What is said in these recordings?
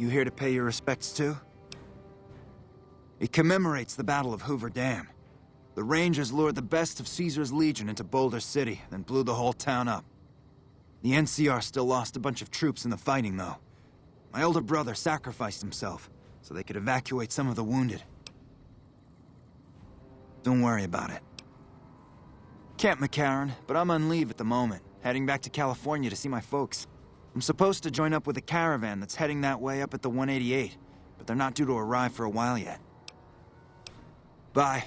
You here to pay your respects too? It commemorates the Battle of Hoover Dam. The Rangers lured the best of Caesar's Legion into Boulder City, then blew the whole town up. The NCR still lost a bunch of troops in the fighting, though. My older brother sacrificed himself, so they could evacuate some of the wounded. Don't worry about it. Camp McCarran, but I'm on leave at the moment, heading back to California to see my folks. I'm supposed to join up with a caravan that's heading that way up at the 188, but they're not due to arrive for a while yet. Bye.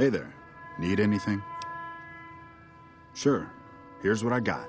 Hey there. Need anything? Sure. Here's what I got.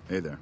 Hey there.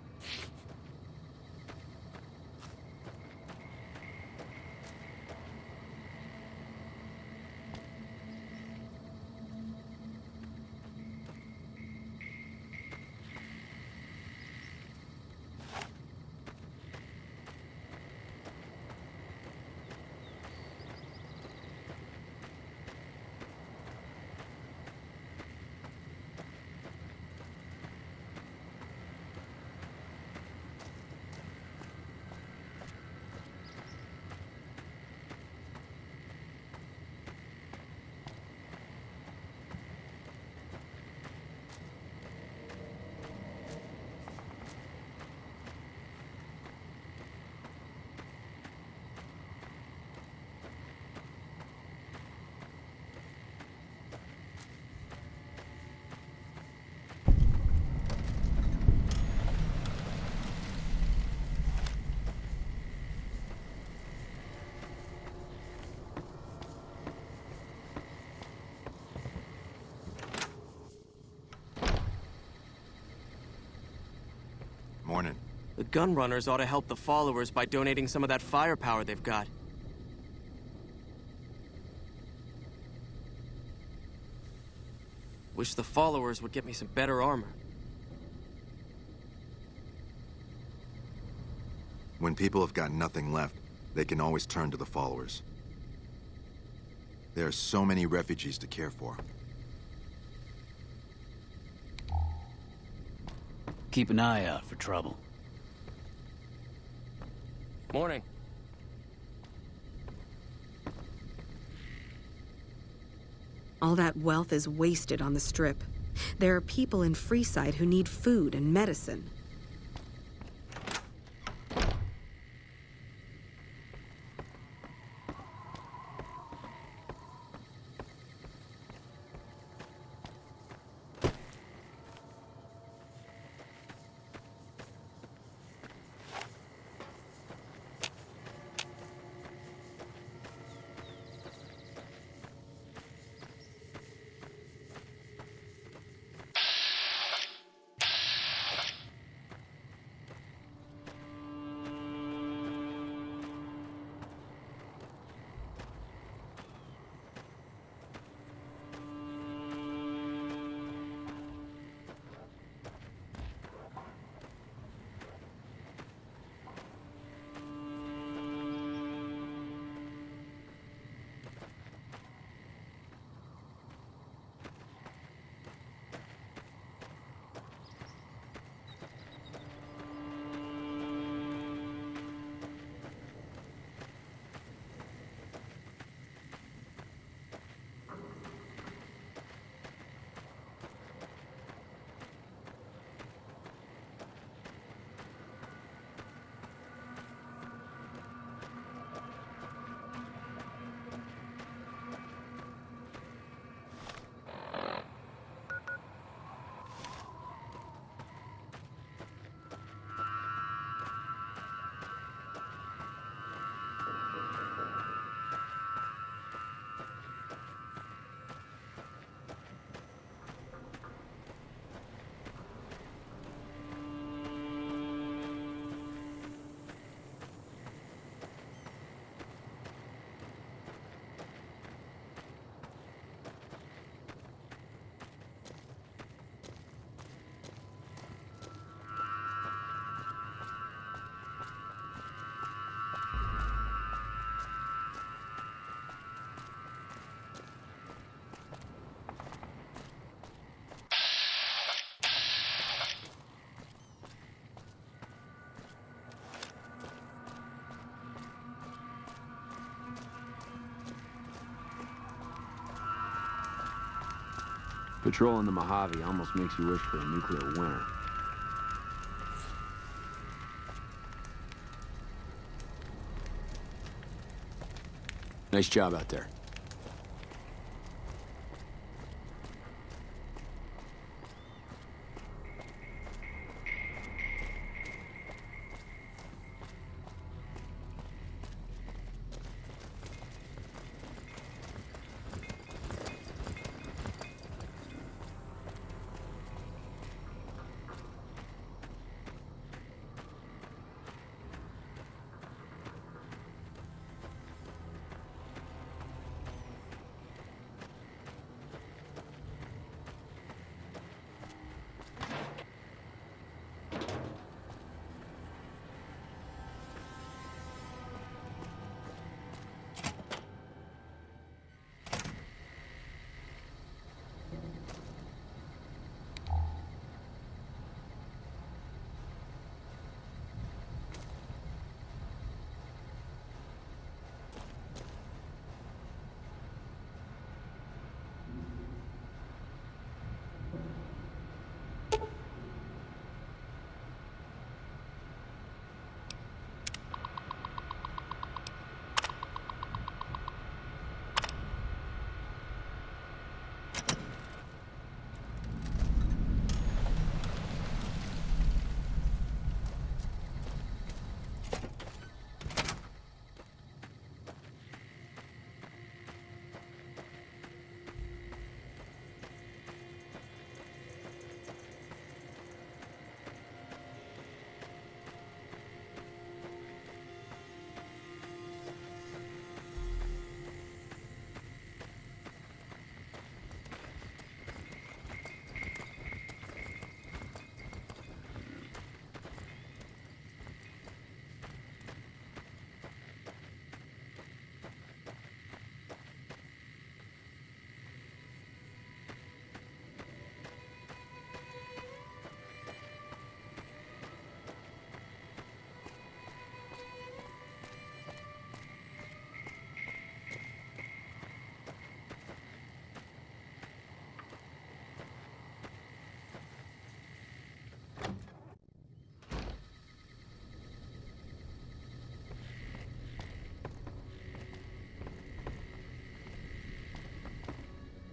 Morning. The gunrunners ought to help the followers by donating some of that firepower they've got. Wish the followers would get me some better armor. When people have got nothing left, they can always turn to the followers. There are so many refugees to care for. Keep an eye out for trouble. Morning. All that wealth is wasted on the Strip. There are people in Freeside who need food and medicine. Patrolling the Mojave almost makes you wish for a nuclear winter. Nice job out there.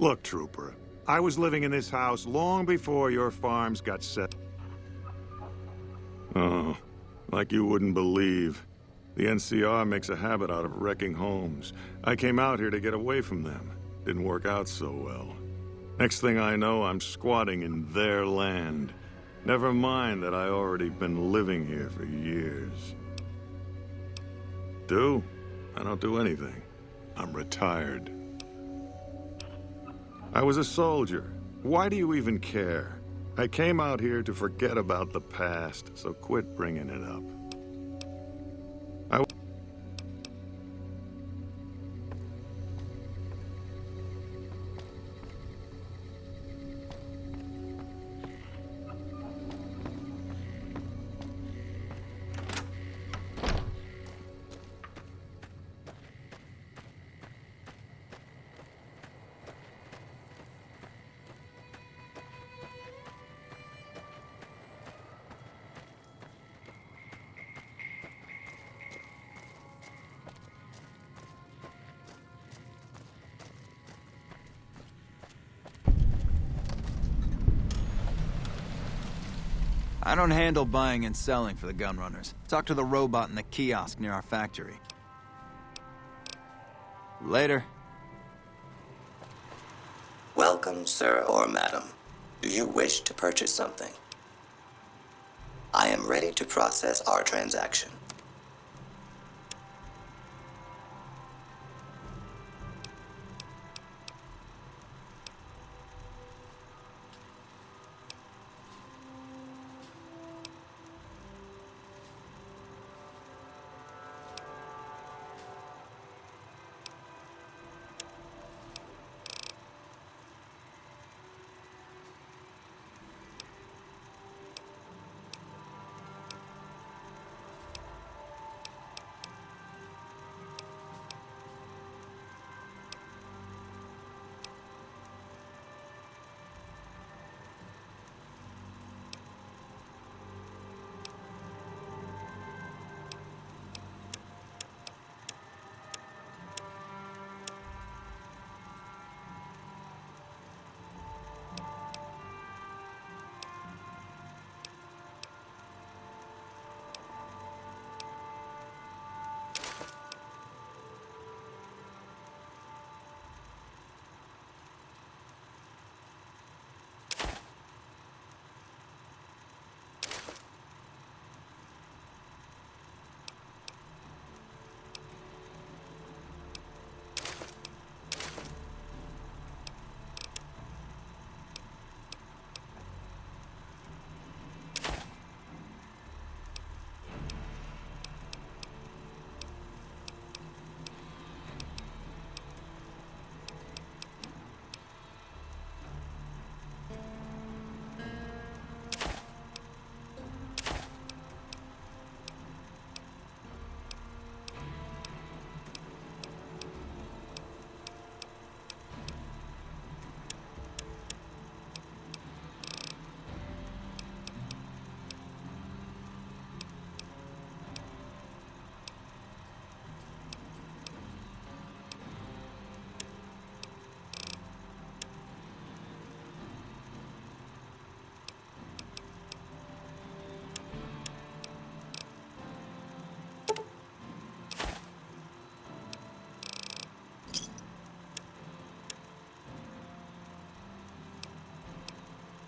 Look, Trooper, I was living in this house long before your farms got set. Oh, like you wouldn't believe. The NCR makes a habit out of wrecking homes. I came out here to get away from them. Didn't work out so well. Next thing I know, I'm squatting in their land. Never mind that I already been living here for years. I don't do anything. I'm retired. I was a soldier. Why do you even care? I came out here to forget about the past, so quit bringing it up. I don't handle buying and selling for the gunrunners. Talk to the robot in the kiosk near our factory. Later. Welcome, sir or madam. Do you wish to purchase something? I am ready to process our transaction.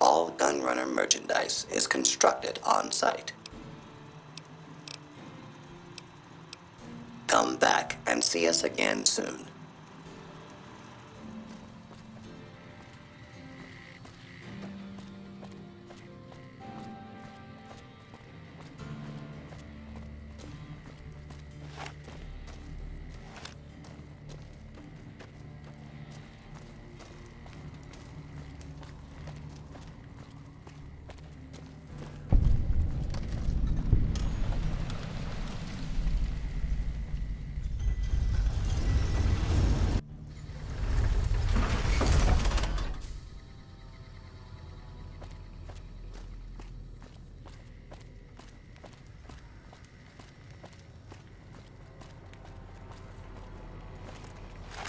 All Gunrunner merchandise is constructed on site. Come back and see us again soon.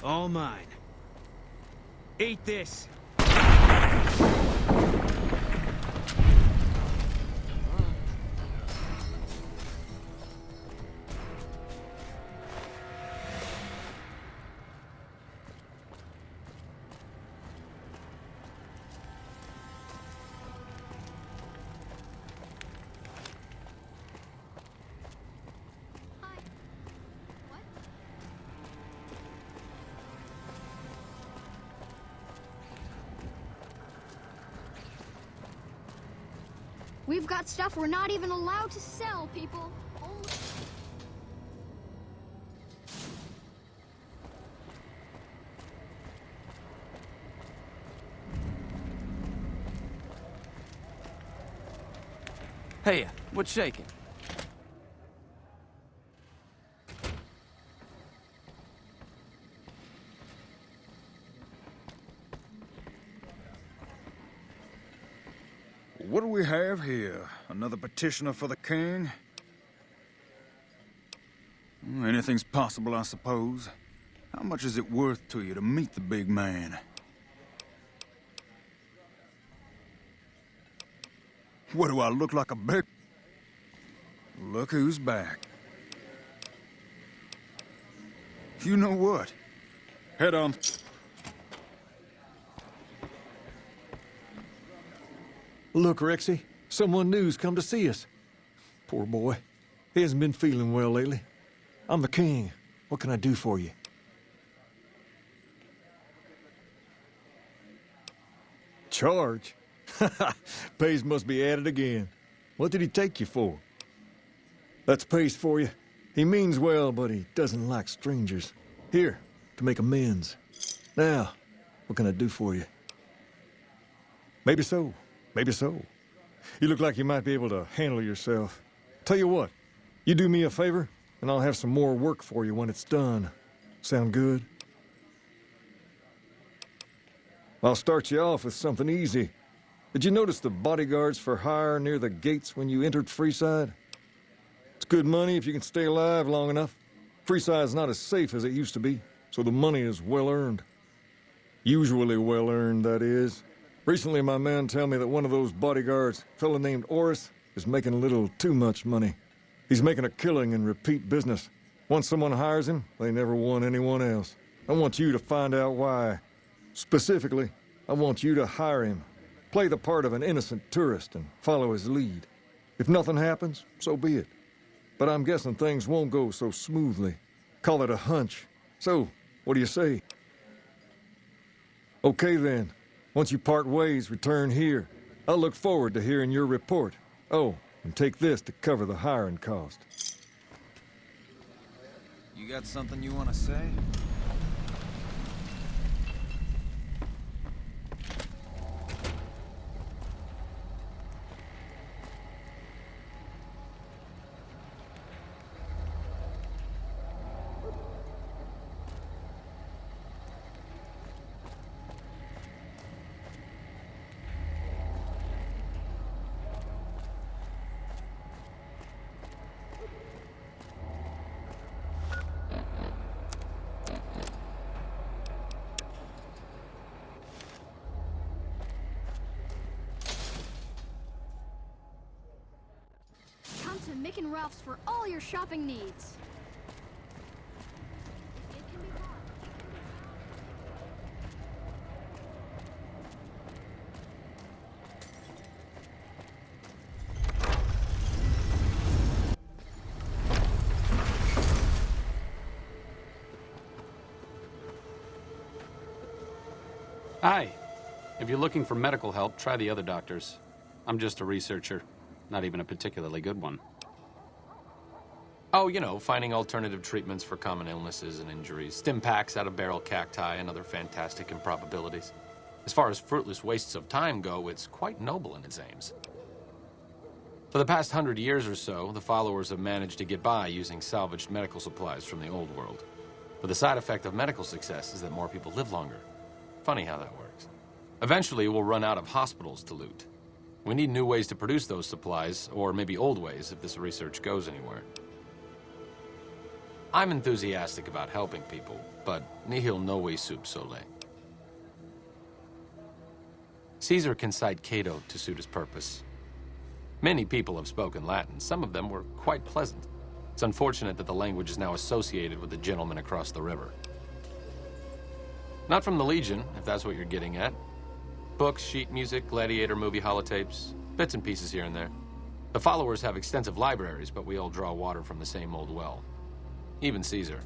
All mine. Eat this! We've got stuff we're not even allowed to sell, people. Hey, what's shaking? What do we have here? Another petitioner for the king? Anything's possible, I suppose. How much is it worth to you to meet the big man? What, do I look like a big... Look who's back. You know what? Head on. Look, Rexy, someone new's come to see us. Poor boy. He hasn't been feeling well lately. I'm the king. What can I do for you? Charge? Pays must be added again. What did he take you for? That's Pace for you. He means well, but he doesn't like strangers. Here, to make amends. Now, what can I do for you? Maybe so. Maybe so. You look like you might be able to handle yourself. Tell you what, you do me a favor, and I'll have some more work for you when it's done. Sound good? I'll start you off with something easy. Did you notice the bodyguards for hire near the gates when you entered Freeside? It's good money if you can stay alive long enough. Freeside's not as safe as it used to be, so the money is well earned. Usually well earned, that is. Recently, my man told me that one of those bodyguards, a fellow named Oris, is making a little too much money. He's making a killing in repeat business. Once someone hires him, they never want anyone else. I want you to find out why. Specifically, I want you to hire him. Play the part of an innocent tourist and follow his lead. If nothing happens, so be it. But I'm guessing things won't go so smoothly. Call it a hunch. So, what do you say? Okay then. Once you part ways, return here. I'll look forward to hearing your report. Oh, and take this to cover the hiring cost. You got something you want to say? Come to Mick and Ralph's for all your shopping needs. Hi. If you're looking for medical help, try the other doctors. I'm just a researcher. Not even a particularly good one. Oh, you know, finding alternative treatments for common illnesses and injuries. Stim packs out of barrel cacti and other fantastic improbabilities. As far as fruitless wastes of time go, it's quite noble in its aims. For the past 100 years or so, the followers have managed to get by using salvaged medical supplies from the old world. But the side effect of medical success is that more people live longer. Funny how that works. Eventually, we'll run out of hospitals to loot. We need new ways to produce those supplies, or maybe old ways if this research goes anywhere. I'm enthusiastic about helping people, but nihil novi sub sole. Caesar can cite Cato to suit his purpose. Many people have spoken Latin. Some of them were quite pleasant. It's unfortunate that the language is now associated with the gentleman across the river. Not from the Legion, if that's what you're getting at. Books, sheet music, gladiator movie holotapes, bits and pieces here and there. The followers have extensive libraries, but we all draw water from the same old well. Even Caesar.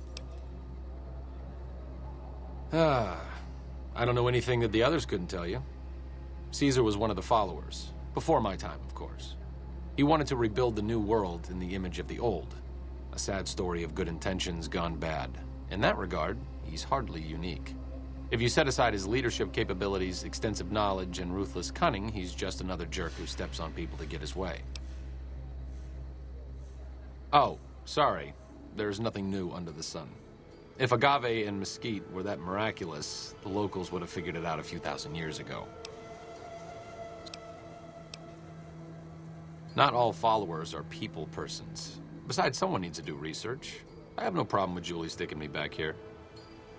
I don't know anything that the others couldn't tell you. Caesar was one of the followers. Before my time, of course. He wanted to rebuild the new world in the image of the old. A sad story of good intentions gone bad. In that regard, he's hardly unique. If you set aside his leadership capabilities, extensive knowledge, and ruthless cunning, he's just another jerk who steps on people to get his way. Oh, sorry. There's nothing new under the sun. If agave and mesquite were that miraculous, the locals would have figured it out a few thousand years ago. Not all followers are people persons. Besides, someone needs to do research. I have no problem with Julie sticking me back here.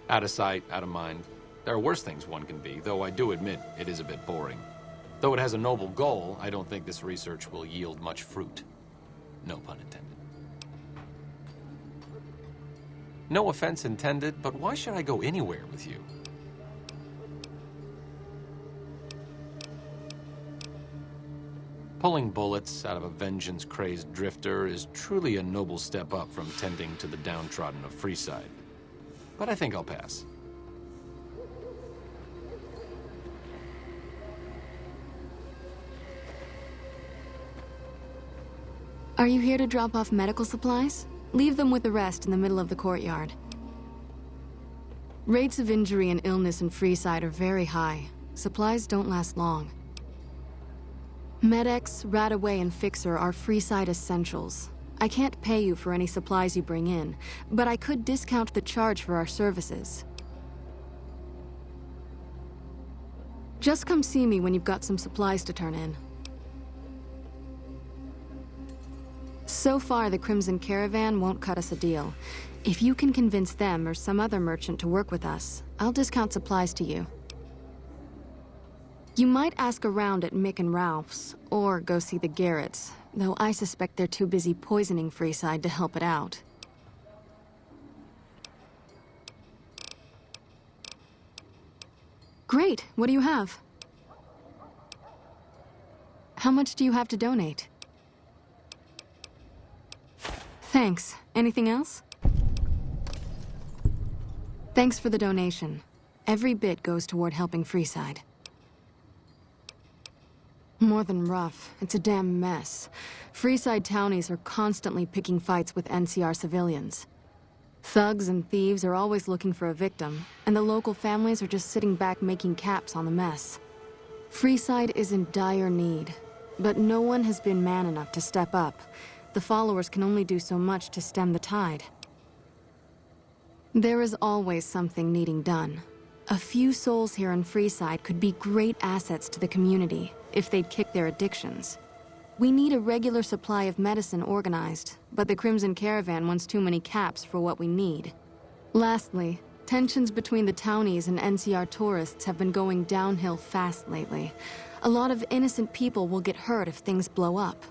Out of sight, out of mind. There are worse things one can be, though I do admit it is a bit boring. Though it has a noble goal, I don't think this research will yield much fruit. No pun intended. No offense intended, but why should I go anywhere with you? Pulling bullets out of a vengeance-crazed drifter is truly a noble step up from tending to the downtrodden of Freeside. But I think I'll pass. Are you here to drop off medical supplies? Leave them with the rest in the middle of the courtyard. Rates of injury and illness in Freeside are very high. Supplies don't last long. Med-X, Radaway, and Fixer are Freeside essentials. I can't pay you for any supplies you bring in, but I could discount the charge for our services. Just come see me when you've got some supplies to turn in. So far, the Crimson Caravan won't cut us a deal. If you can convince them or some other merchant to work with us, I'll discount supplies to you. You might ask around at Mick and Ralph's, or go see the Garretts, though I suspect they're too busy poisoning Freeside to help it out. Great, what do you have? How much do you have to donate? Thanks. Anything else? Thanks for the donation. Every bit goes toward helping Freeside. More than rough. It's a damn mess. Freeside townies are constantly picking fights with NCR civilians. Thugs and thieves are always looking for a victim, and the local families are just sitting back making caps on the mess. Freeside is in dire need, but no one has been man enough to step up. The followers can only do so much to stem the tide. There is always something needing done. A few souls here in Freeside could be great assets to the community if they'd kick their addictions. We need a regular supply of medicine organized, but the Crimson Caravan wants too many caps for what we need. Lastly, tensions between the townies and NCR tourists have been going downhill fast lately. A lot of innocent people will get hurt if things blow up.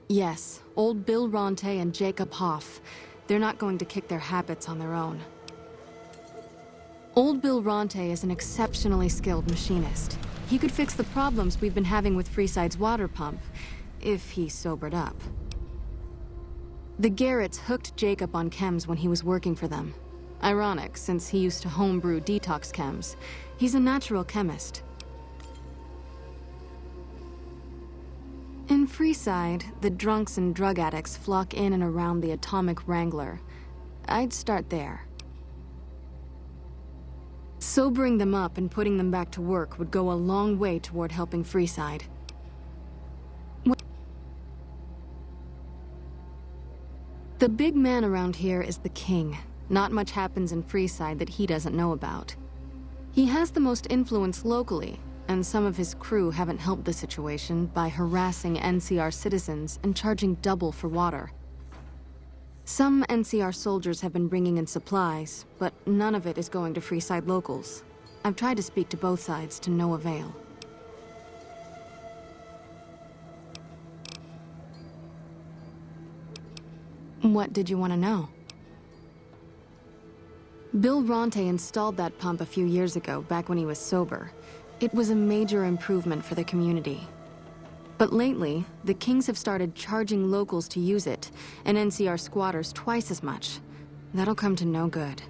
Yes, old Bill Ronte and Jacob Hoff. They're not going to kick their habits on their own. Old Bill Ronte is an exceptionally skilled machinist. He could fix the problems we've been having with Freeside's water pump, if he sobered up. The Garretts hooked Jacob on chems when he was working for them. Ironic, since he used to homebrew detox chems. He's a natural chemist. In Freeside, the drunks and drug addicts flock in and around the Atomic Wrangler. I'd start there. Sobering them up and putting them back to work would go a long way toward helping Freeside. The big man around here is the King. Not much happens in Freeside that he doesn't know about. He has the most influence locally, and some of his crew haven't helped the situation by harassing NCR citizens and charging double for water. Some NCR soldiers have been bringing in supplies, but none of it is going to Freeside locals. I've tried to speak to both sides to no avail. What did you want to know? Bill Ronte installed that pump a few years ago, back when he was sober. It was a major improvement for the community. But lately, the Kings have started charging locals to use it, and NCR squatters twice as much. That'll come to no good.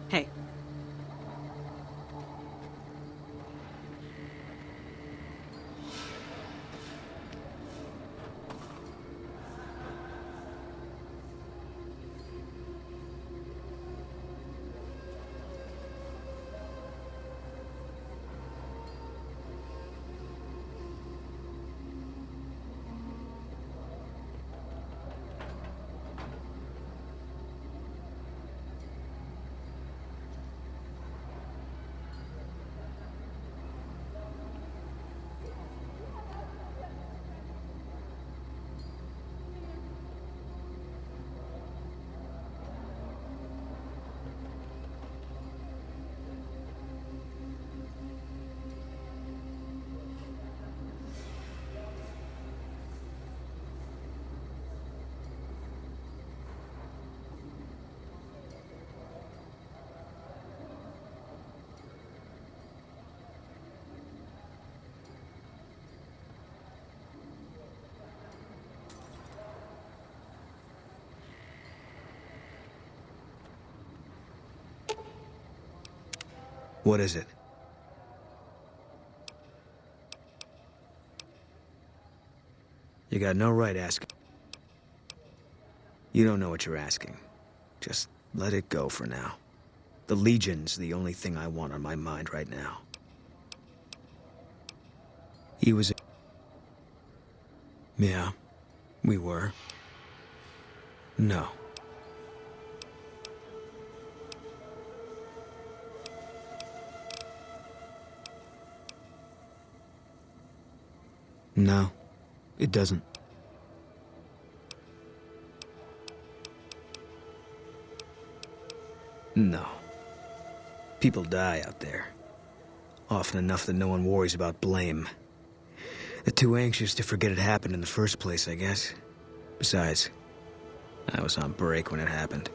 Hey. What is it? You got no right asking. You don't know what you're asking. Just let it go for now. The Legion's the only thing I want on my mind right now. He was... Yeah, we were. No. No, it doesn't. No. People die out there. Often enough that no one worries about blame. They're too anxious to forget it happened in the first place, I guess. Besides, I was on break when it happened.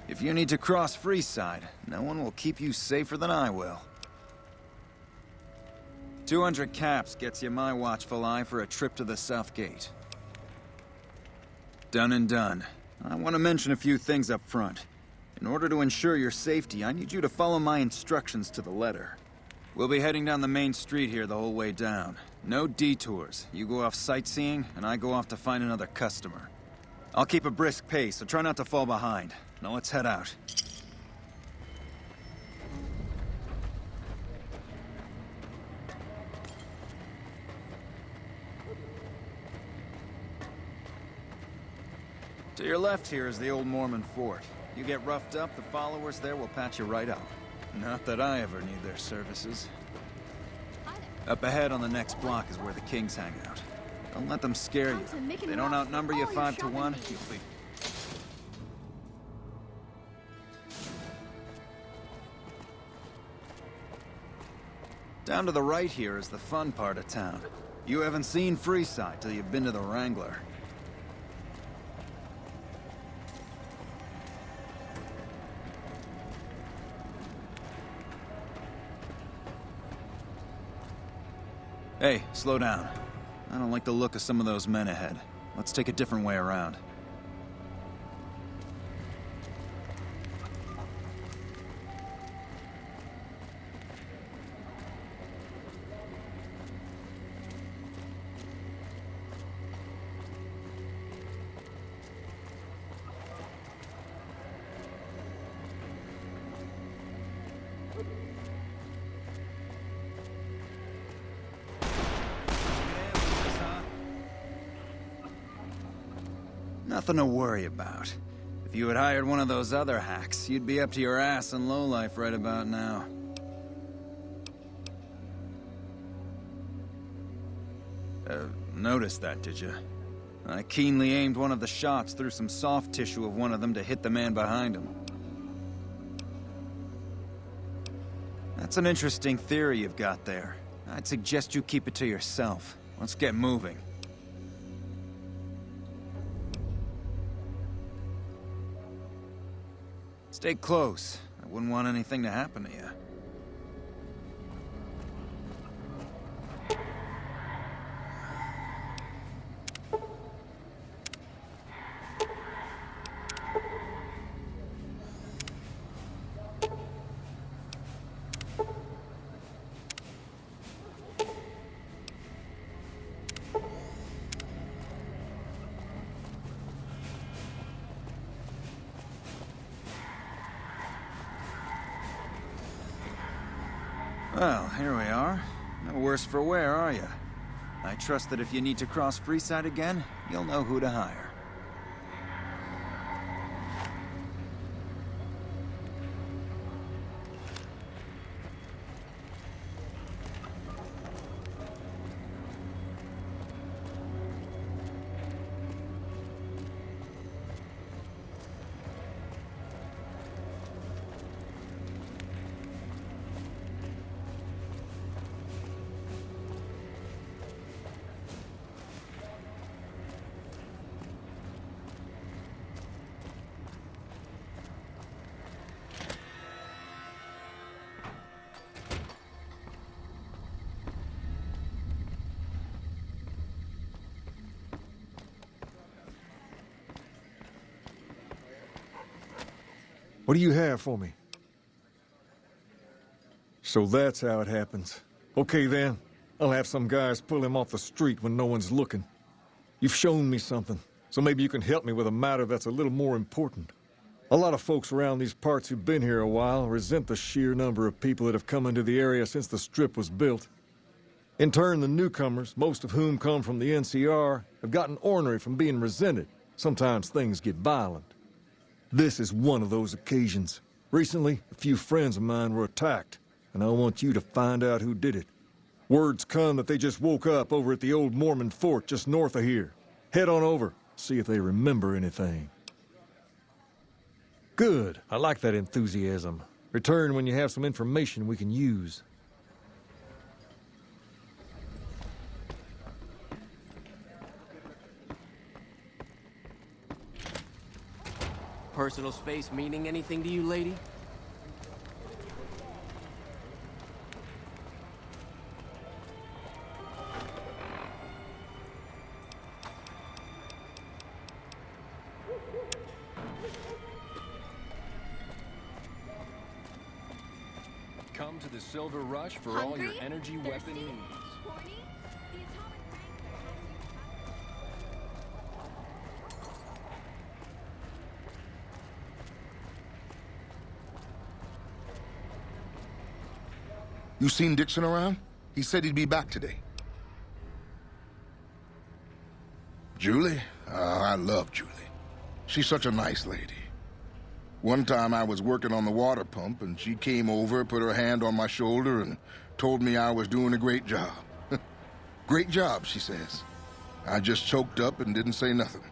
If you need to cross Freeside, no one will keep you safer than I will. 200 caps gets you my watchful eye for a trip to the South Gate. Done and done. I want to mention a few things up front. In order to ensure your safety, I need you to follow my instructions to the letter. We'll be heading down the main street here the whole way down. No detours. You go off sightseeing, and I go off to find another customer. I'll keep a brisk pace, so try not to fall behind. Now let's head out. To your left here is the old Mormon fort. You get roughed up, the followers there will patch you right up. Not that I ever need their services. Up ahead on the next block is where the Kings hang out. Don't let them scare you. If they don't outnumber you 5 to 1, you'll be... Down to the right here is the fun part of town. You haven't seen Freeside till you've been to the Wrangler. Hey, slow down. I don't like the look of some of those men ahead. Let's take a different way around. Nothing to worry about. If you had hired one of those other hacks, you'd be up to your ass in lowlife right about now. Noticed that, did you? I keenly aimed one of the shots through some soft tissue of one of them to hit the man behind him. That's an interesting theory you've got there. I'd suggest you keep it to yourself. Let's get moving. Stay close. I wouldn't want anything to happen to you. Well, here we are. No worse for wear, are you? I trust that if you need to cross Freeside again, you'll know who to hire. What do you have for me? So that's how it happens. Okay then, I'll have some guys pull him off the street when no one's looking. You've shown me something, so maybe you can help me with a matter that's a little more important. A lot of folks around these parts who've been here a while resent the sheer number of people that have come into the area since the Strip was built. In turn, the newcomers, most of whom come from the NCR, have gotten ornery from being resented. Sometimes things get violent. This is one of those occasions. Recently, a few friends of mine were attacked, and I want you to find out who did it. Word's come that they just woke up over at the old Mormon fort just north of here. Head on over, see if they remember anything. Good. I like that enthusiasm. Return when you have some information we can use. Personal space meaning anything to you, lady? Come to the Silver Rush for all your energy weapon needs. You seen Dixon around? He said he'd be back today. Julie? I love Julie. She's such a nice lady. One time I was working on the water pump, and she came over, put her hand on my shoulder, and told me I was doing a great job. Great job, she says. I just choked up and didn't say nothing.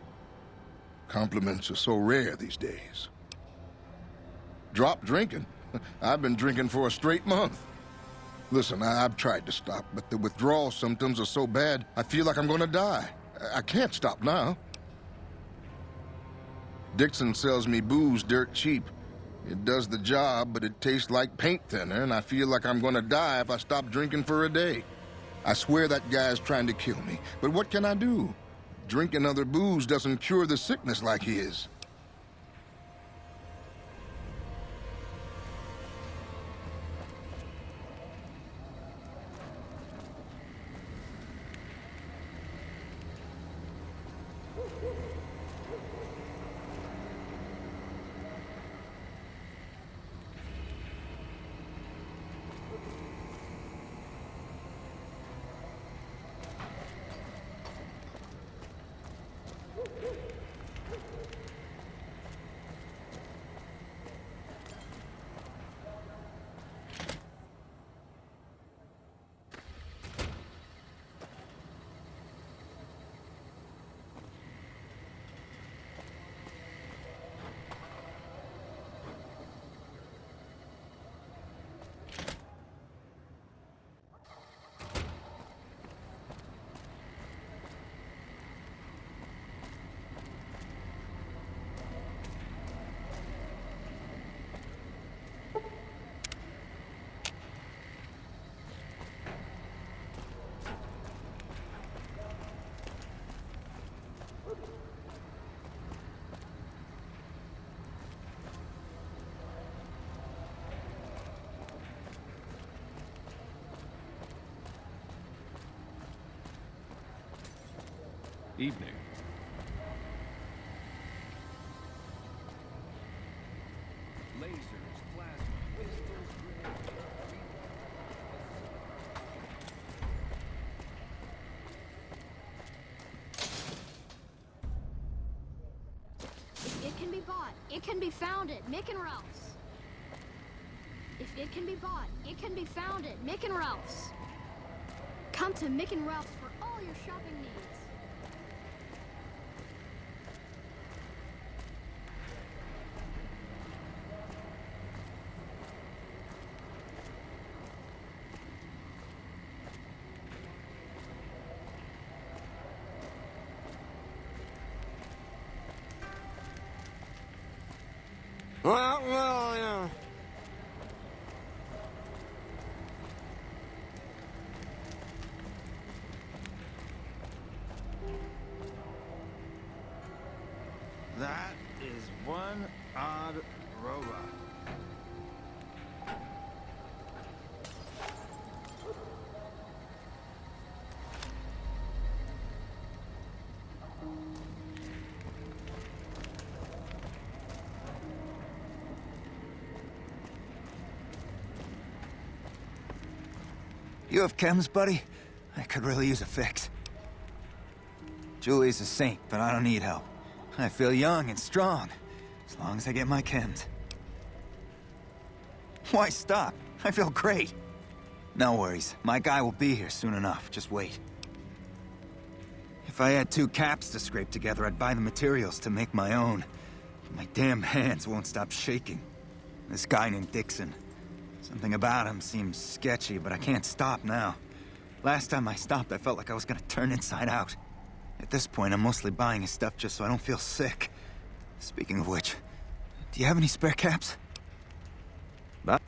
Compliments are so rare these days. Drop drinking? I've been drinking for a straight month. Listen, I've tried to stop, but the withdrawal symptoms are so bad, I feel like I'm gonna die. I can't stop now. Dixon sells me booze dirt cheap. It does the job, but it tastes like paint thinner, and I feel like I'm gonna die if I stop drinking for a day. I swear that guy's trying to kill me, but what can I do? Drinking other booze doesn't cure the sickness like his. Evening. Lasers, plasma, pistols, If it can be bought, it can be found at Mick and Ralph's. If it can be bought, it can be found at Mick and Ralph's. Come to Mick and Ralph's for all your shopping needs. Well, yeah. That is one odd robot. You have chems, buddy? I could really use a fix. Julie's a saint, but I don't need help. I feel young and strong, as long as I get my chems. Why stop? I feel great. No worries, my guy will be here soon enough, just wait. If I had 2 caps to scrape together, I'd buy the materials to make my own. My damn hands won't stop shaking. This guy named Dixon. Something about him seems sketchy, but I can't stop now. Last time I stopped, I felt like I was gonna turn inside out. At this point, I'm mostly buying his stuff just so I don't feel sick. Speaking of which, do you have any spare caps? Bye.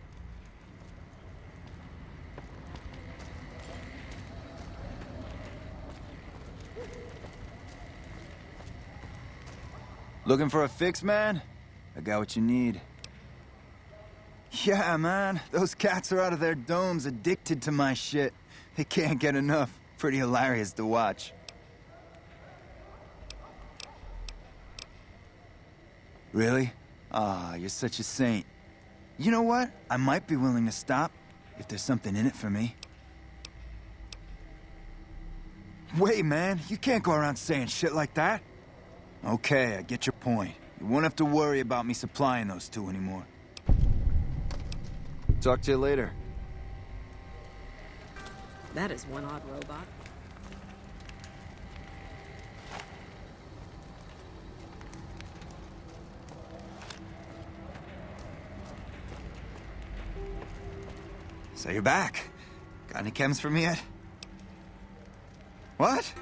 Looking for a fix, man? I got what you need. Yeah, man. Those cats are out of their domes addicted to my shit. They can't get enough. Pretty hilarious to watch. Really? Ah, you're such a saint. You know what? I might be willing to stop, if there's something in it for me. Wait, man. You can't go around saying shit like that. Okay, I get your point. You won't have to worry about me supplying those 2 anymore. Talk to you later. That is one odd robot. So you're back. Got any chems for me yet? What?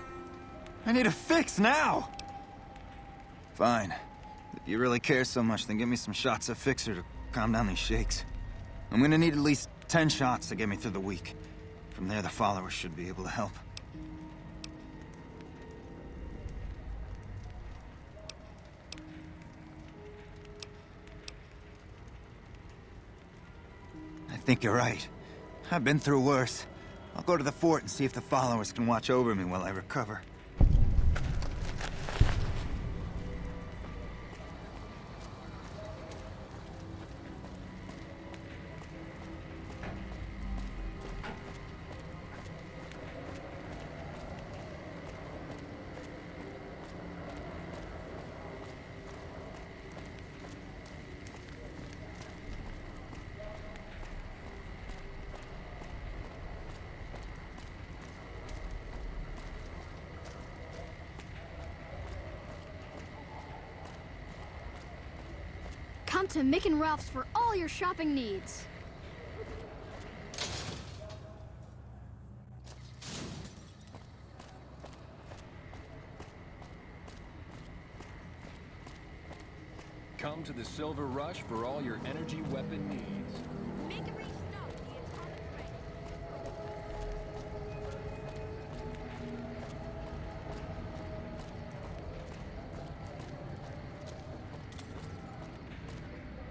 I need a fix now! Fine. If you really care so much, then give me some shots of Fixer to calm down these shakes. I'm gonna need at least 10 shots to get me through the week. From there, the followers should be able to help. I think you're right. I've been through worse. I'll go to the fort and see if the followers can watch over me while I recover. Come to Mick and Ralph's for all your shopping needs. Come to the Silver Rush for all your energy weapon needs. Make a restart. The atomic ray.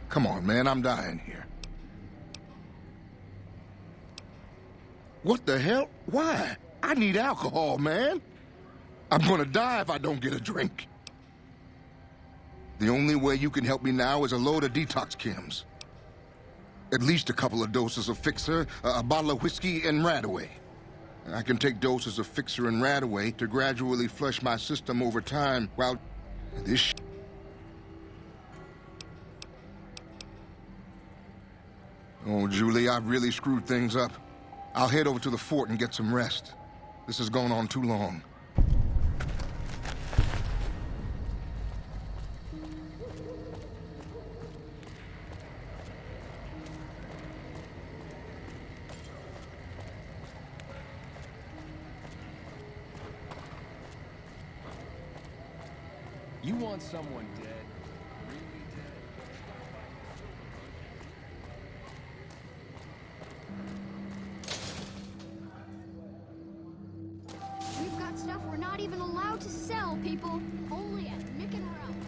Come on, man, I'm dying here. What the hell? Why? I need alcohol, man. I'm gonna die if I don't get a drink. The only way you can help me now is a load of detox chems. At least a couple of doses of Fixer, a bottle of whiskey, and Radaway. I can take doses of Fixer and Radaway to gradually flush my system over time while this Oh, Julie, I've really screwed things up. I'll head over to the fort and get some rest. This has gone on too long. You want someone dead? Really dead? We've got stuff we're not even allowed to sell, people. Only at Mick and Ralph's.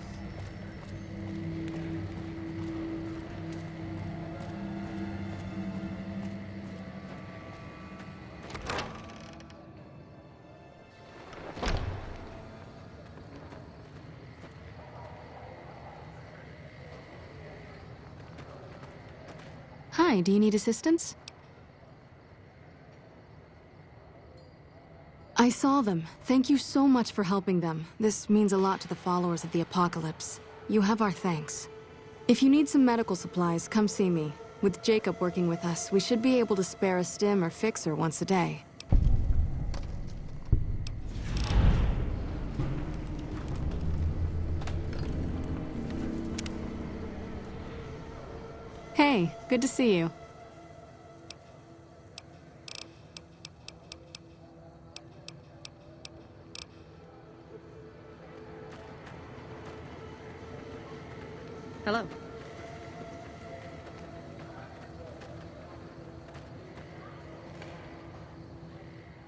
Hi, do you need assistance? I saw them. Thank you so much for helping them. This means a lot to the followers of the Apocalypse. You have our thanks. If you need some medical supplies, come see me. With Jacob working with us, we should be able to spare a stim or fixer once a day. Hey, good to see you. Hello.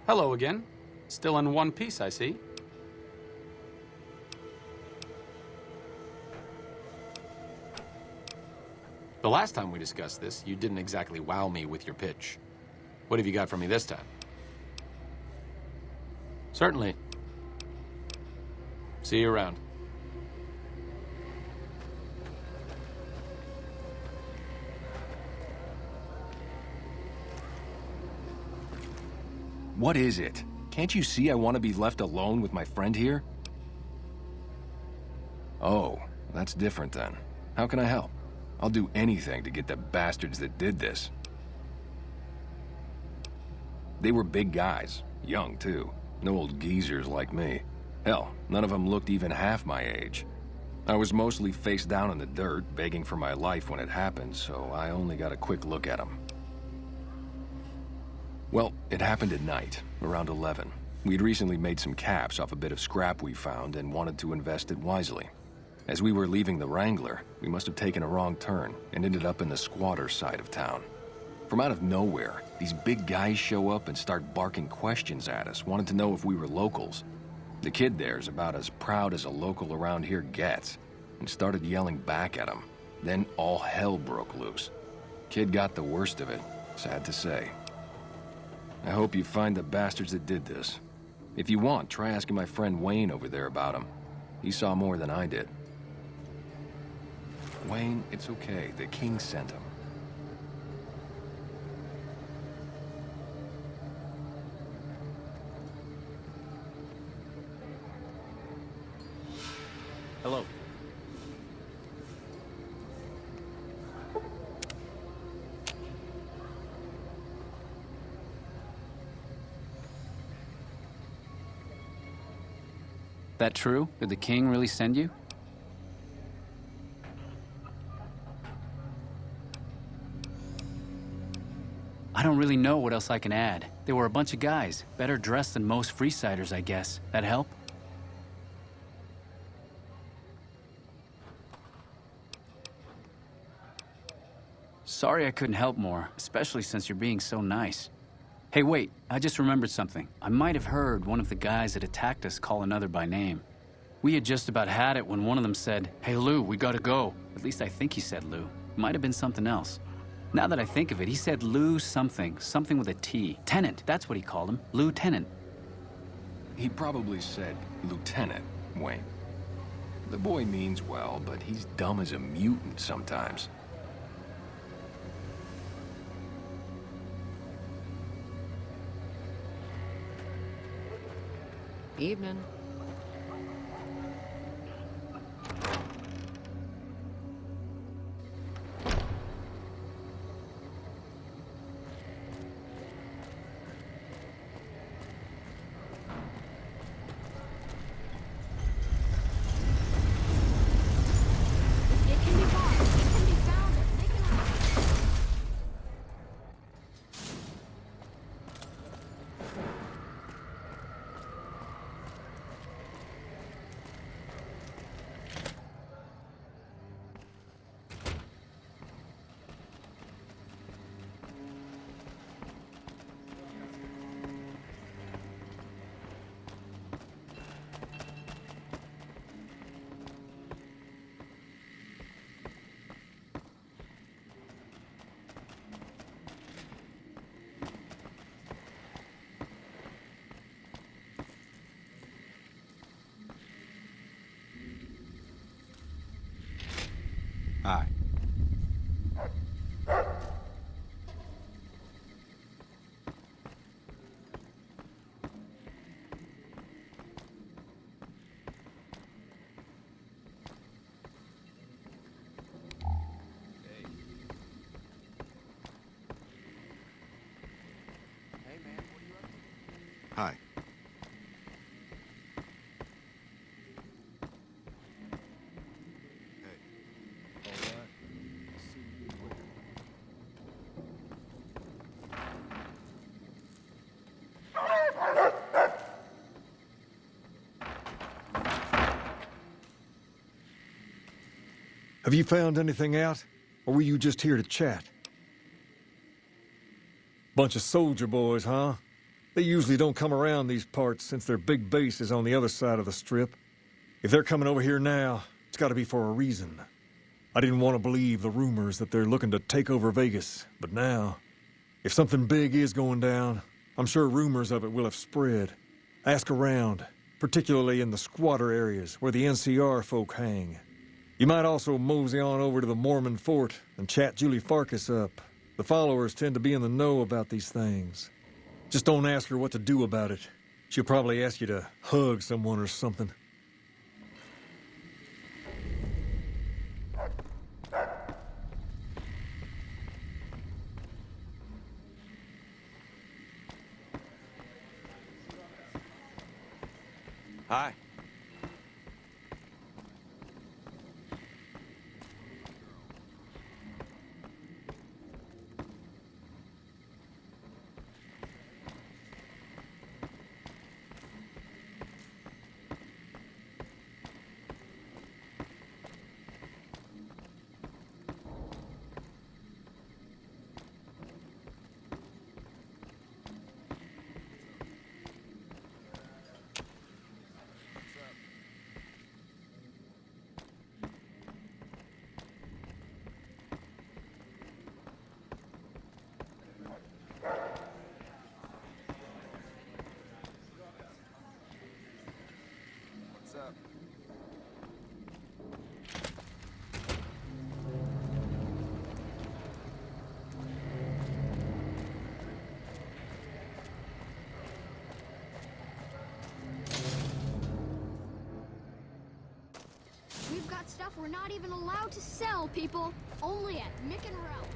Hello again. Still in one piece, I see. The last time we discussed this, you didn't exactly wow me with your pitch. What have you got for me this time? Certainly. See you around. What is it? Can't you see I want to be left alone with my friend here? Oh, that's different then. How can I help? I'll do anything to get the bastards that did this. They were big guys, young too. No old geezers like me. Hell, none of them looked even half my age. I was mostly face down in the dirt, begging for my life when it happened, so I only got a quick look at them. Well, it happened at night, around 11. We'd recently made some caps off a bit of scrap we found and wanted to invest it wisely. As we were leaving the Wrangler, we must have taken a wrong turn and ended up in the squatter side of town. From out of nowhere, these big guys show up and start barking questions at us, wanting to know if we were locals. The kid there's about as proud as a local around here gets, and started yelling back at him. Then all hell broke loose. Kid got the worst of it, sad to say. I hope you find the bastards that did this. If you want, try asking my friend Wayne over there about him. He saw more than I did. Wayne, it's okay. The king sent him. Hello. That true? Did the king really send you? I don't really know what else I can add. They were a bunch of guys, better dressed than most Freesiders, I guess. That help? Sorry I couldn't help more, especially since you're being so nice. Hey, wait, I just remembered something. I might have heard one of the guys that attacked us call another by name. We had just about had it when one of them said, "Hey, Lou, we gotta go." At least I think he said Lou. Might have been something else. Now that I think of it, he said Lou something with a T. Tenant, that's what he called him. Lieutenant. He probably said Lieutenant Wayne. The boy means well, but he's dumb as a mutant sometimes. Evening. It can be bought. It can be found at Mick and Ralph's. Hi. Hi. Have you found anything out? Or were you just here to chat? Bunch of soldier boys, huh? They usually don't come around these parts since their big base is on the other side of the Strip. If they're coming over here now, it's gotta be for a reason. I didn't want to believe the rumors that they're looking to take over Vegas, but now, if something big is going down, I'm sure rumors of it will have spread. Ask around, particularly in the squatter areas where the NCR folk hang. You might also mosey on over to the Mormon fort and chat Julie Farkas up. The followers tend to be in the know about these things. Just don't ask her what to do about it. She'll probably ask you to hug someone or something. Hi. We've got stuff we're not even allowed to sell, people. Only at Mick and Ralph's.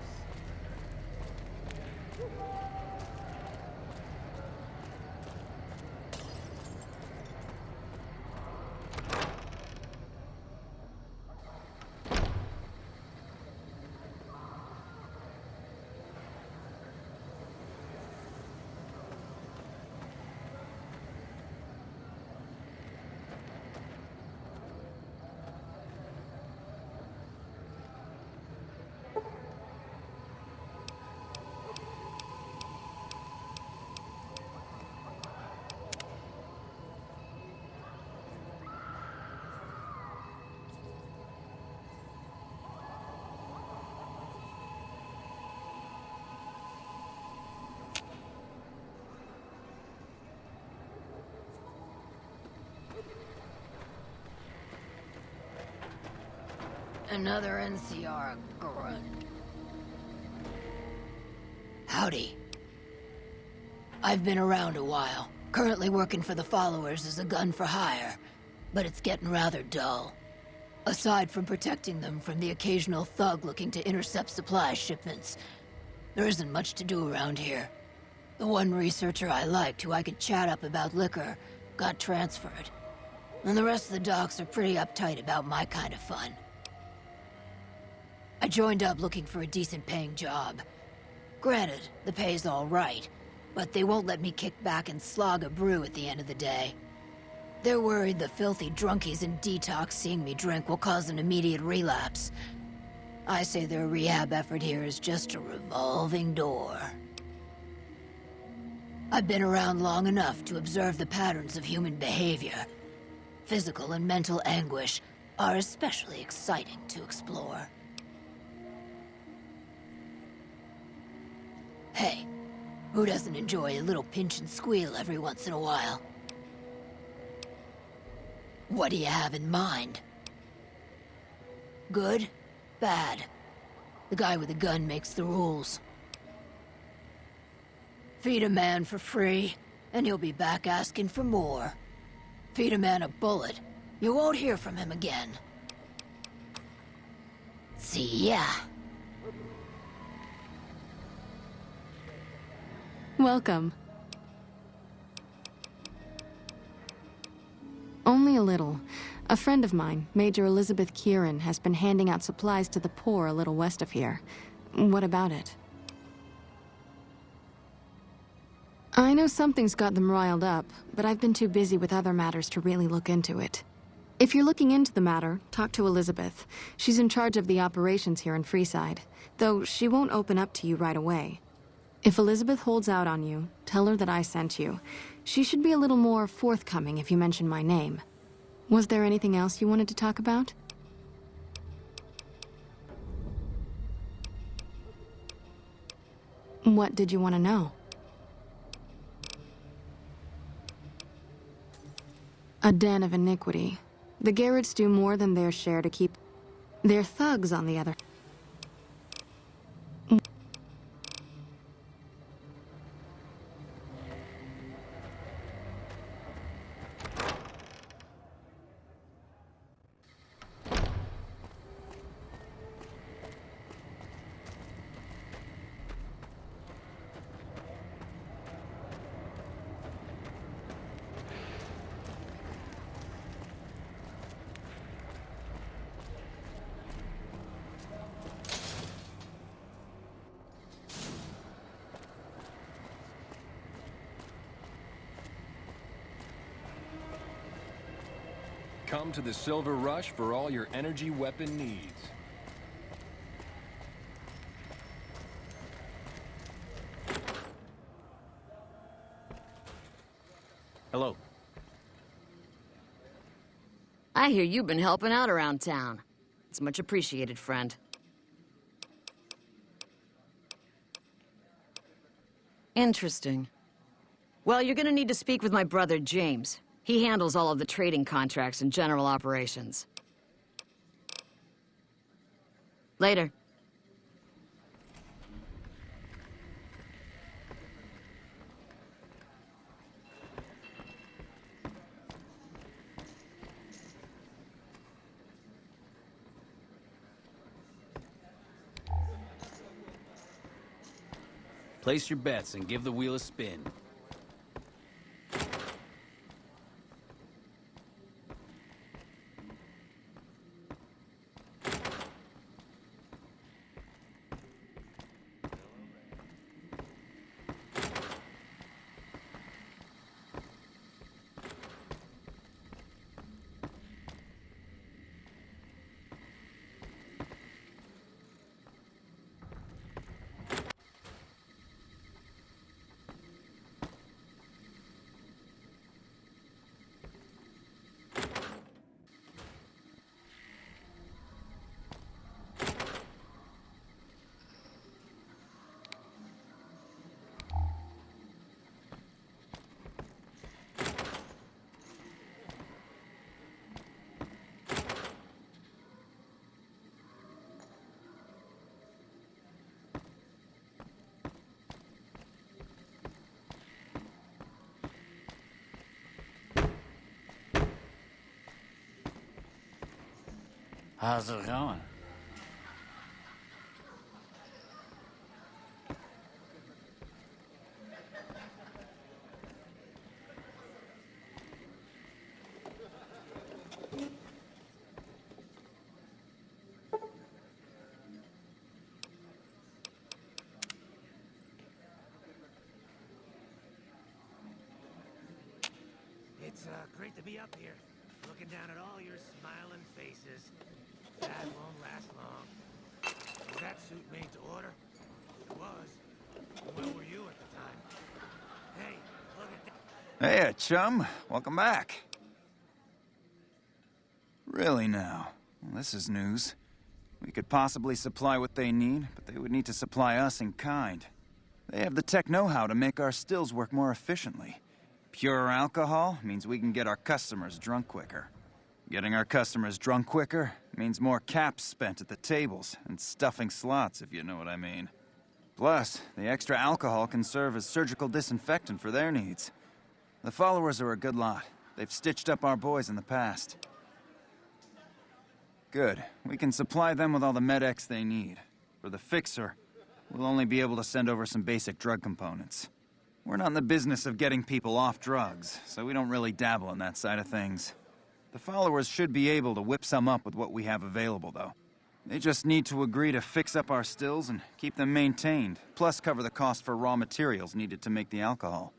Another NCR grunt. Howdy. I've been around a while. Currently working for the followers as a gun for hire, but it's getting rather dull. Aside from protecting them from the occasional thug looking to intercept supply shipments, there isn't much to do around here. The one researcher I liked, who I could chat up about liquor, got transferred. And the rest of the docs are pretty uptight about my kind of fun. I joined up looking for a decent paying job. Granted, the pay's all right, but they won't let me kick back and slog a brew at the end of the day. They're worried the filthy drunkies in detox seeing me drink will cause an immediate relapse. I say their rehab effort here is just a revolving door. I've been around long enough to observe the patterns of human behavior. Physical and mental anguish are especially exciting to explore. Hey, who doesn't enjoy a little pinch and squeal every once in a while? What do you have in mind? Good? Bad? The guy with the gun makes the rules. Feed a man for free, and he'll be back asking for more. Feed a man a bullet, you won't hear from him again. See ya. Welcome. Only a little. A friend of mine, Major Elizabeth Kieran, has been handing out supplies to the poor a little west of here. What about it? I know something's got them riled up, but I've been too busy with other matters to really look into it. If you're looking into the matter, talk to Elizabeth. She's in charge of the operations here in Freeside, though she won't open up to you right away. If Elizabeth holds out on you, tell her that I sent you. She should be a little more forthcoming if you mention my name. Was there anything else you wanted to talk about? What did you want to know? A den of iniquity. The Garretts do more than their share to keep their thugs, on the other. Come to the Silver Rush for all your energy weapon needs. Hello. I hear you've been helping out around town. It's much appreciated, friend. Interesting. Well, you're gonna need to speak with my brother, James. He handles all of the trading contracts and general operations. Later. Place your bets and give the wheel a spin. How's it going? It's great to be up here, looking down at all your smiling faces. That won't last long. Was that suit made to order? It was. Where were you at the time? Hey, look at that. Hey, chum. Welcome back. Really now? Well, this is news. We could possibly supply what they need, but they would need to supply us in kind. They have the tech know-how to make our stills work more efficiently. Pure alcohol means we can get our customers drunk quicker. Getting our customers drunk quicker means more caps spent at the tables and stuffing slots, if you know what I mean. Plus, the extra alcohol can serve as surgical disinfectant for their needs. The followers are a good lot. They've stitched up our boys in the past. Good. We can supply them with all the med-X they need. For the fixer, we'll only be able to send over some basic drug components. We're not in the business of getting people off drugs, so we don't really dabble in that side of things. The followers should be able to whip some up with what we have available, though. They just need to agree to fix up our stills and keep them maintained, plus cover the cost for raw materials needed to make the alcohol.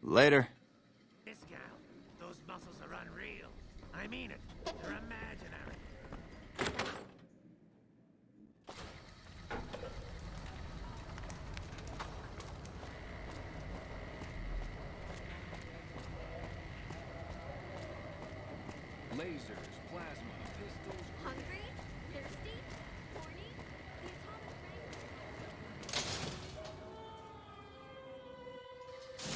Later. Discount. Those muscles are unreal. I mean it. They're imaginary. Lasers, plasma, pistols... Hungry? Thirsty? Horny? The atomic ring?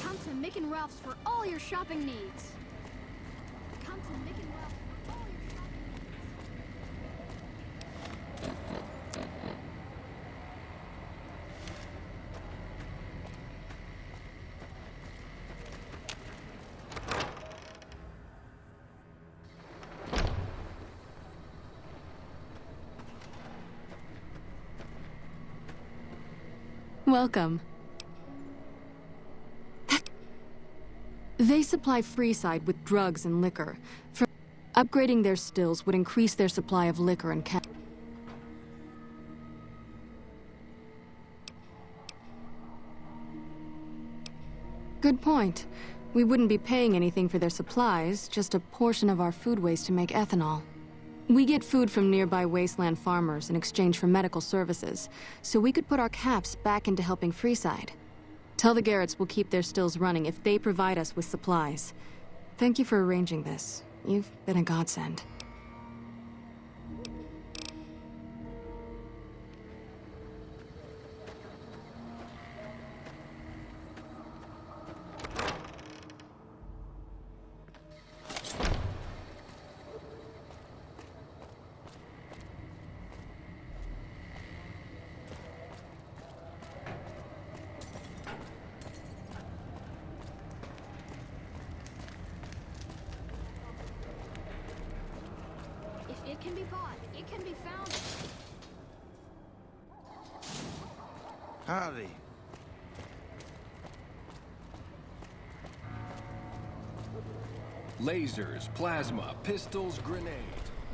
Come to Mick and Ralph's for all your shopping needs. Come to Mick and Ralph's for all your shopping Welcome. They supply Freeside with drugs and liquor. Upgrading their stills would increase their supply of liquor and cash. Good point. We wouldn't be paying anything for their supplies, just a portion of our food waste to make ethanol. We get food from nearby wasteland farmers in exchange for medical services, so we could put our caps back into helping Freeside. Tell the Garretts we'll keep their stills running if they provide us with supplies. Thank you for arranging this. You've been a godsend. It can be bought. It can be found. Howdy. Lasers, plasma, pistols, grenades.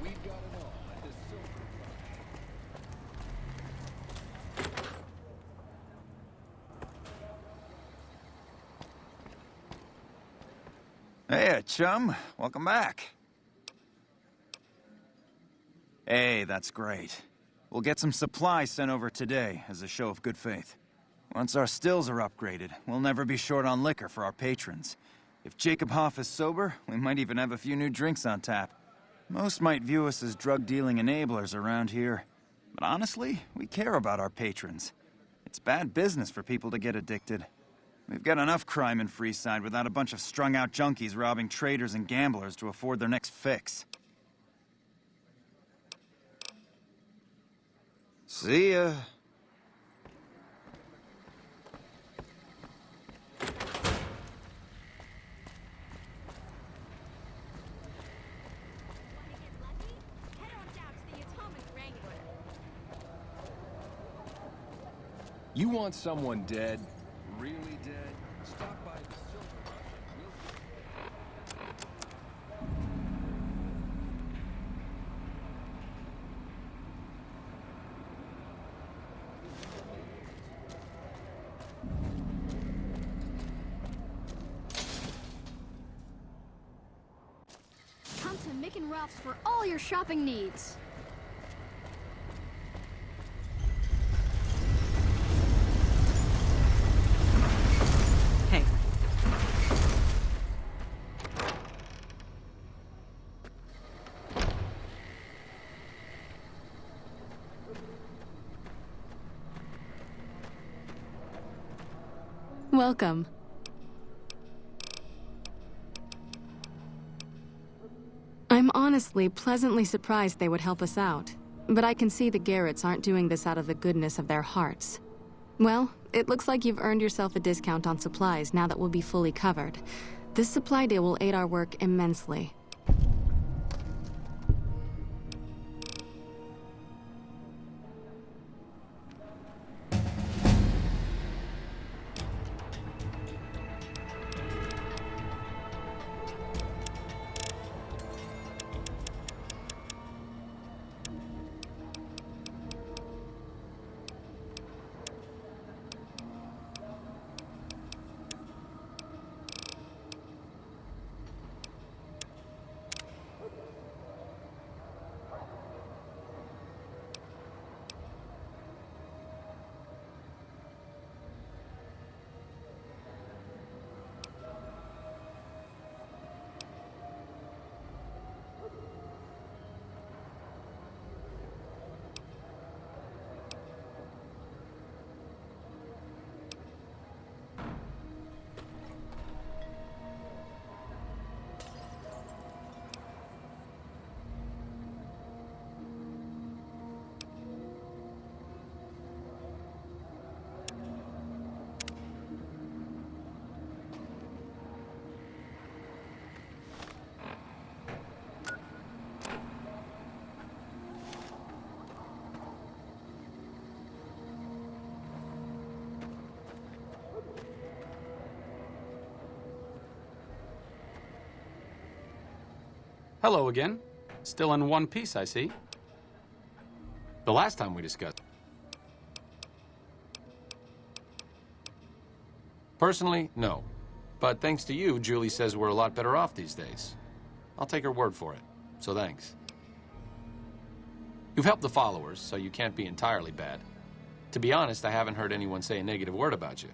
We've got it all at the Silver. Hey, chum. Welcome back. Hey, that's great. We'll get some supplies sent over today as a show of good faith. Once our stills are upgraded, we'll never be short on liquor for our patrons. If Jacob Hoff is sober, we might even have a few new drinks on tap. Most might view us as drug-dealing enablers around here. But honestly, we care about our patrons. It's bad business for people to get addicted. We've got enough crime in Freeside without a bunch of strung-out junkies robbing traders and gamblers to afford their next fix. See ya. You want someone dead? Really dead? Stop by the Silver Come to Mick and Ralph's for all your shopping needs. Hey. Welcome. I'm honestly pleasantly surprised they would help us out. But I can see the Garretts aren't doing this out of the goodness of their hearts. Well, it looks like you've earned yourself a discount on supplies now that we'll be fully covered. This supply deal will aid our work immensely. Hello again. Still in one piece, I see. The last time we discussed. Personally, no. But thanks to you, Julie says we're a lot better off these days. I'll take her word for it, so thanks. You've helped the followers, so you can't be entirely bad. To be honest, I haven't heard anyone say a negative word about you.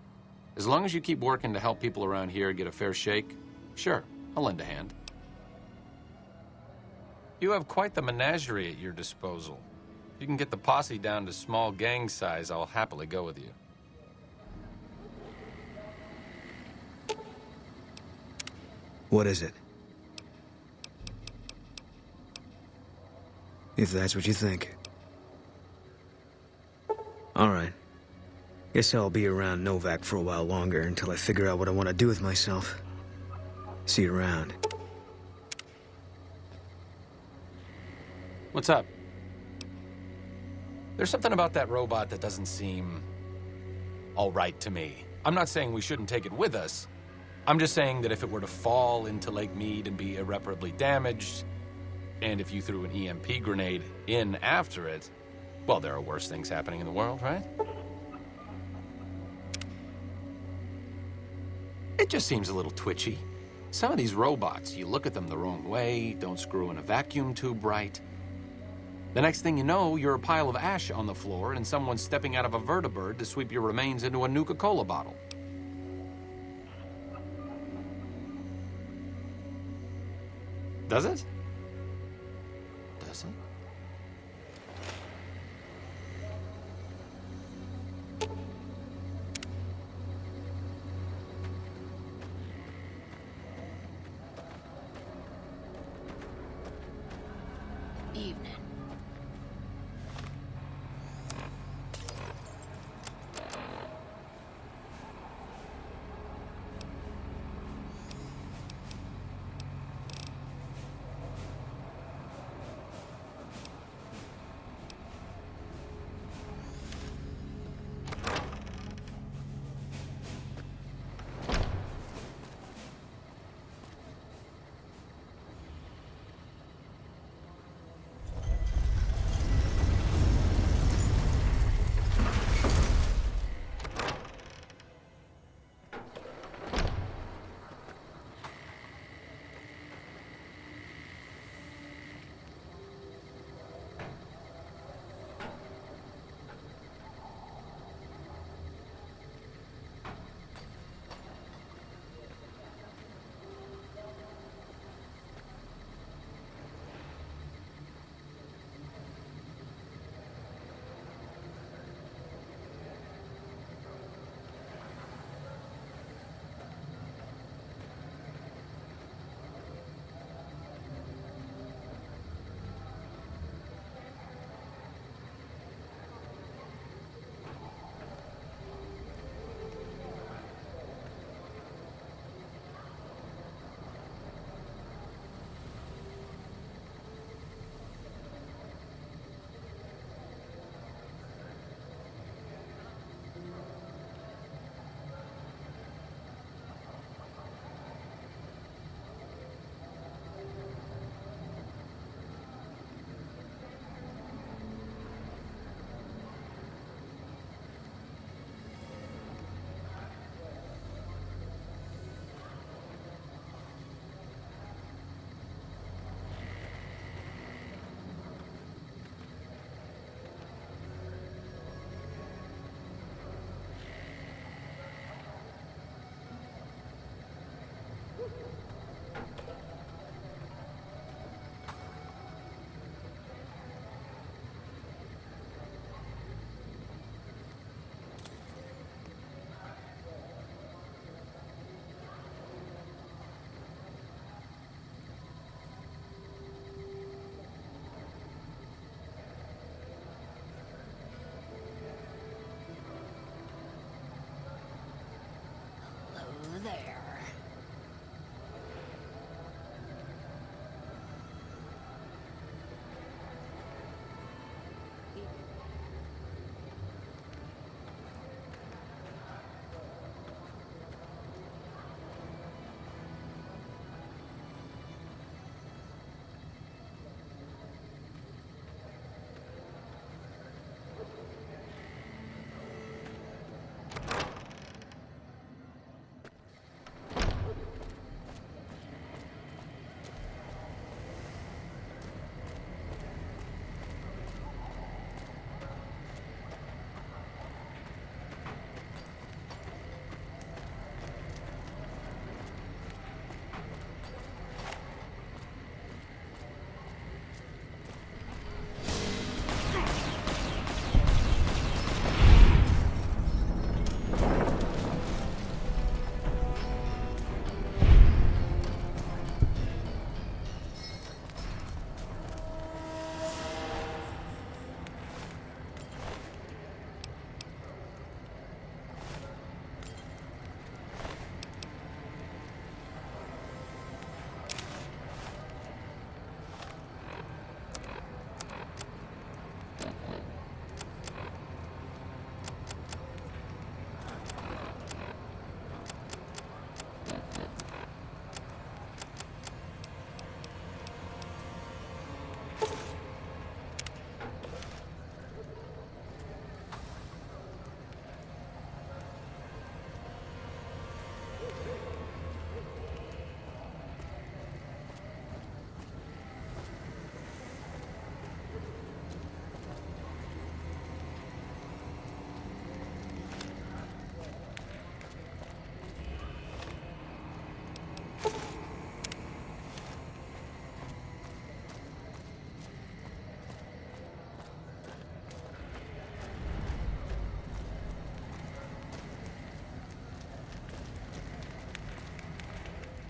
As long as you keep working to help people around here get a fair shake, sure, I'll lend a hand. You have quite the menagerie at your disposal. If you can get the posse down to small gang size, I'll happily go with you. What is it? If that's what you think. All right. Guess I'll be around Novak for a while longer until I figure out what I want to do with myself. See you around. What's up? There's something about that robot that doesn't seem all right to me. I'm not saying we shouldn't take it with us. I'm just saying that if it were to fall into Lake Mead and be irreparably damaged, and if you threw an EMP grenade in after it, well, there are worse things happening in the world, right? It just seems a little twitchy. Some of these robots, you look at them the wrong way, don't screw in a vacuum tube right. The next thing you know, you're a pile of ash on the floor and someone's stepping out of a vertibird to sweep your remains into a Nuka-Cola bottle. Does it? Does it? Evening.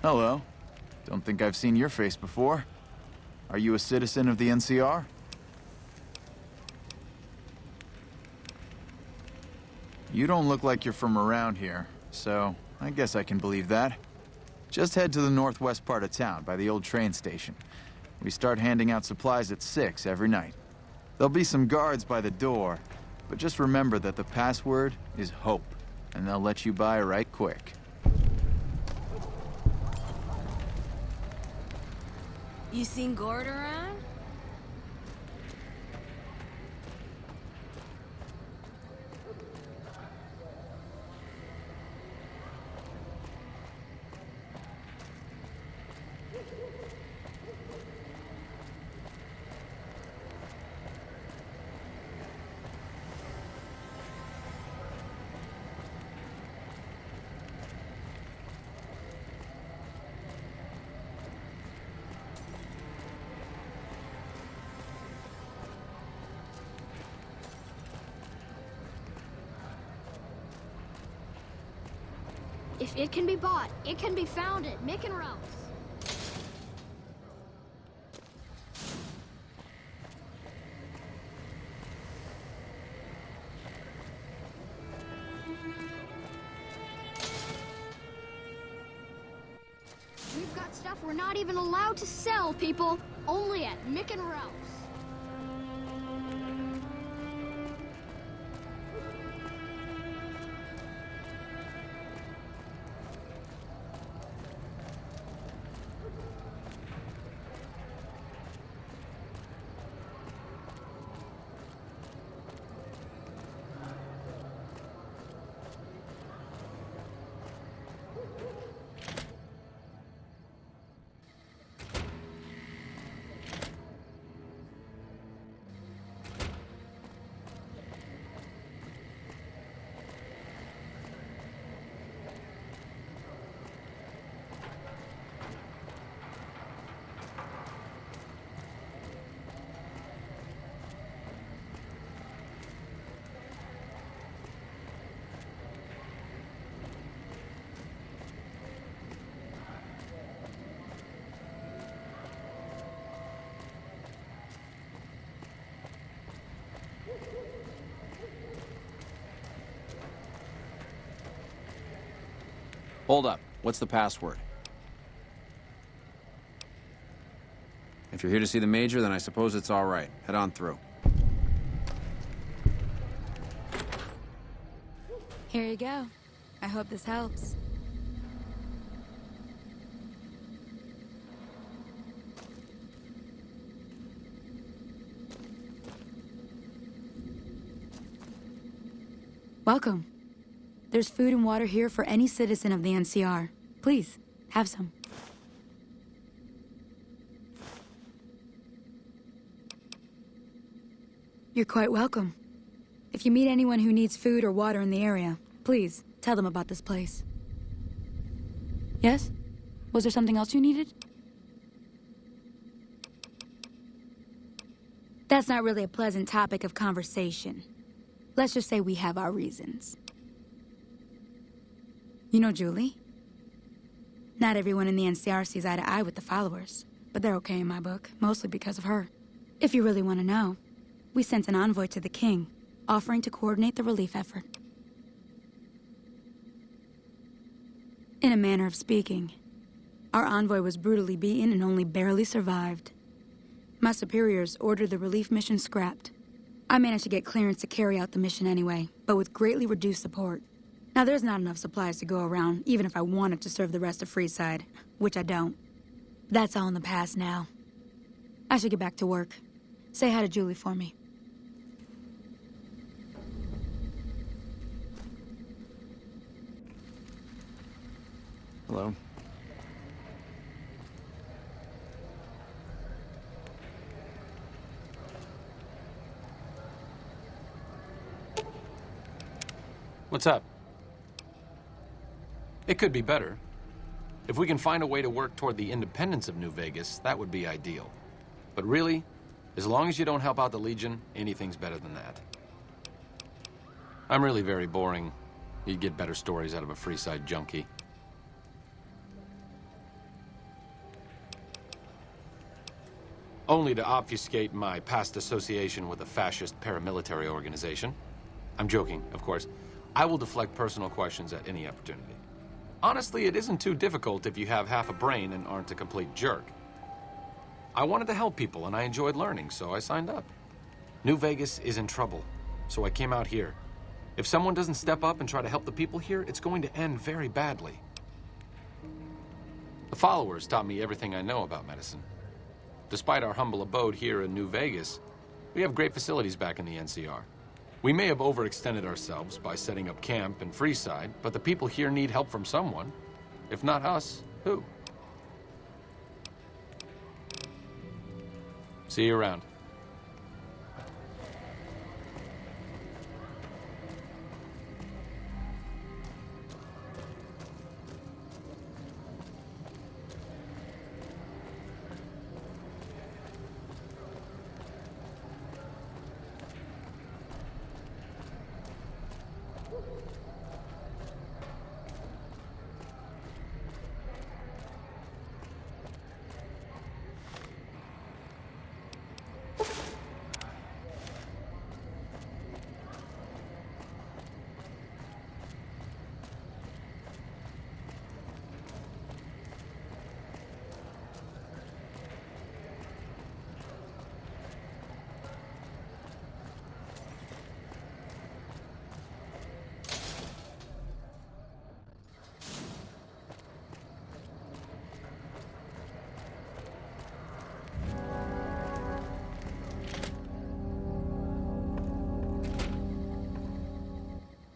Hello. Don't think I've seen your face before. Are you a citizen of the NCR? You don't look like you're from around here, so I guess I can believe that. Just head to the northwest part of town, by the old train station. We start handing out supplies at 6 every night. There'll be some guards by the door, but just remember that the password is HOPE, and they'll let you by right quick. You seen Gord around? If it can be bought, it can be found at Mick and Ralph's. We've got stuff we're not even allowed to sell, people. Only at Mick and Ralph's. Hold up. What's the password? If you're here to see the Major, then I suppose it's all right. Head on through. Here you go. I hope this helps. Welcome. There's food and water here for any citizen of the NCR. Please, have some. You're quite welcome. If you meet anyone who needs food or water in the area, please, tell them about this place. Yes? Was there something else you needed? That's not really a pleasant topic of conversation. Let's just say we have our reasons. You know Julie? Not everyone in the NCR sees eye to eye with the followers, but they're okay in my book, mostly because of her. If you really want to know, we sent an envoy to the king, offering to coordinate the relief effort. In a manner of speaking, our envoy was brutally beaten and only barely survived. My superiors ordered the relief mission scrapped. I managed to get clearance to carry out the mission anyway, but with greatly reduced support. Now, there's not enough supplies to go around, even if I wanted to serve the rest of Freeside, which I don't. That's all in the past now. I should get back to work. Say hi to Julie for me. Hello. What's up? It could be better. If we can find a way to work toward the independence of New Vegas, that would be ideal. But really, as long as you don't help out the Legion, anything's better than that. I'm really very boring. You'd get better stories out of a Freeside junkie. only to obfuscate my past association with a fascist paramilitary organization. I'm joking, of course. I will deflect personal questions at any opportunity. Honestly, it isn't too difficult if you have half a brain and aren't a complete jerk. I wanted to help people, and I enjoyed learning, so I signed up. New Vegas is in trouble, so I came out here. If someone doesn't step up and try to help the people here, it's going to end very badly. The followers taught me everything I know about medicine. Despite our humble abode here in New Vegas, we have great facilities back in the NCR. We may have overextended ourselves by setting up camp in Freeside, but the people here need help from someone. If not us, who? See you around.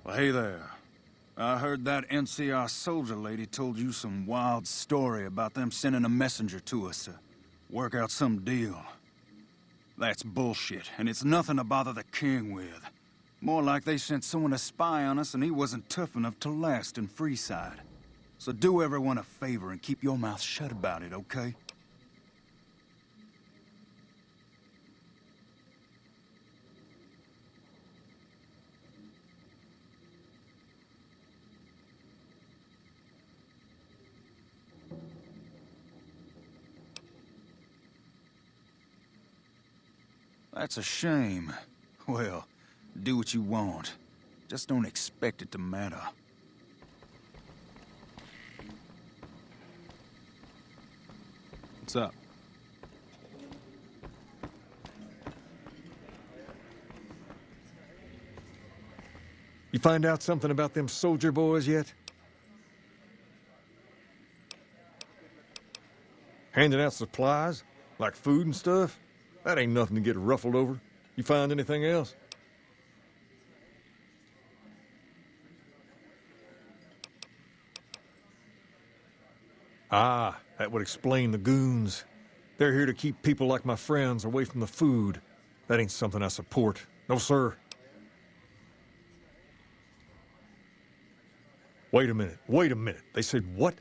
Well, hey there. I heard that NCR soldier lady told you some wild story about them sending a messenger to us to work out some deal. That's bullshit, and it's nothing to bother the king with. More like they sent someone to spy on us and he wasn't tough enough to last in Freeside. So do everyone a favor and keep your mouth shut about it, okay? That's a shame. Well, do what you want. Just don't expect it to matter. What's up? You find out something about them soldier boys yet? Handing out supplies? Like food and stuff? That ain't nothing to get ruffled over. You find anything else? Ah, that would explain the goons. They're here to keep people like my friends away from the food. That ain't something I support. No, sir. Wait a minute. They said what?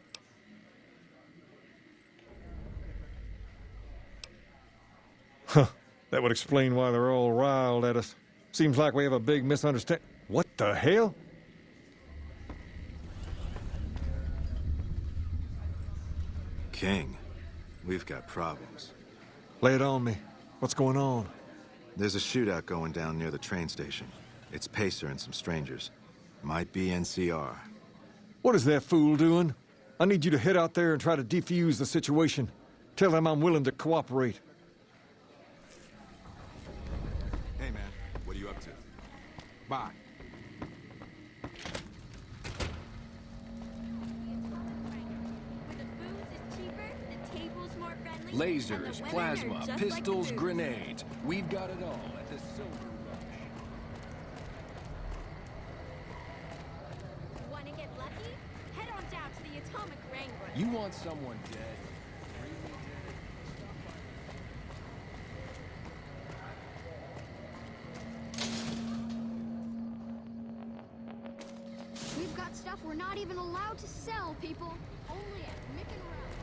Huh, that would explain why they're all riled at us. Seems like we have a big misunderstanding. What the hell? King, we've got problems. Lay it on me. What's going on? There's a shootout going down near the train station. It's Pacer and some strangers. Might be NCR. What is that fool doing? I need you to head out there and try to defuse the situation. Tell them I'm willing to cooperate. Hey, man. What are you up to? Bye. Lasers, plasma, pistols, grenades. We've got it all at the Silver Rush. Want to get lucky? Head on down to the Atomic Wrangler. You want someone dead? We've got stuff we're not even allowed to sell, people. Only at Mick and Ralph's.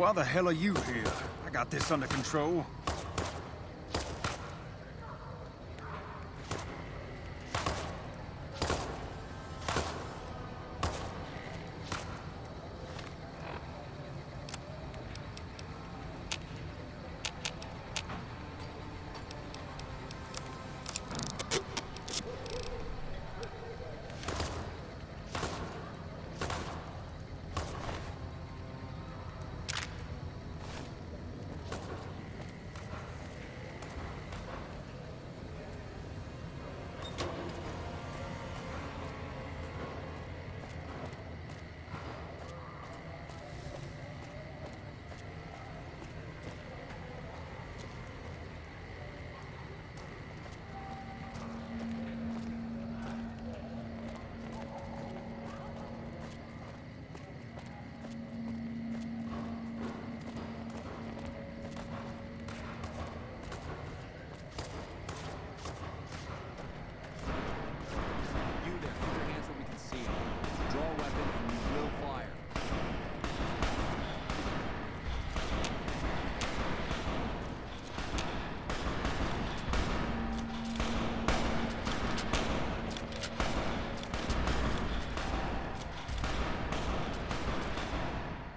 Why the hell are you here? I got this under control.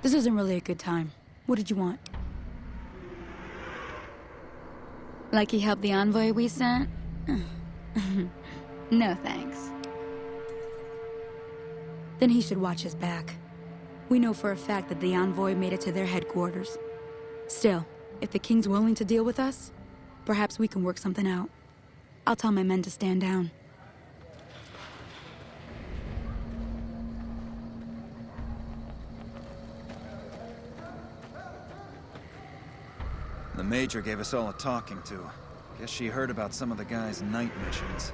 This isn't really a good time. What did you want? Like he helped the envoy we sent? No thanks. Then he should watch his back. We know for a fact that the envoy made it to their headquarters. Still, if the king's willing to deal with us, perhaps we can work something out. I'll tell my men to stand down. The Major gave us all a talking to. Guess she heard about some of the guys' night missions.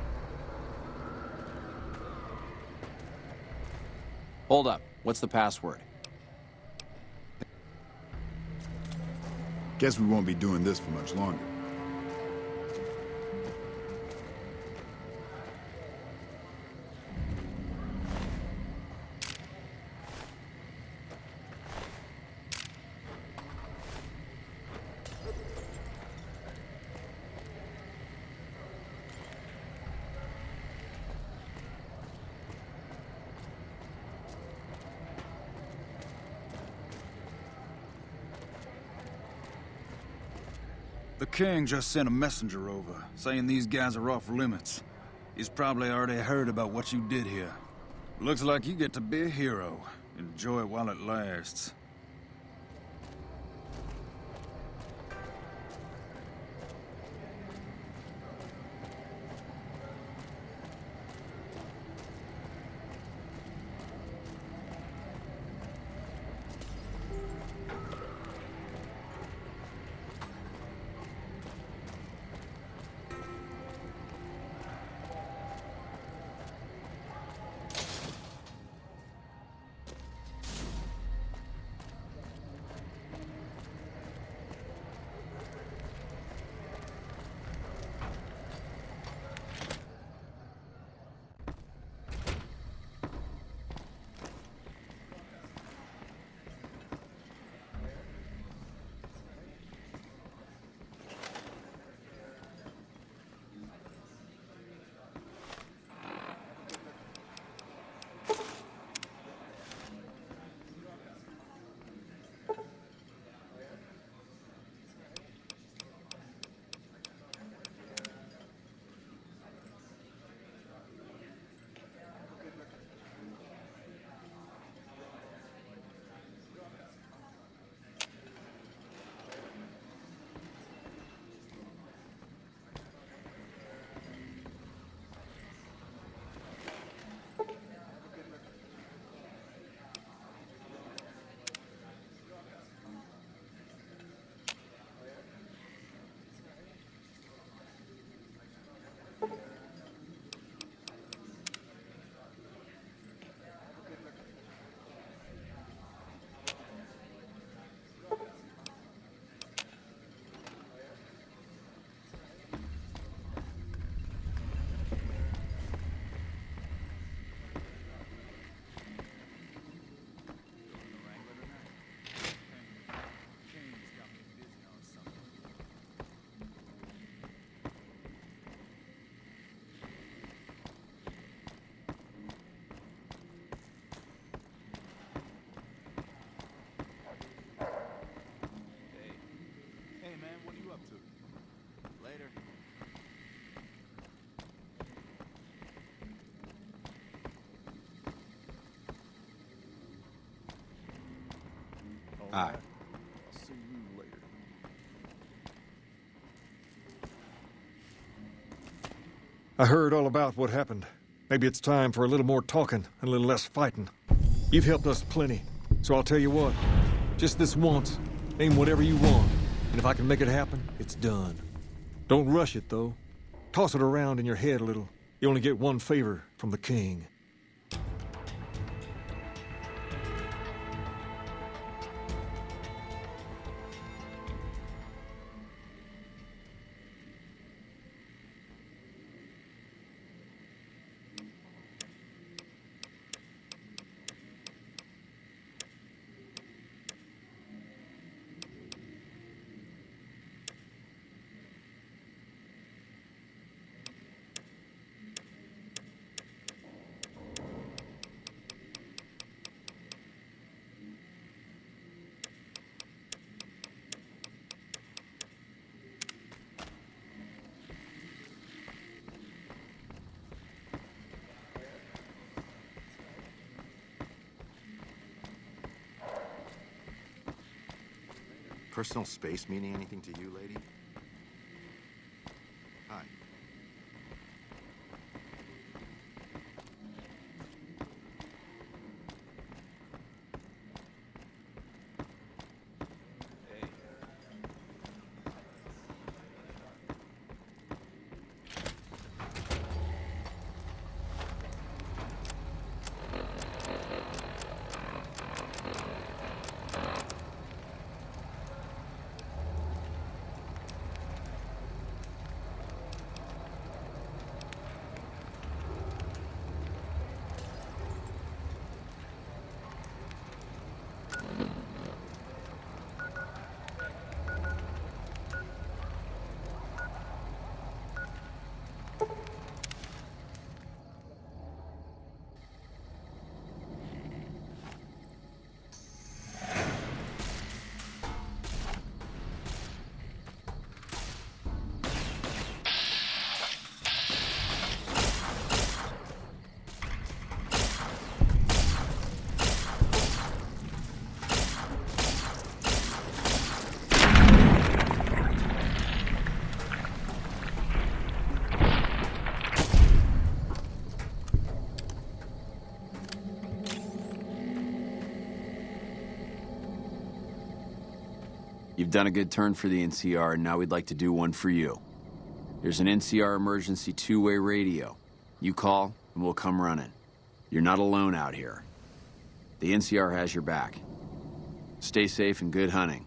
Hold up. What's the password? Guess we won't be doing this for much longer. The king just sent a messenger over, saying these guys are off limits. He's probably already heard about what you did here. Looks like you get to be a hero. Enjoy it while it lasts. Aye. See you later. I heard all about what happened. Maybe it's time for a little more talking and a little less fighting. You've helped us plenty, so I'll tell you what. Just this once, aim whatever you want, and if I can make it happen, it's done. Don't rush it, though. Toss it around in your head a little. You only get one favor from the king. Personal space meaning anything to you, lady? Hi. You've done a good turn for the NCR, and now we'd like to do one for you. There's an NCR emergency two-way radio. You call, and we'll come running. You're not alone out here. The NCR has your back. Stay safe and good hunting.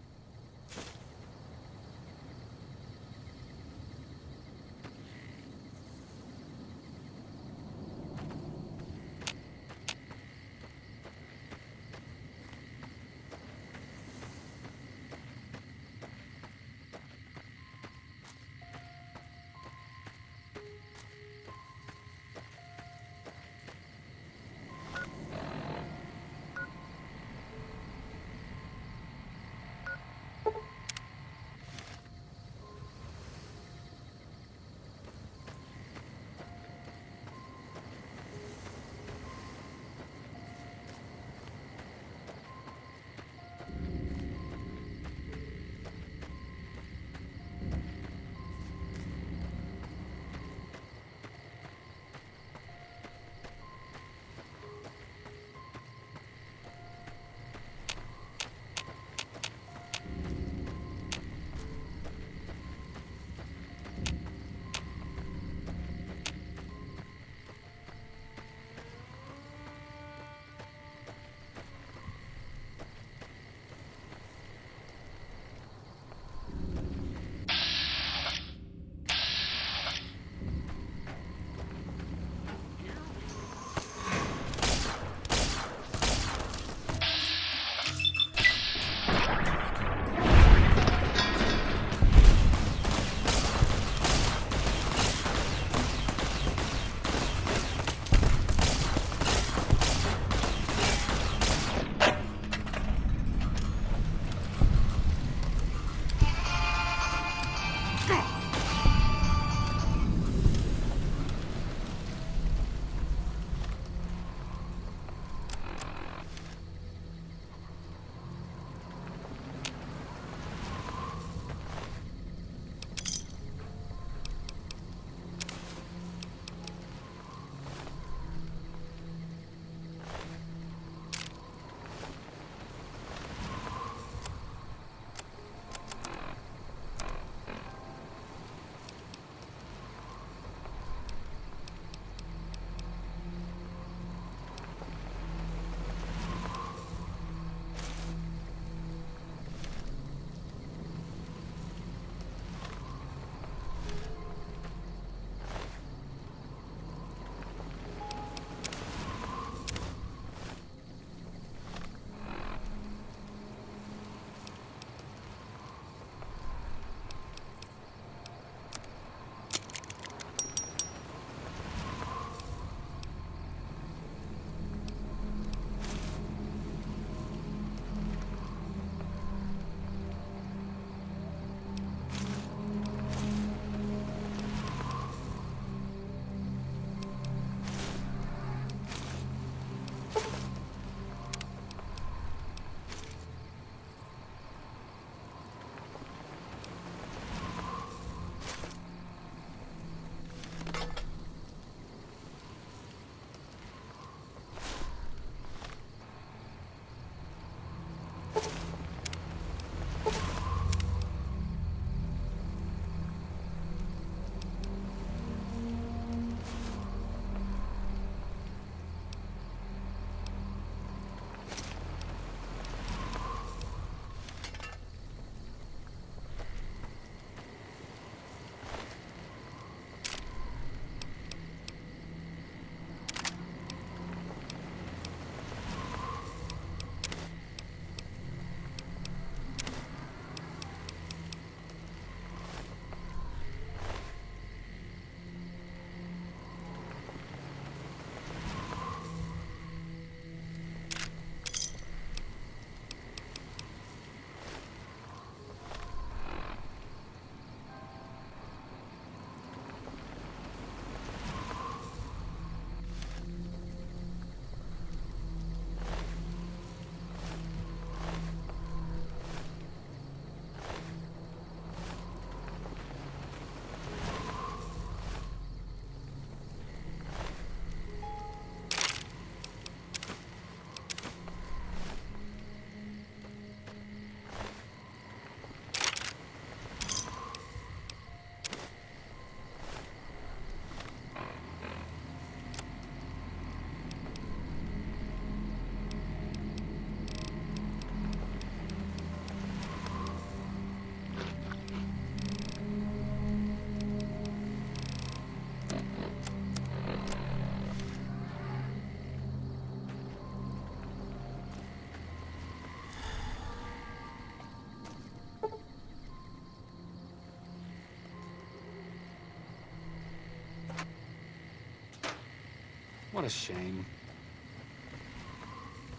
What a shame.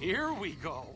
Here we go.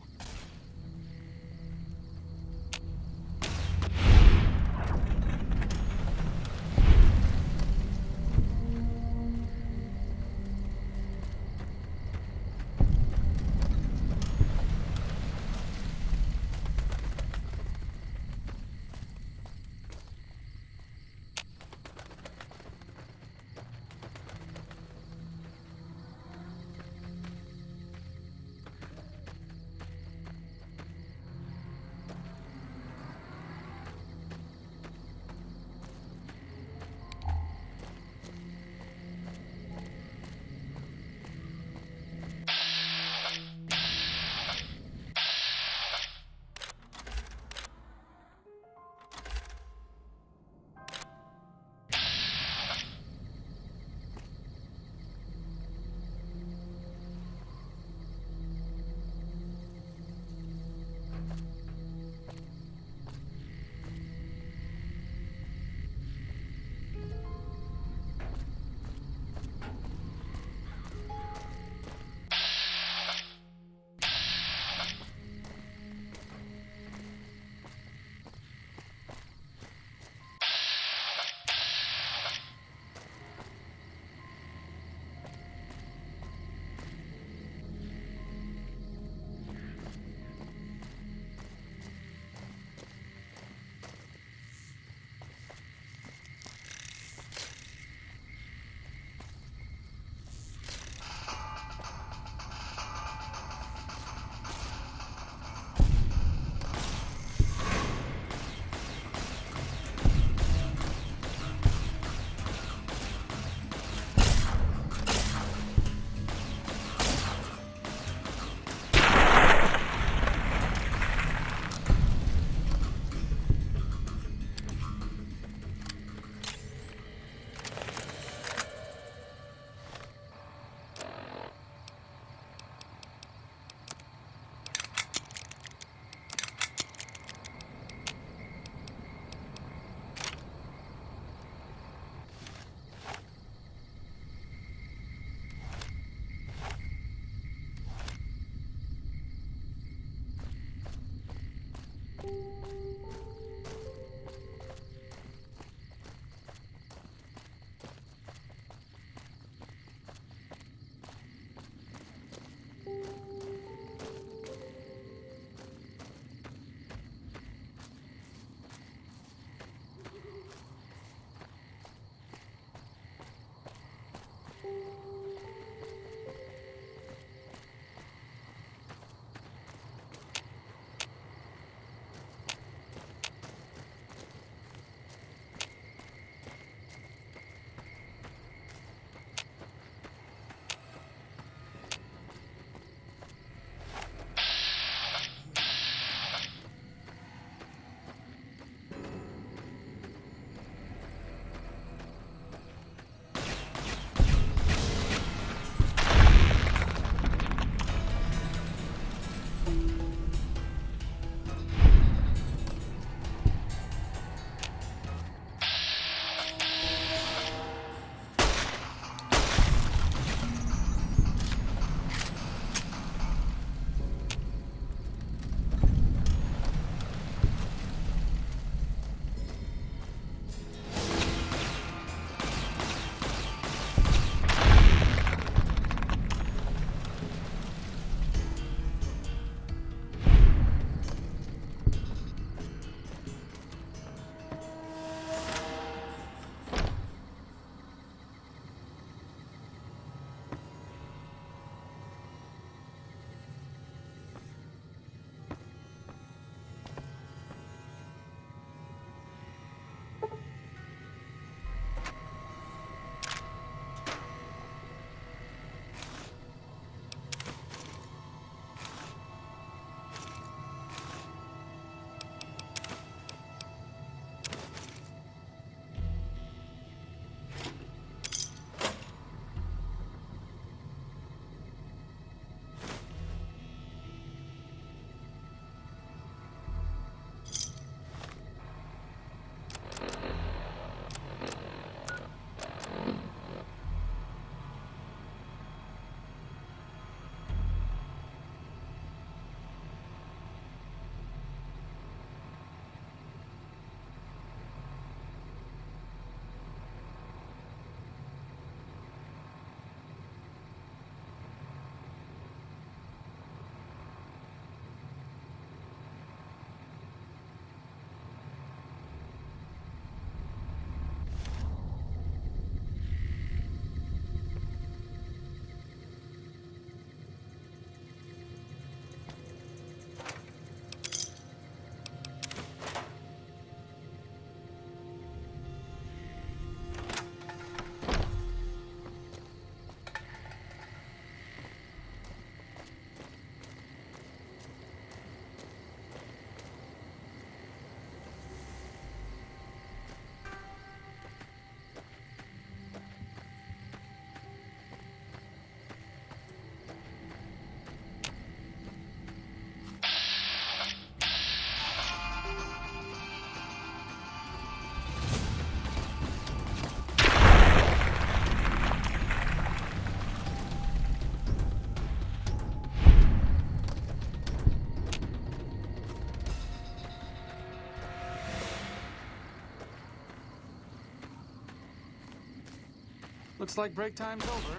Looks like break time's over.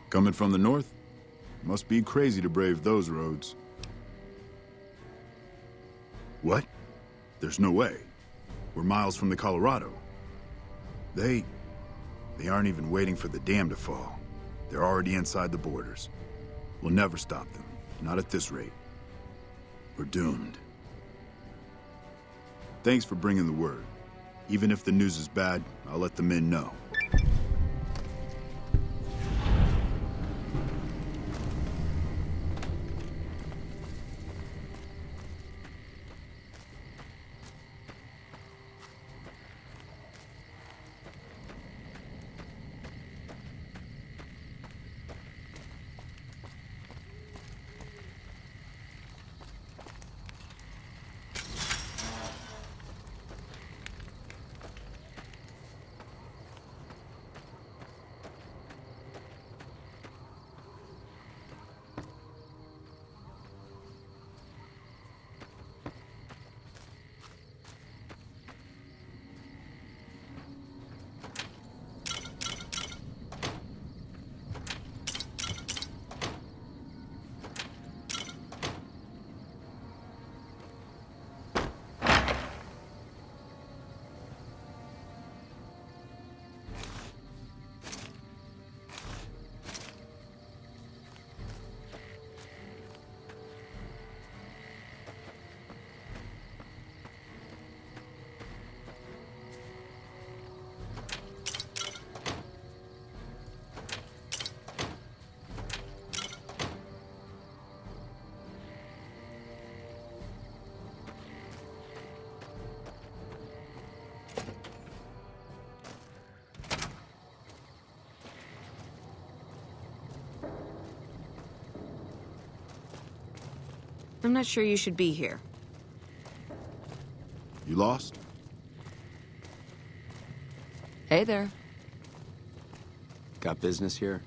Coming from the north? Must be crazy to brave those roads. What? There's no way. We're miles from the Colorado. They aren't even waiting for the dam to fall. They're already inside the borders. We'll never stop them. Not at this rate. We're doomed. Thanks for bringing the word. Even if the news is bad, I'll let the men know. I'm not sure you should be here. You lost? Hey there. Got business here?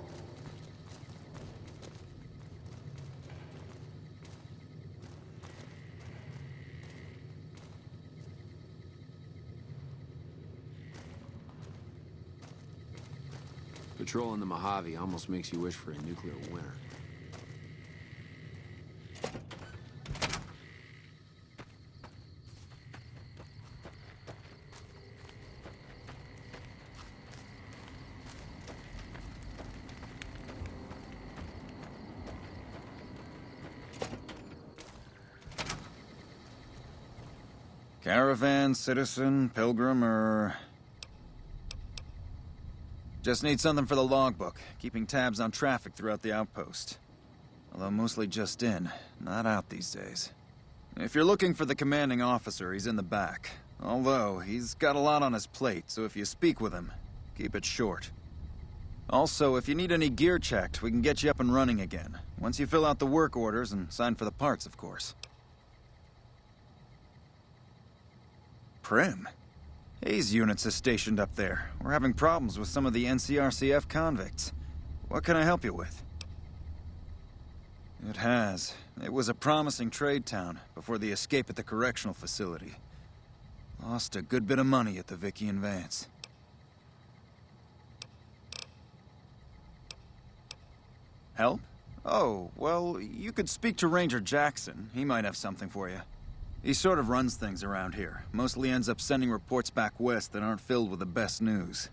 Patrolling the Mojave almost makes you wish for a nuclear winter. Caravan, citizen, pilgrim, or... Just need something for the logbook, keeping tabs on traffic throughout the outpost. Although mostly just in, not out these days. If you're looking for the commanding officer, he's in the back. Although, he's got a lot on his plate, so if you speak with him, keep it short. Also, if you need any gear checked, we can get you up and running again. Once you fill out the work orders and sign for the parts, of course. Prim? Hayes units is stationed up there. We're having problems with some of the NCRCF convicts. What can I help you with? It has. It was a promising trade town before the escape at the correctional facility. Lost a good bit of money at the Vicky and Vance. Help? Oh, well, you could speak to Ranger Jackson. He might have something for you. He sort of runs things around here. Mostly ends up sending reports back west that aren't filled with the best news.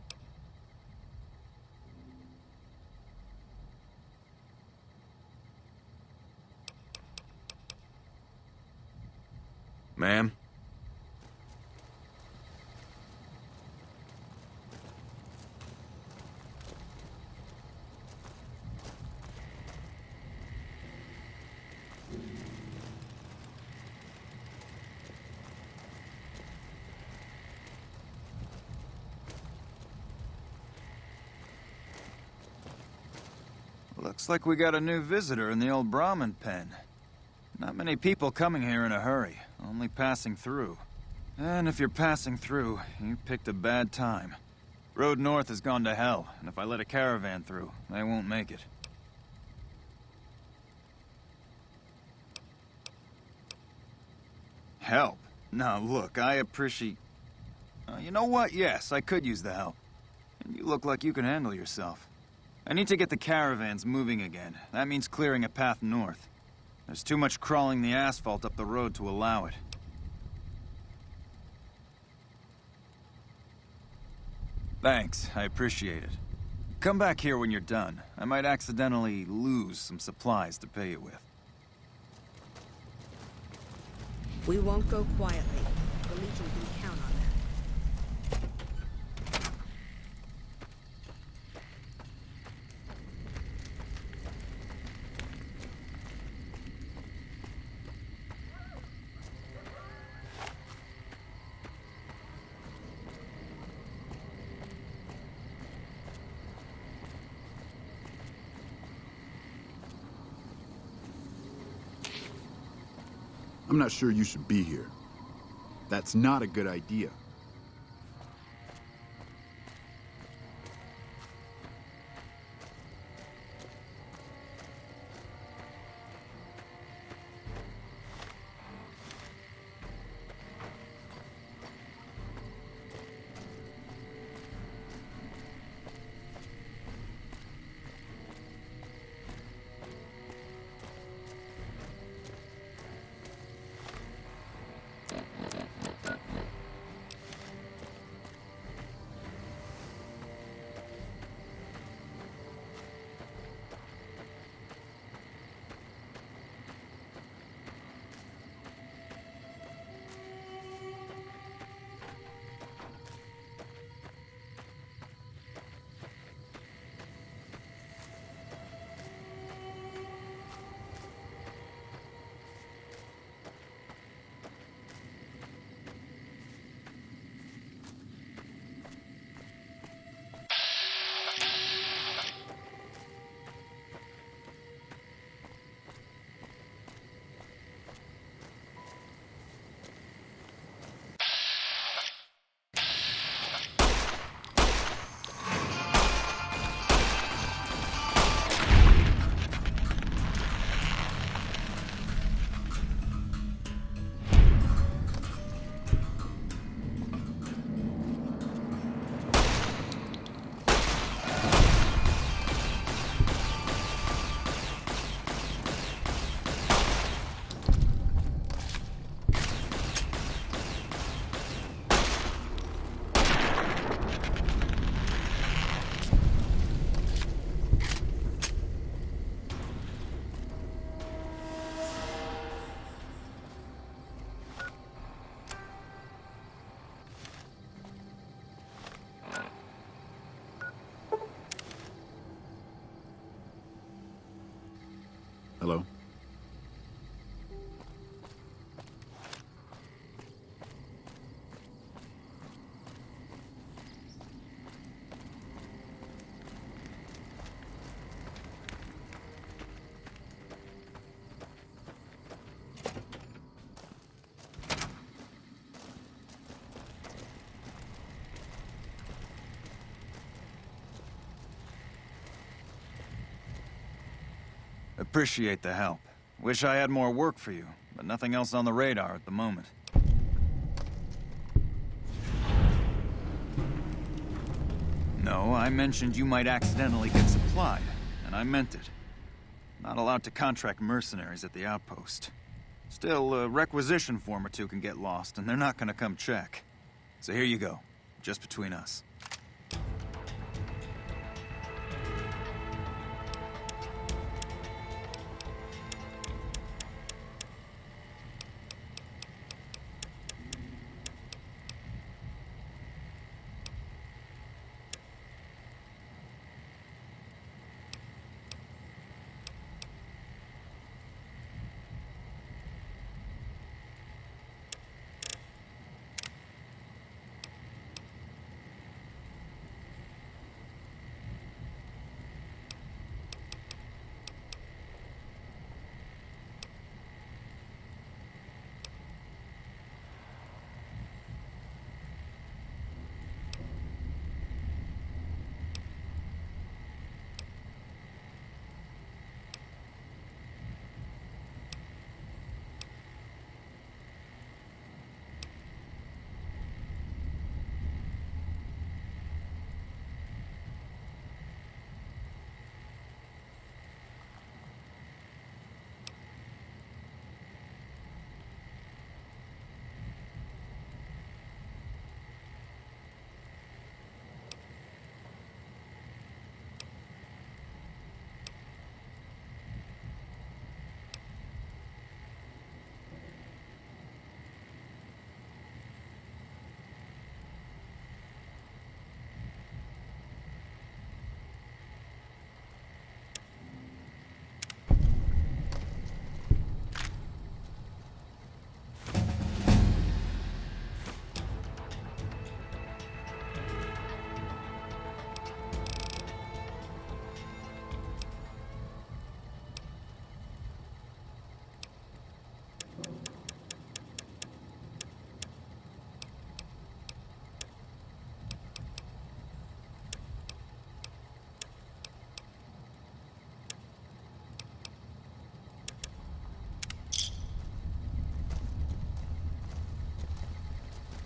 Ma'am? Looks like we got a new visitor in the old Brahmin pen. Not many people coming here in a hurry, only passing through. And if you're passing through, you picked a bad time. Road north has gone to hell, and if I let a caravan through, they won't make it. Help? Now look, I appreciate... you know what? Yes, I could use the help. And you look like you can handle yourself. I need to get the caravans moving again. That means clearing a path north. There's too much crawling the asphalt up the road to allow it. Thanks, I appreciate it. Come back here when you're done. I might accidentally lose some supplies to pay you with. We won't go quietly. The Legion can count on that. I'm not sure you should be here. That's not a good idea. Hello? Appreciate the help. Wish I had more work for you, but nothing else on the radar at the moment. No, I mentioned you might accidentally get supplied, and I meant it. Not allowed to contract mercenaries at the outpost. Still, a requisition form or two can get lost, and they're not gonna come check. So here you go, just between us.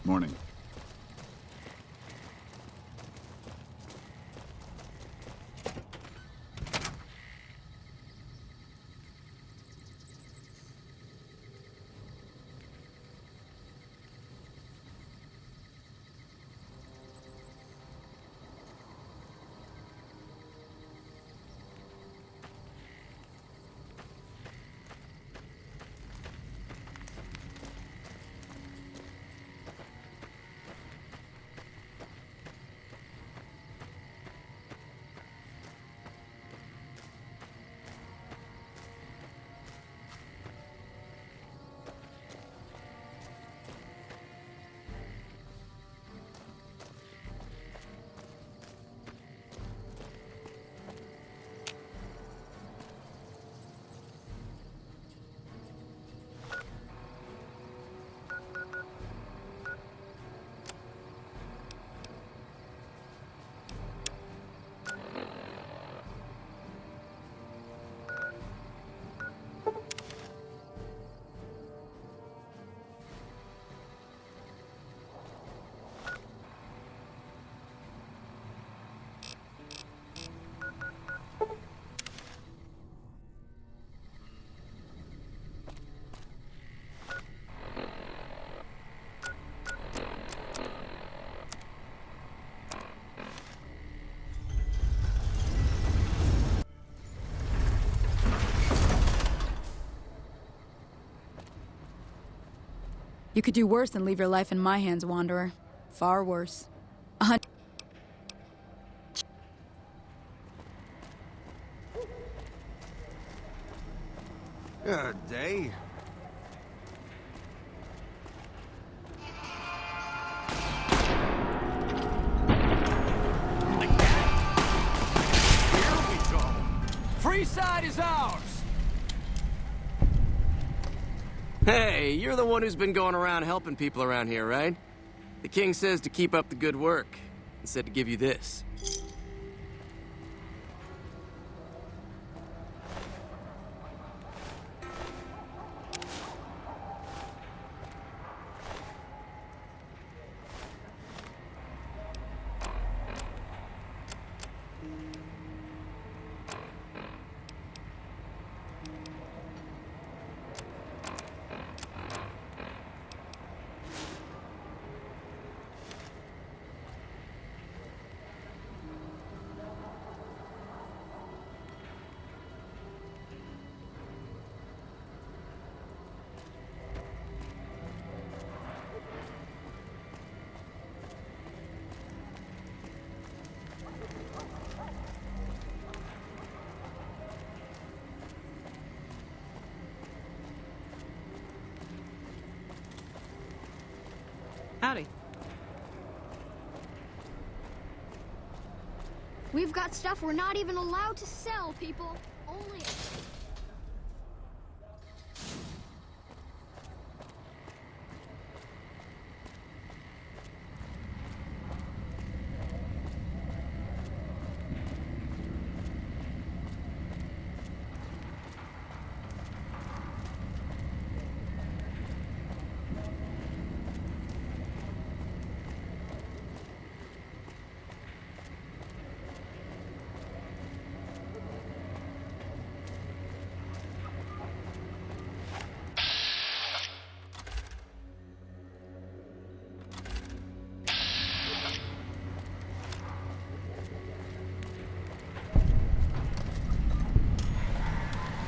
Morning. You could do worse than leave your life in my hands, Wanderer. Far worse. Good day. Freeside is ours! Hey, you're the one who's been going around helping people around here, right? The king says to keep up the good work, and said to give you this. Howdy. We've got stuff we're not even allowed to sell, people. Only...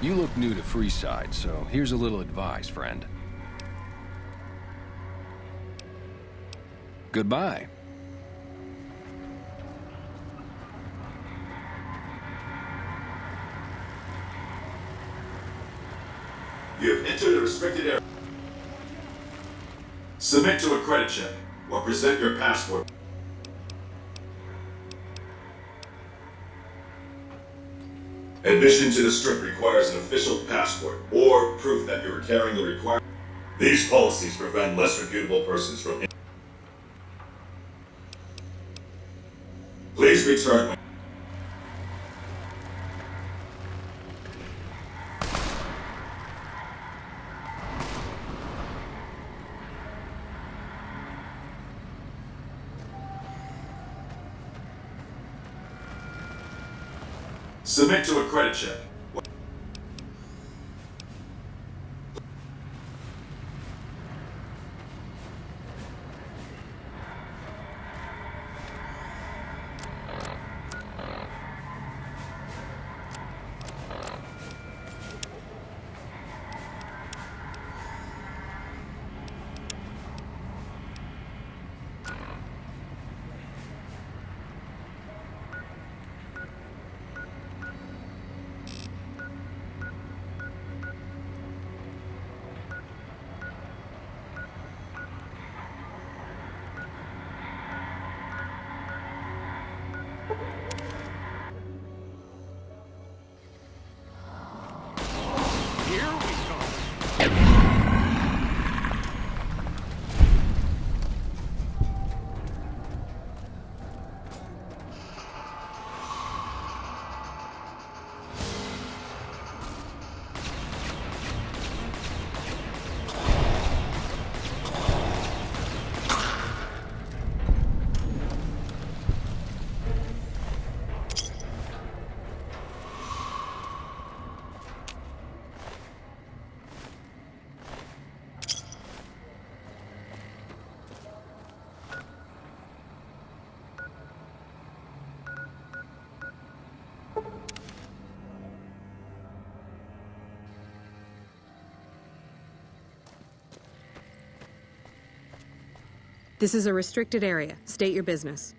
You look new to Freeside, so here's a little advice, friend. Goodbye. You have entered a restricted area. Submit to a credit check or present your passport. Admission to the strip requires an official passport or proof that you are carrying the required. These policies prevent less reputable persons from. Please return. Submit to a credit check. This is a restricted area. State your business.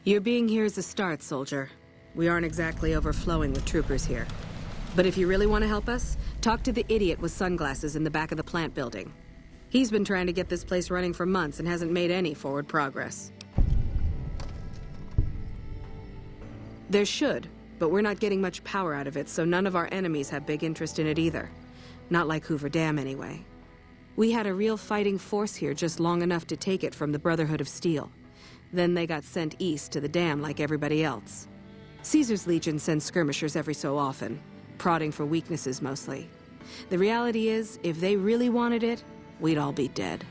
Your being here is a start, soldier. We aren't exactly overflowing with troopers here. But if you really want to help us, talk to the idiot with sunglasses in the back of the plant building. He's been trying to get this place running for months and hasn't made any forward progress. There should, but we're not getting much power out of it, so none of our enemies have big interest in it either. Not like Hoover Dam, anyway. We had a real fighting force here just long enough to take it from the Brotherhood of Steel. Then they got sent east to the dam like everybody else. Caesar's Legion sends skirmishers every so often, prodding for weaknesses mostly. The reality is, if they really wanted it, we'd all be dead.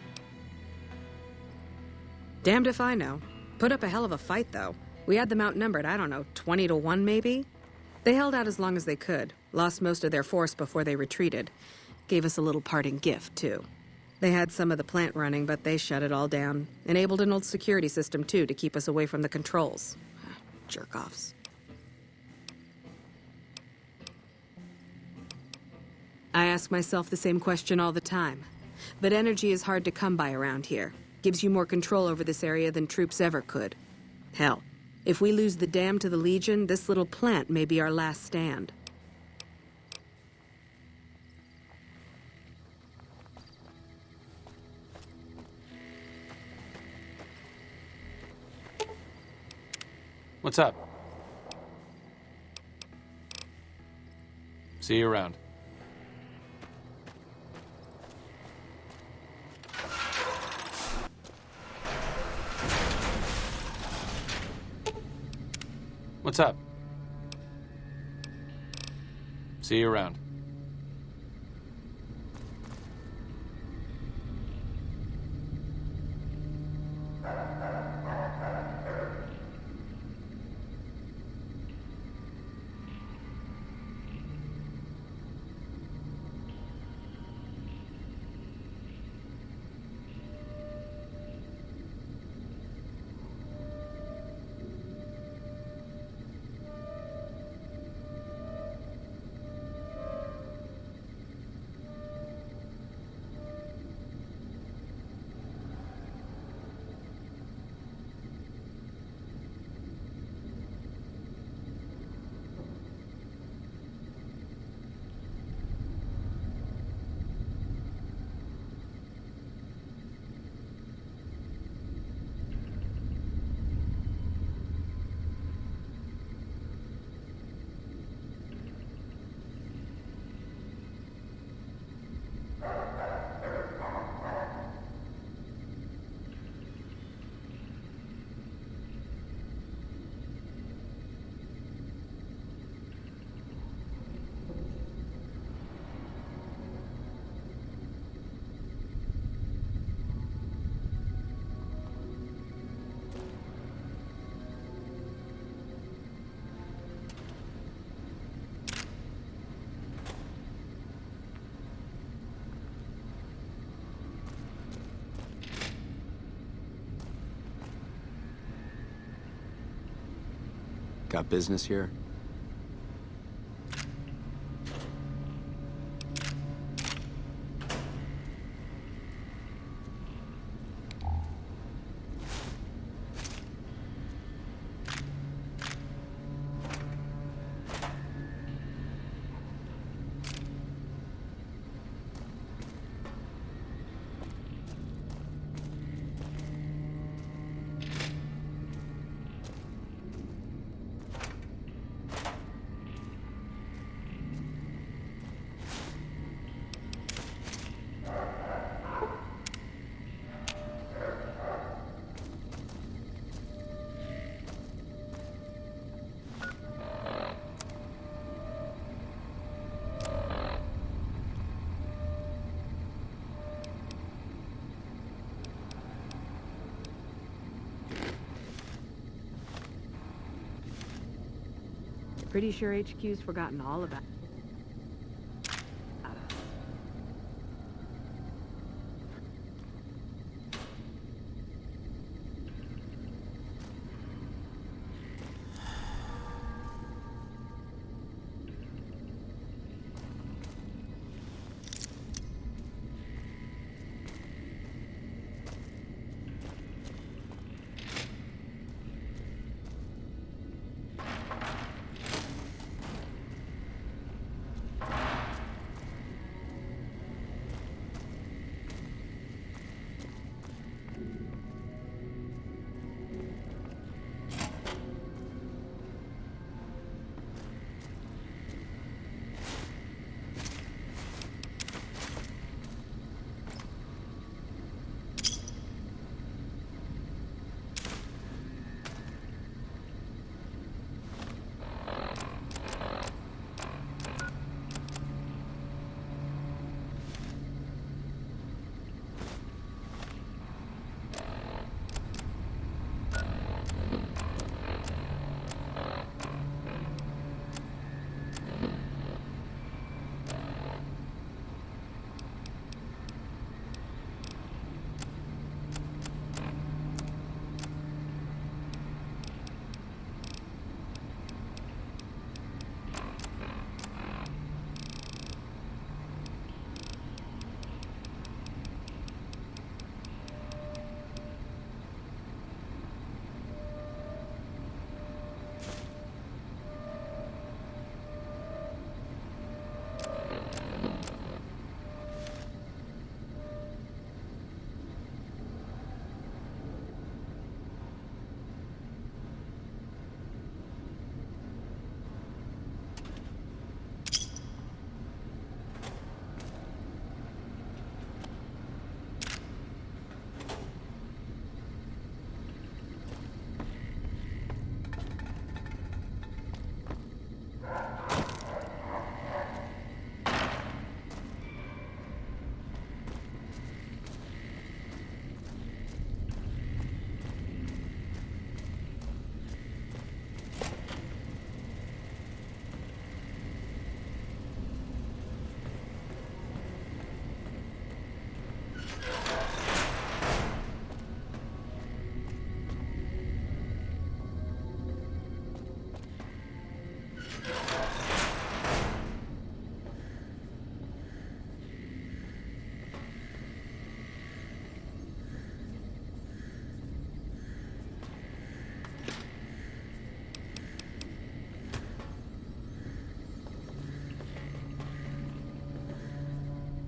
Damned if I know. Put up a hell of a fight, though. We had them outnumbered, I don't know, 20-1 maybe? They held out as long as they could, lost most of their force before they retreated. Gave us a little parting gift, too. They had some of the plant running, but they shut it all down. Enabled an old security system, too, to keep us away from the controls. Jerk-offs. I ask myself the same question all the time. But energy is hard to come by around here. Gives you more control over this area than troops ever could. Hell, if we lose the dam to the Legion, this little plant may be our last stand. What's up? See you around. What's up? See you around. Got business here? Pretty sure HQ's forgotten all about it.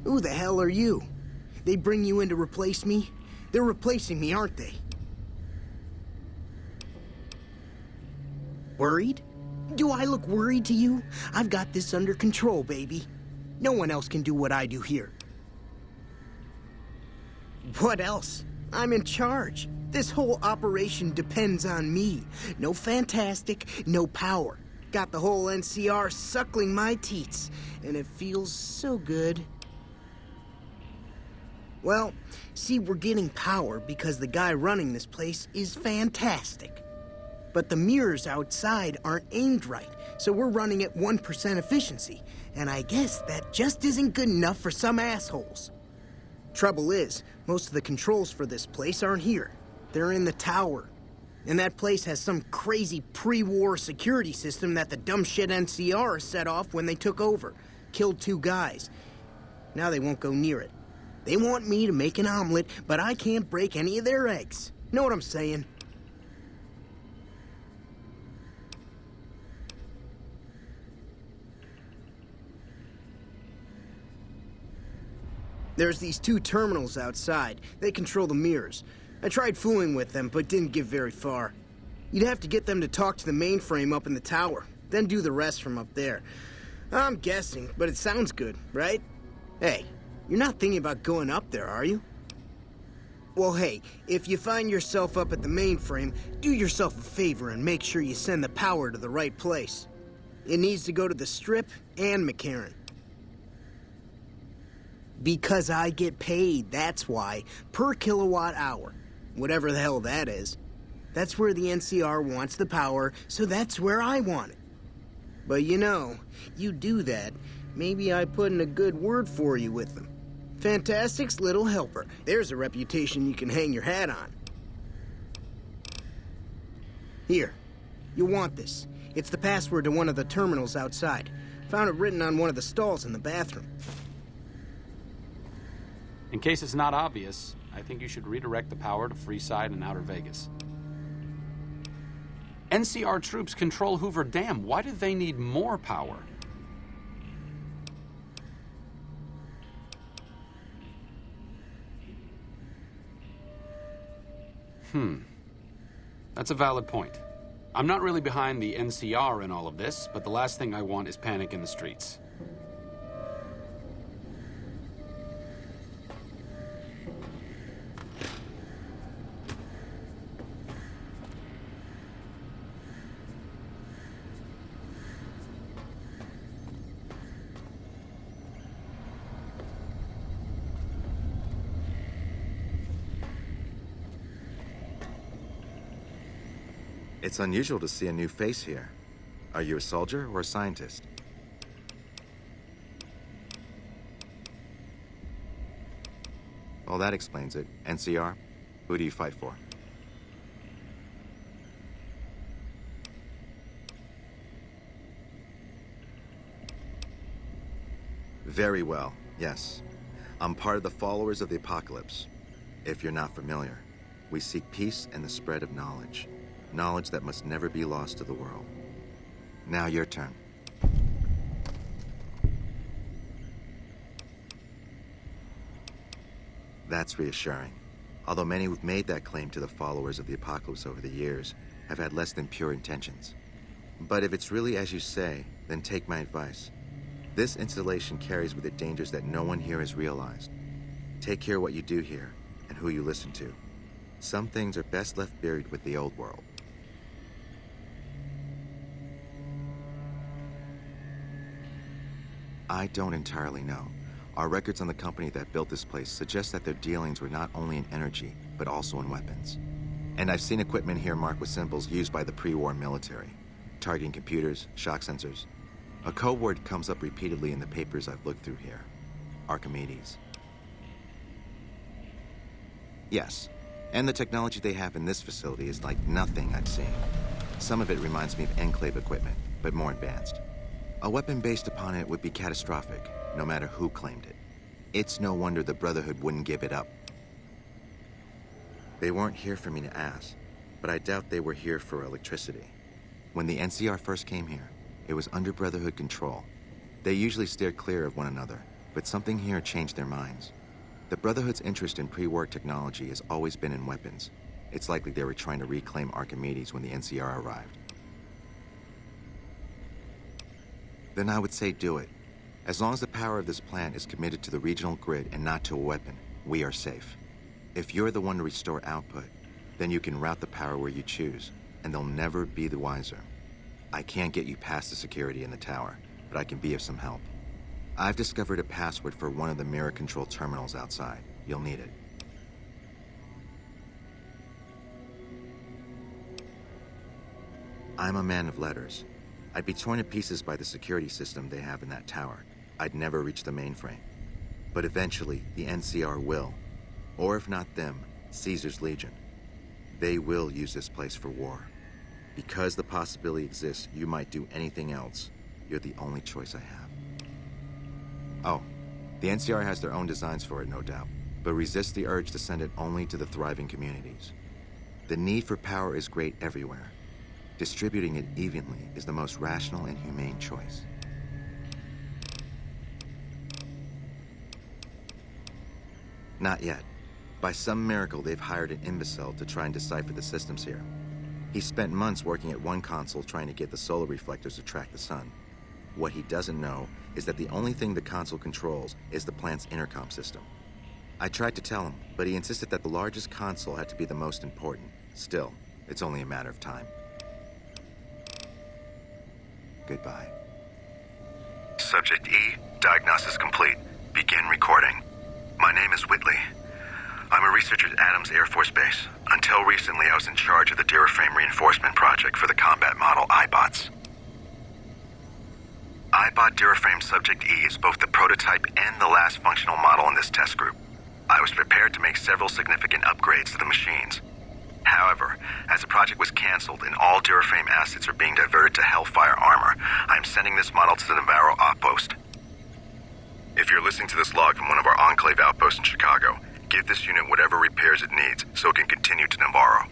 Who the hell are you? They bring you in to replace me? They're replacing me, aren't they? Worried? Do I look worried to you? I've got this under control, baby. No one else can do what I do here. What else? I'm in charge. This whole operation depends on me. No fantastic, no power. Got the whole NCR suckling my teats, and it feels so good. Well, see, we're getting power because the guy running this place is fantastic. But the mirrors outside aren't aimed right, so we're running at 1% efficiency, and I guess that just isn't good enough for some assholes. Trouble is, most of the controls for this place aren't here. They're in the tower. And that place has some crazy pre-war security system that the dumb shit NCR set off when they took over. Killed 2 guys. Now they won't go near it. They want me to make an omelet, but I can't break any of their eggs. Know what I'm saying? There's these 2 terminals outside. They control the mirrors. I tried fooling with them, but didn't get very far. You'd have to get them to talk to the mainframe up in the tower, then do the rest from up there. I'm guessing, but it sounds good, right? Hey, you're not thinking about going up there, are you? Well, hey, if you find yourself up at the mainframe, do yourself a favor and make sure you send the power to the right place. It needs to go to the Strip and McCarran. Because I get paid, that's why. Per kilowatt hour. Whatever the hell that is. That's where the NCR wants the power, so that's where I want it. But you know, you do that, maybe I put in a good word for you with them. Fantastic's little helper. There's a reputation you can hang your hat on. Here, you'll want this. It's the password to one of the terminals outside. Found it written on one of the stalls in the bathroom. In case it's not obvious, I think you should redirect the power to Freeside and Outer Vegas. NCR troops control Hoover Dam. Why do they need more power? That's a valid point. I'm not really behind the NCR in all of this, but the last thing I want is panic in the streets. It's unusual to see a new face here. Are you a soldier or a scientist? Well, that explains it. NCR, who do you fight for? Very well, yes. I'm part of the followers of the Apocalypse. If you're not familiar, we seek peace and the spread of knowledge. Knowledge that must never be lost to the world. Now your turn. That's reassuring. Although many who've made that claim to the followers of the Apocalypse over the years have had less than pure intentions. But if it's really as you say, then take my advice. This installation carries with it dangers that no one here has realized. Take care what you do here and who you listen to. Some things are best left buried with the old world. I don't entirely know. Our records on the company that built this place suggest that their dealings were not only in energy, but also in weapons. And I've seen equipment here marked with symbols used by the pre-war military, targeting computers, shock sensors. A code word comes up repeatedly in the papers I've looked through here. Archimedes. Yes, and the technology they have in this facility is like nothing I've seen. Some of it reminds me of Enclave equipment, but more advanced. A weapon based upon it would be catastrophic, no matter who claimed it. It's no wonder the Brotherhood wouldn't give it up. They weren't here for me to ask, but I doubt they were here for electricity. When the NCR first came here, it was under Brotherhood control. They usually steered clear of one another, but something here changed their minds. The Brotherhood's interest in pre-war technology has always been in weapons. It's likely they were trying to reclaim Archimedes when the NCR arrived. Then I would say do it. As long as the power of this plant is committed to the regional grid and not to a weapon, we are safe. If you're the one to restore output, then you can route the power where you choose, and they'll never be the wiser. I can't get you past the security in the tower, but I can be of some help. I've discovered a password for one of the mirror control terminals outside. You'll need it. I'm a man of letters. I'd be torn to pieces by the security system they have in that tower. I'd never reach the mainframe. But eventually, the NCR will. Or if not them, Caesar's Legion. They will use this place for war. Because the possibility exists you might do anything else, you're the only choice I have. Oh, the NCR has their own designs for it, no doubt, but resist the urge to send it only to the thriving communities. The need for power is great everywhere. Distributing it evenly is the most rational and humane choice. Not yet. By some miracle, they've hired an imbecile to try and decipher the systems here. He spent months working at one console trying to get the solar reflectors to track the sun. What he doesn't know is that the only thing the console controls is the plant's intercom system. I tried to tell him, but he insisted that the largest console had to be the most important. Still, it's only a matter of time. Goodbye. Subject E, diagnosis complete. Begin recording. My name is Whitley. I'm a researcher at Adams Air Force Base. Until recently, I was in charge of the Duraframe Reinforcement Project for the combat model iBots. iBot Duraframe Subject E is both the prototype and the last functional model in this test group. I was prepared to make several significant upgrades to the machines. However, as the project was canceled and all Duraframe assets are being diverted to Hellfire armor, I am sending this model to the Navarro outpost. If you're listening to this log from one of our Enclave outposts in Chicago, give this unit whatever repairs it needs so it can continue to Navarro.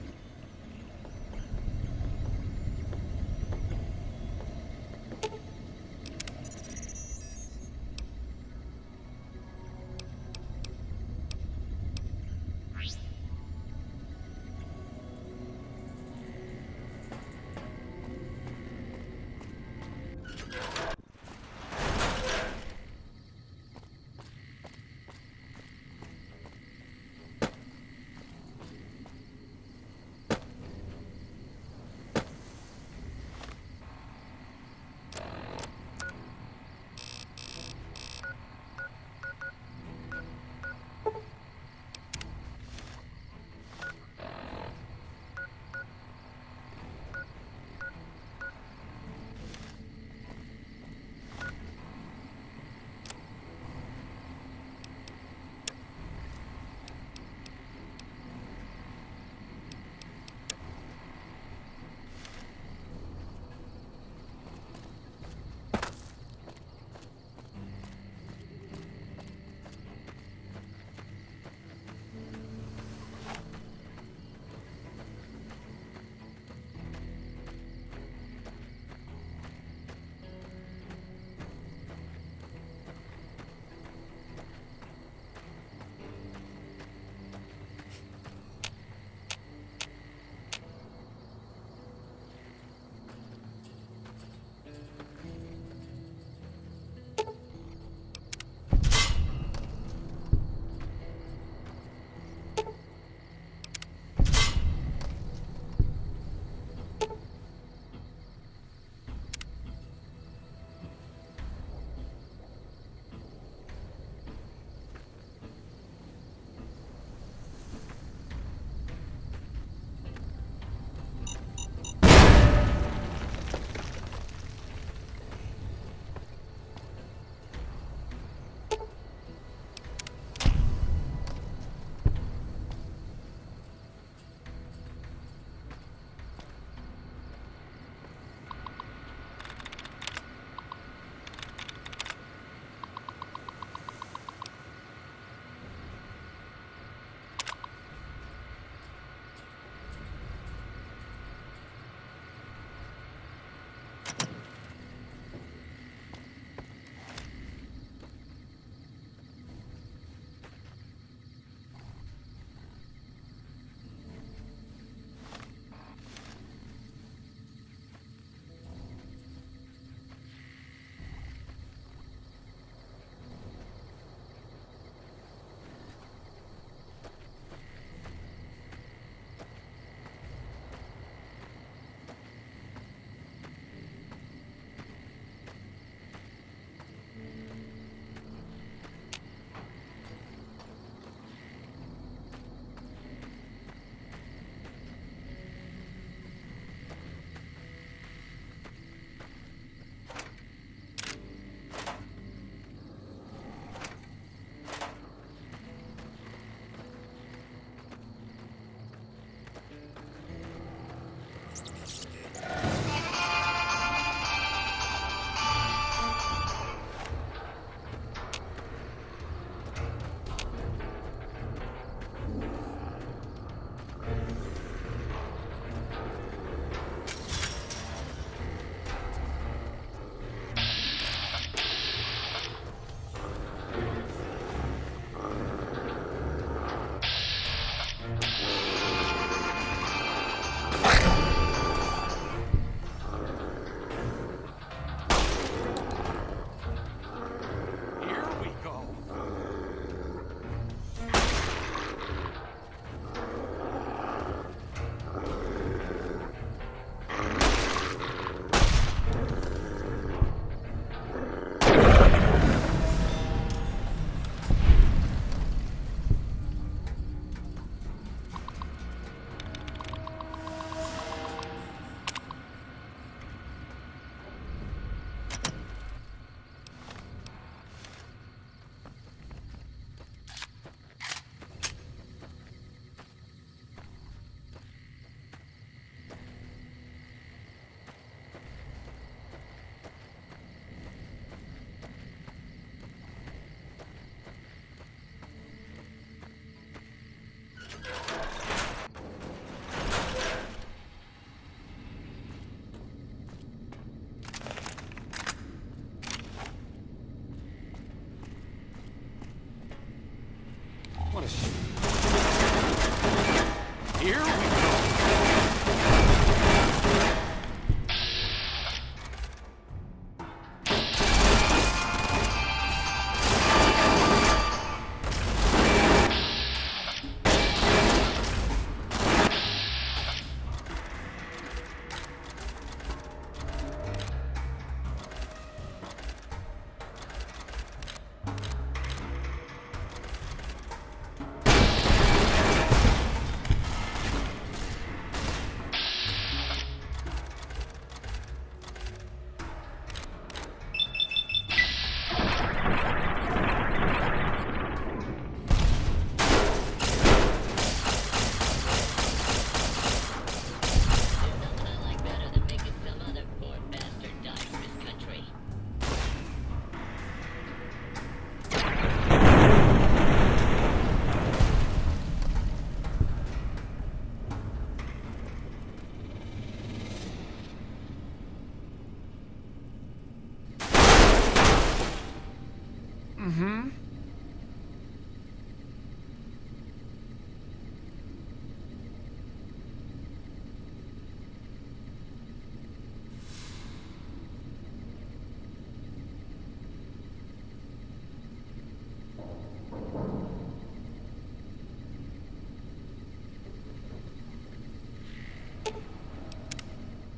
Mm-hmm.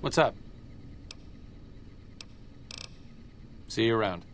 What's up? See you around.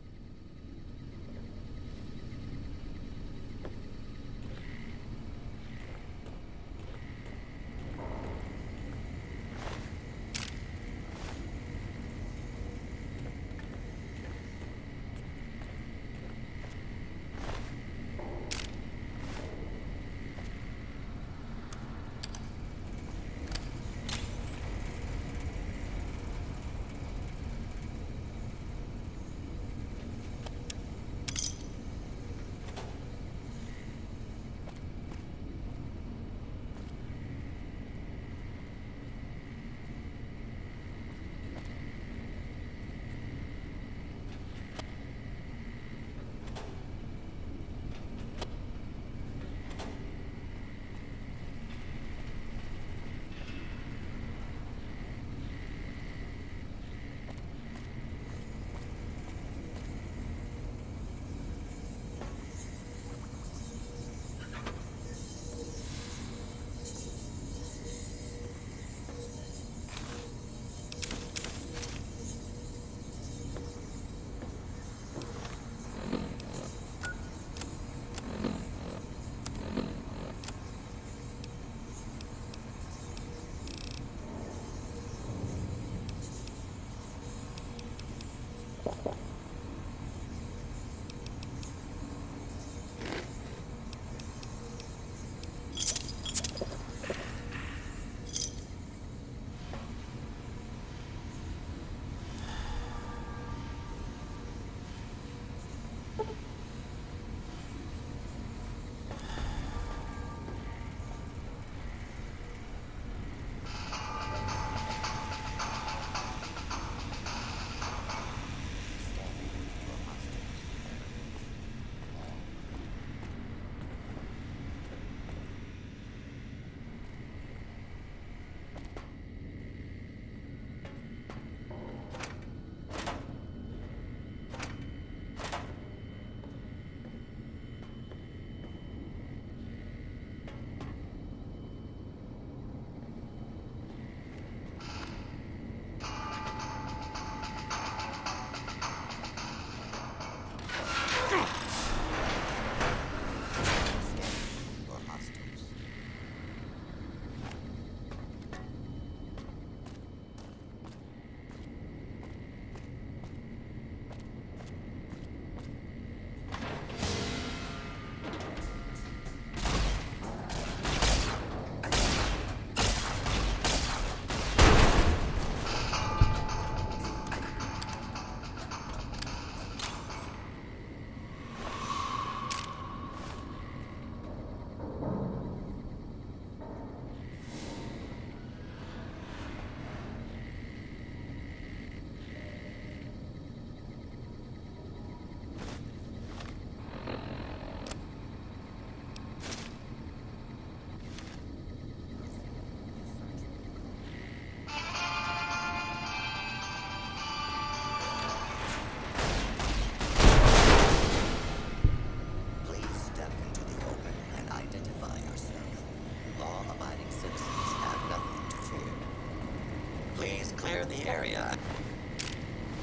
the area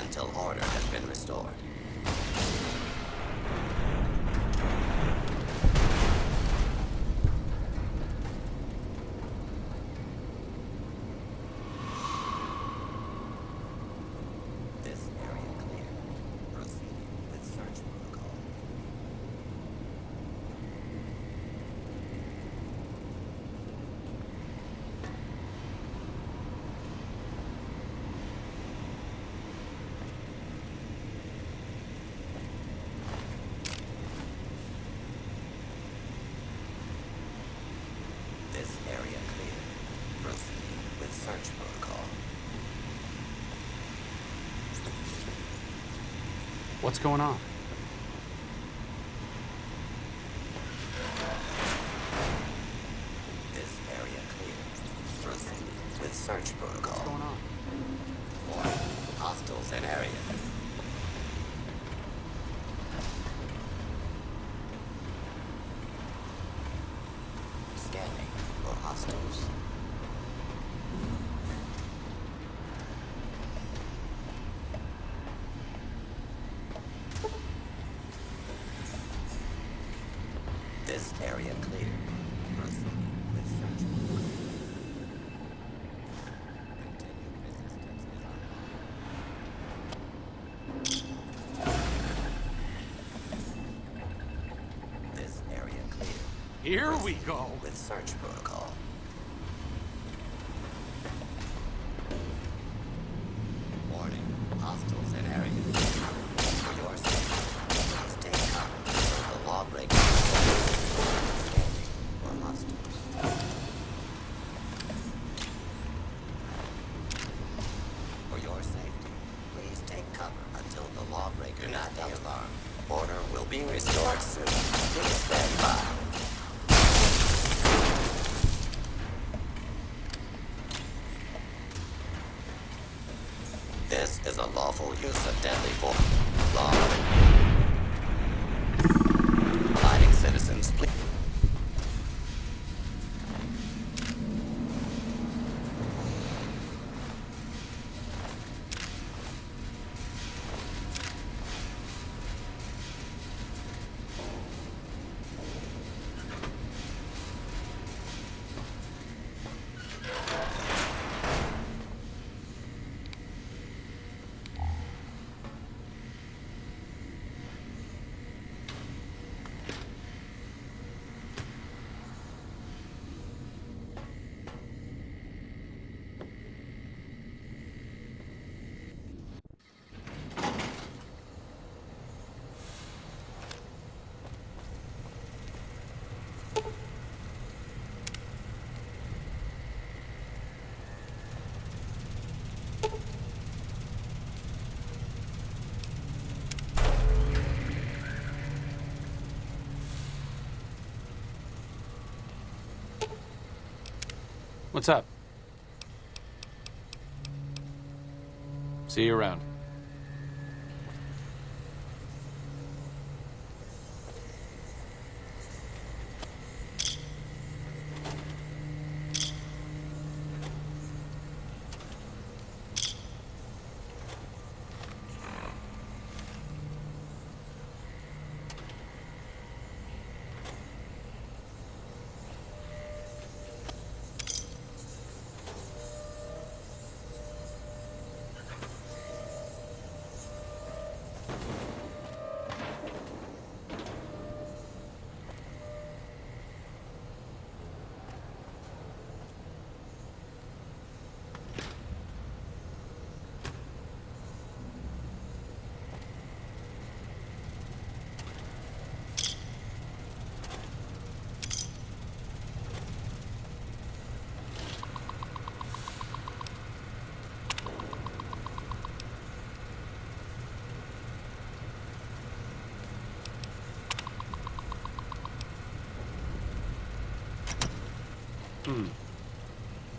until order has been restored. This area clear. Proceed with search protocol. This area clear. Proceed with search protocol. What's going on? hostiles in area. Scanning for hostiles. This area clear. Proceed with search. This area clear. Here we go. With search protocol. Warning. Hostiles in area. For your safety, stay calm until the lawbreaker. Scanning for hostiles. For your safety, please take cover until the lawbreaker is not the alarm. Order will be restored soon. Please stand by. This is a lawful use of deadly force. Law. Abiding citizens, please. What's up? See you around.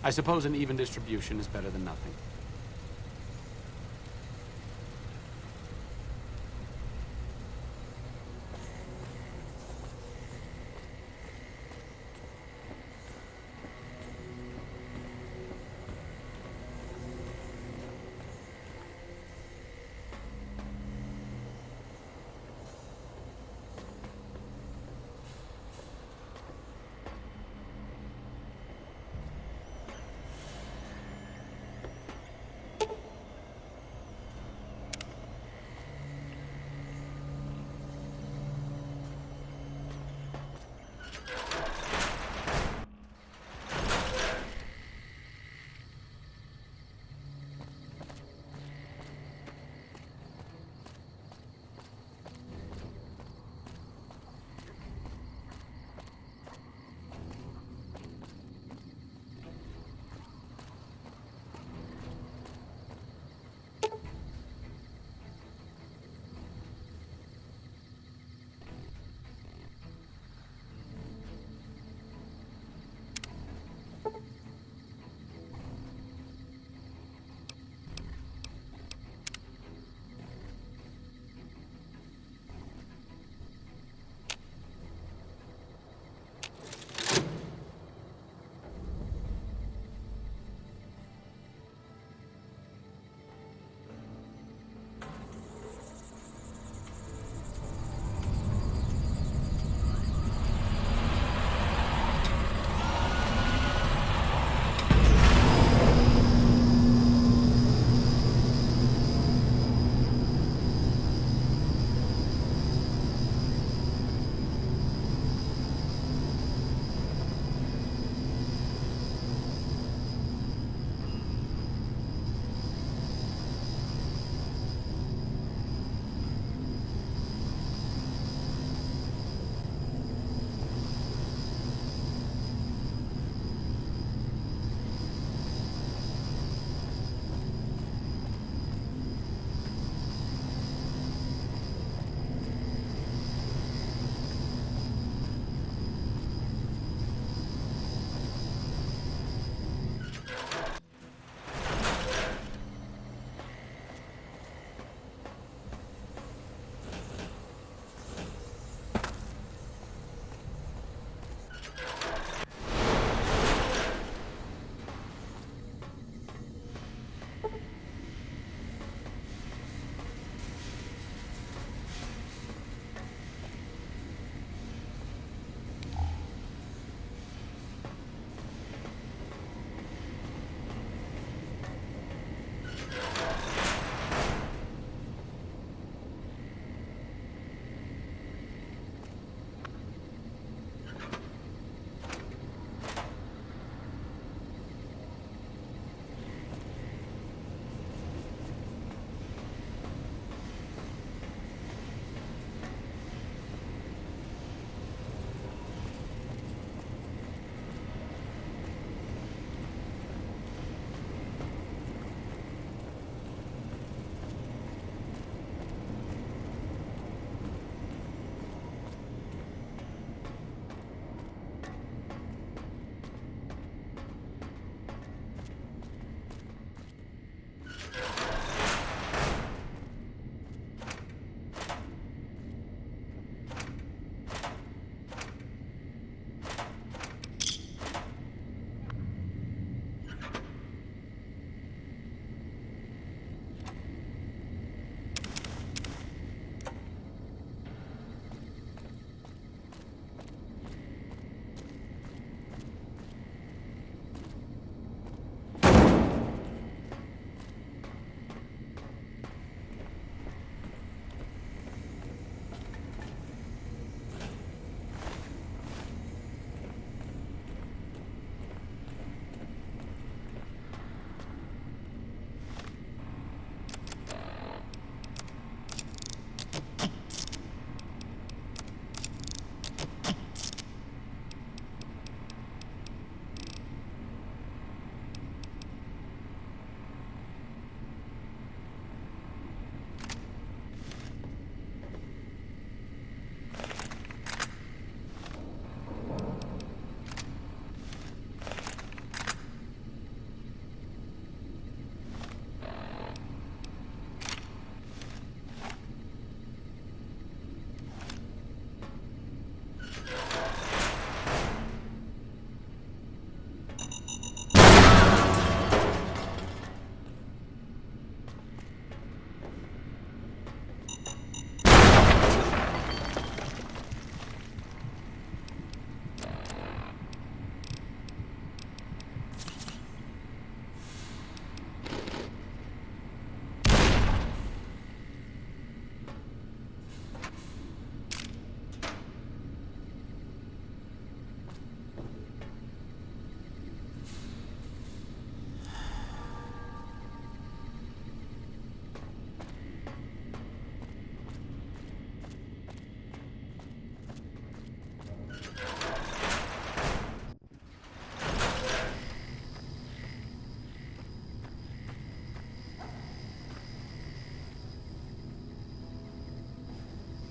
I suppose an even distribution is better than nothing.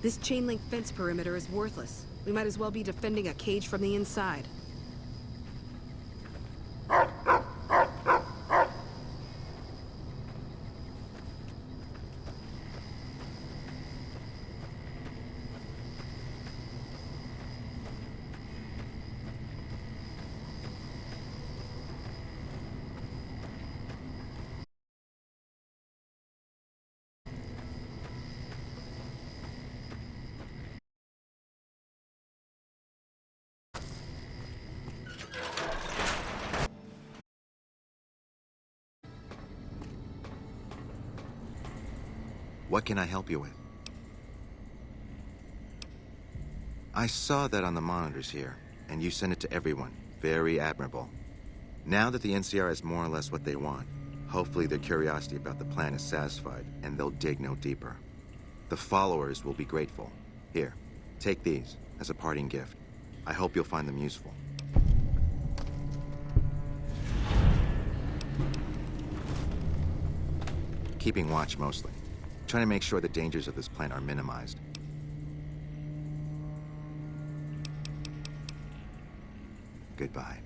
This chain-link fence perimeter is worthless. We might as well be defending a cage from the inside. What can I help you with? I saw that on the monitors here, and you sent it to everyone. Very admirable. Now that the NCR is more or less what they want, hopefully their curiosity about the plan is satisfied, and they'll dig no deeper. The followers will be grateful. Here, take these as a parting gift. I hope you'll find them useful. Keeping watch mostly. Trying to make sure the dangers of this plan are minimized. Goodbye.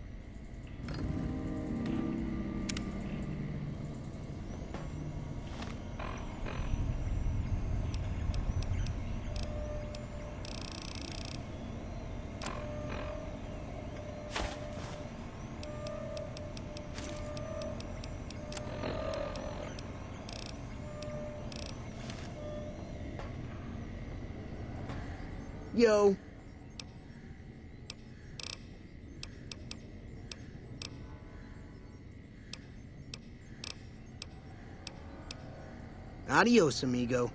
Yo. Adios, amigo.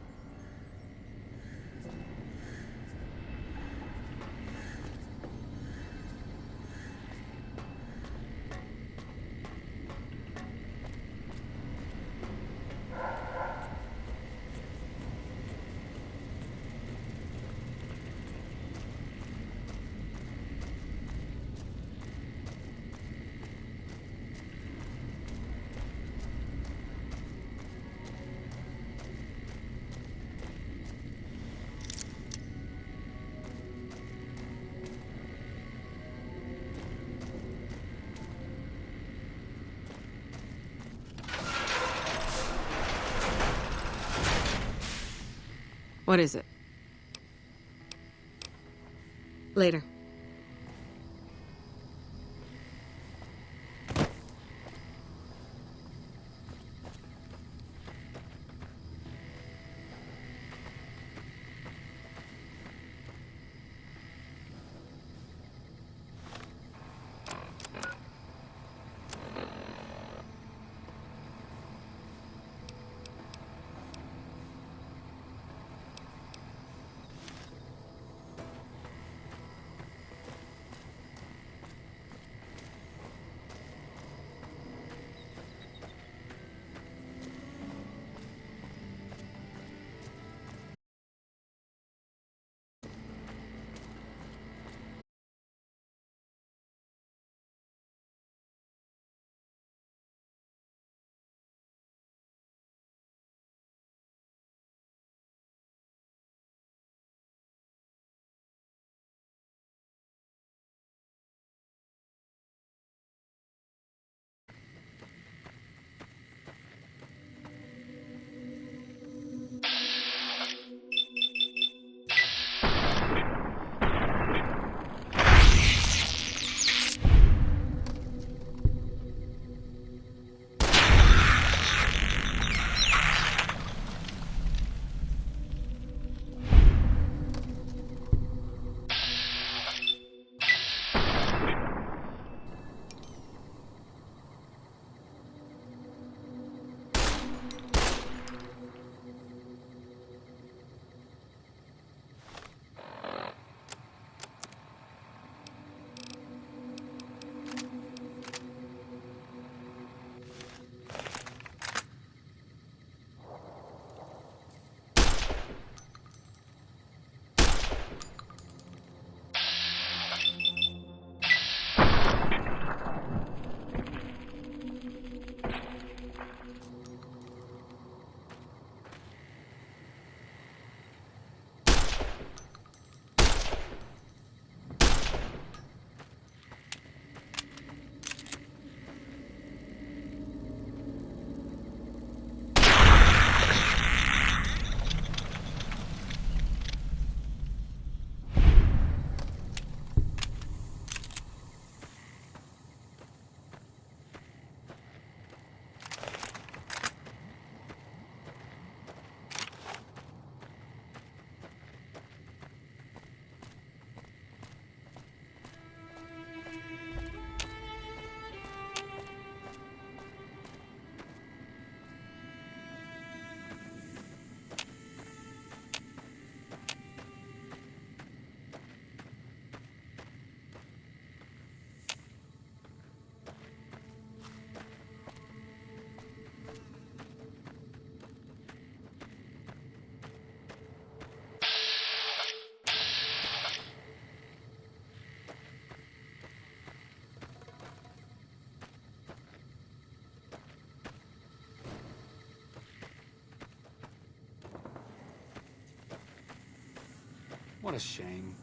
What is it? Later. What a shame.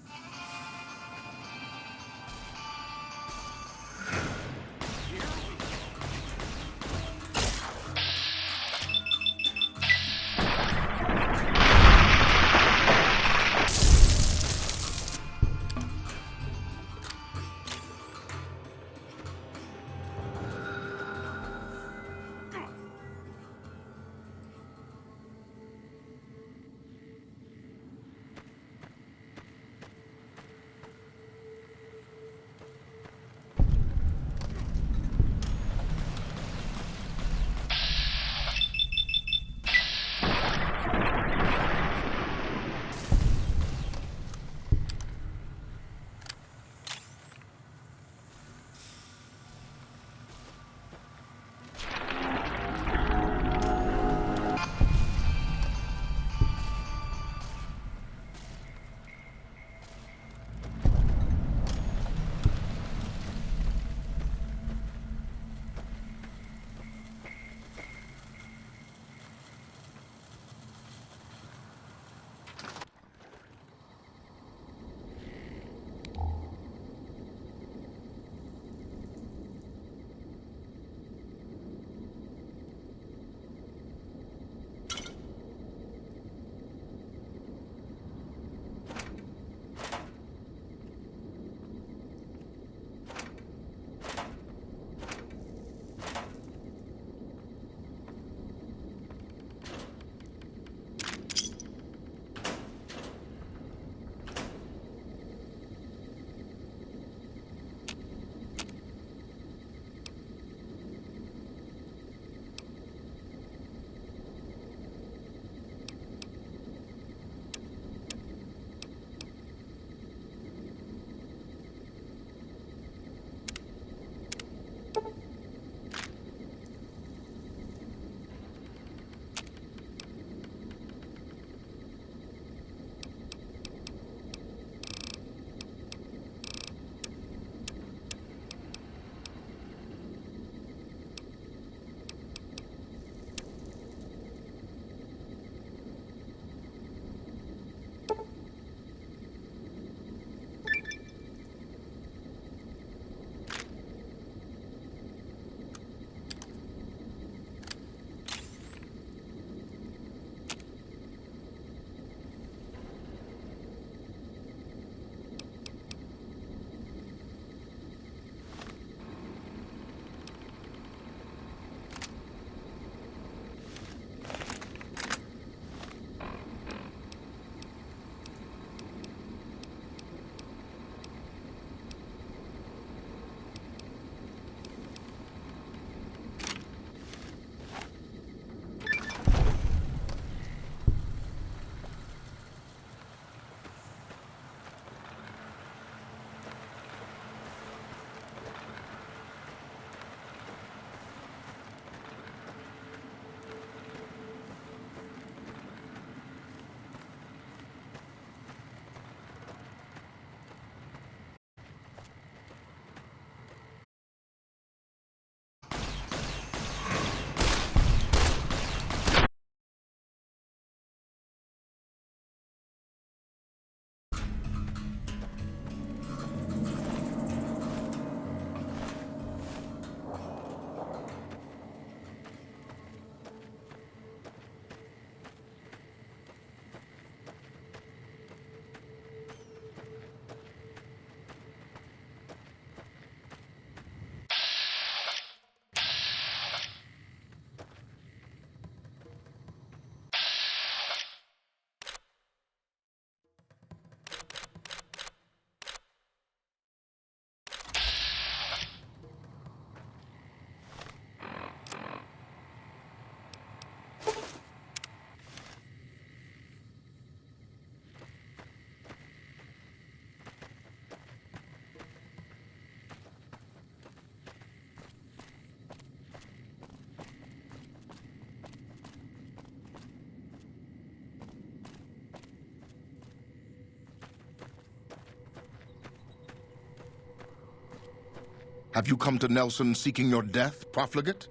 Have you come to Nelson seeking your death, profligate?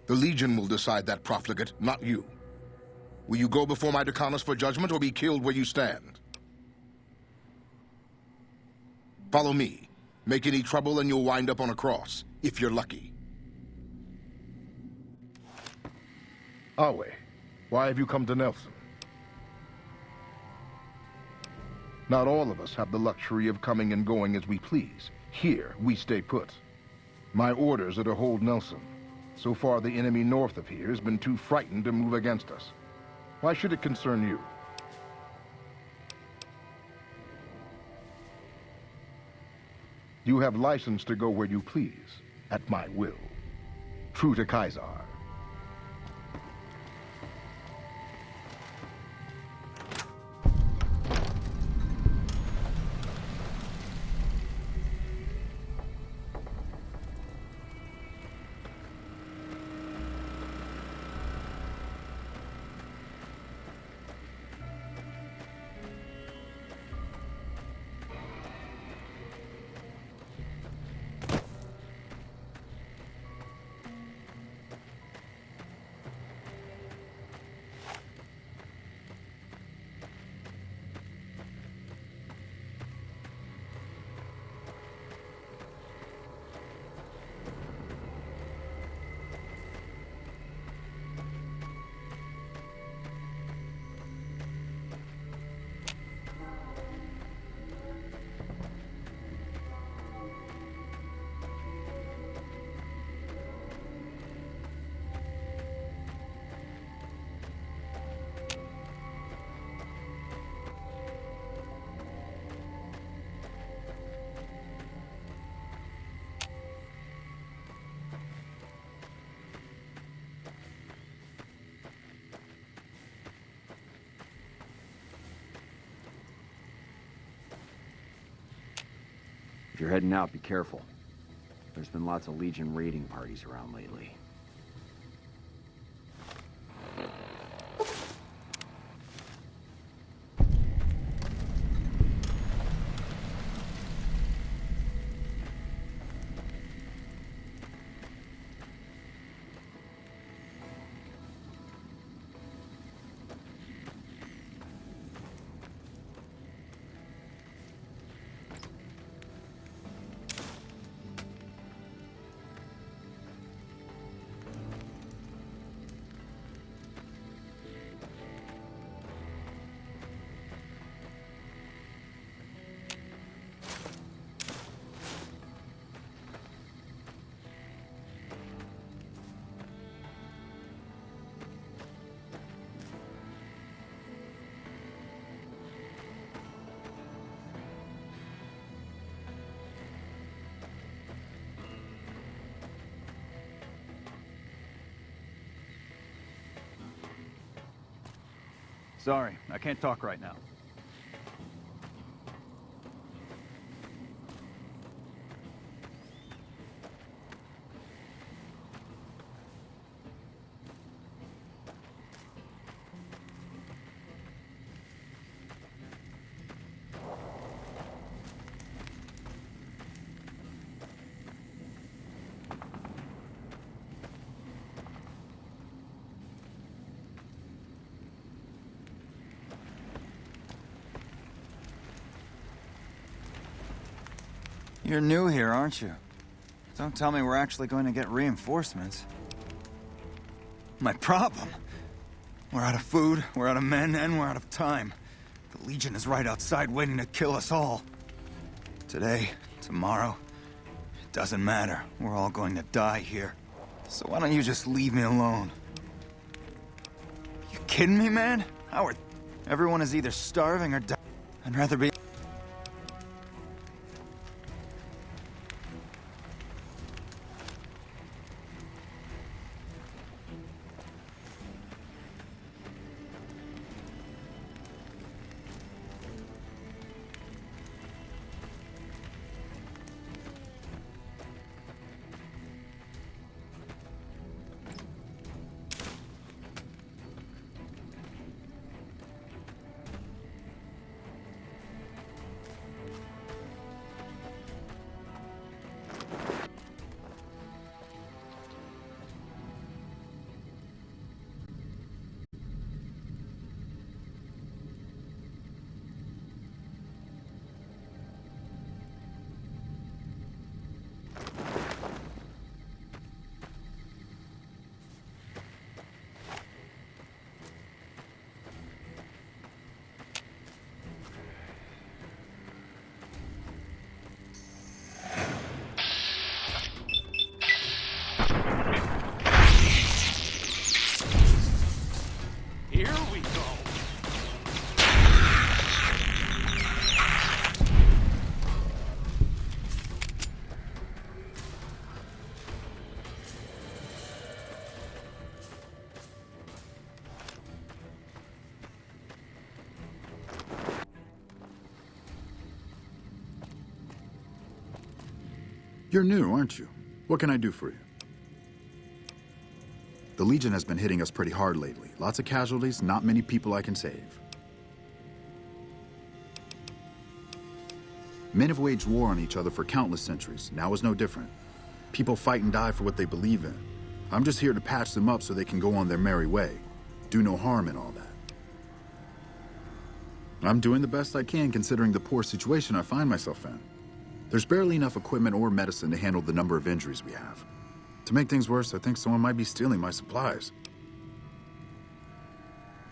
The Legion will decide that, profligate, not you. Will you go before my Decanus for judgment or be killed where you stand? Follow me. Make any trouble and you'll wind up on a cross, if you're lucky. Awe, why have you come to Nelson? Not all of us have the luxury of coming and going as we please. Here, we stay put. My orders are to hold Nelson. So far, the enemy north of here has been too frightened to move against us. Why should it concern you? You have license to go where you please, at my will. True to Kaiser. If you're heading out, be careful. There's been lots of Legion raiding parties around lately. Sorry, I can't talk right now. You're new here, aren't you? Don't tell me we're actually going to get reinforcements. My problem? We're out of food, we're out of men, and we're out of time. The Legion is right outside waiting to kill us all. Today, tomorrow, it doesn't matter. We're all going to die here. So why don't you just leave me alone? You kidding me, man? Howard, everyone is either starving or dying. I'd rather be... Here we go. You're new, aren't you? What can I do for you? The Legion has been hitting us pretty hard lately. Lots of casualties, not many people I can save. Men have waged war on each other for countless centuries. Now is no different. People fight and die for what they believe in. I'm just here to patch them up so they can go on their merry way. Do no harm in all that. I'm doing the best I can considering the poor situation I find myself in. There's barely enough equipment or medicine to handle the number of injuries we have. To make things worse, I think someone might be stealing my supplies.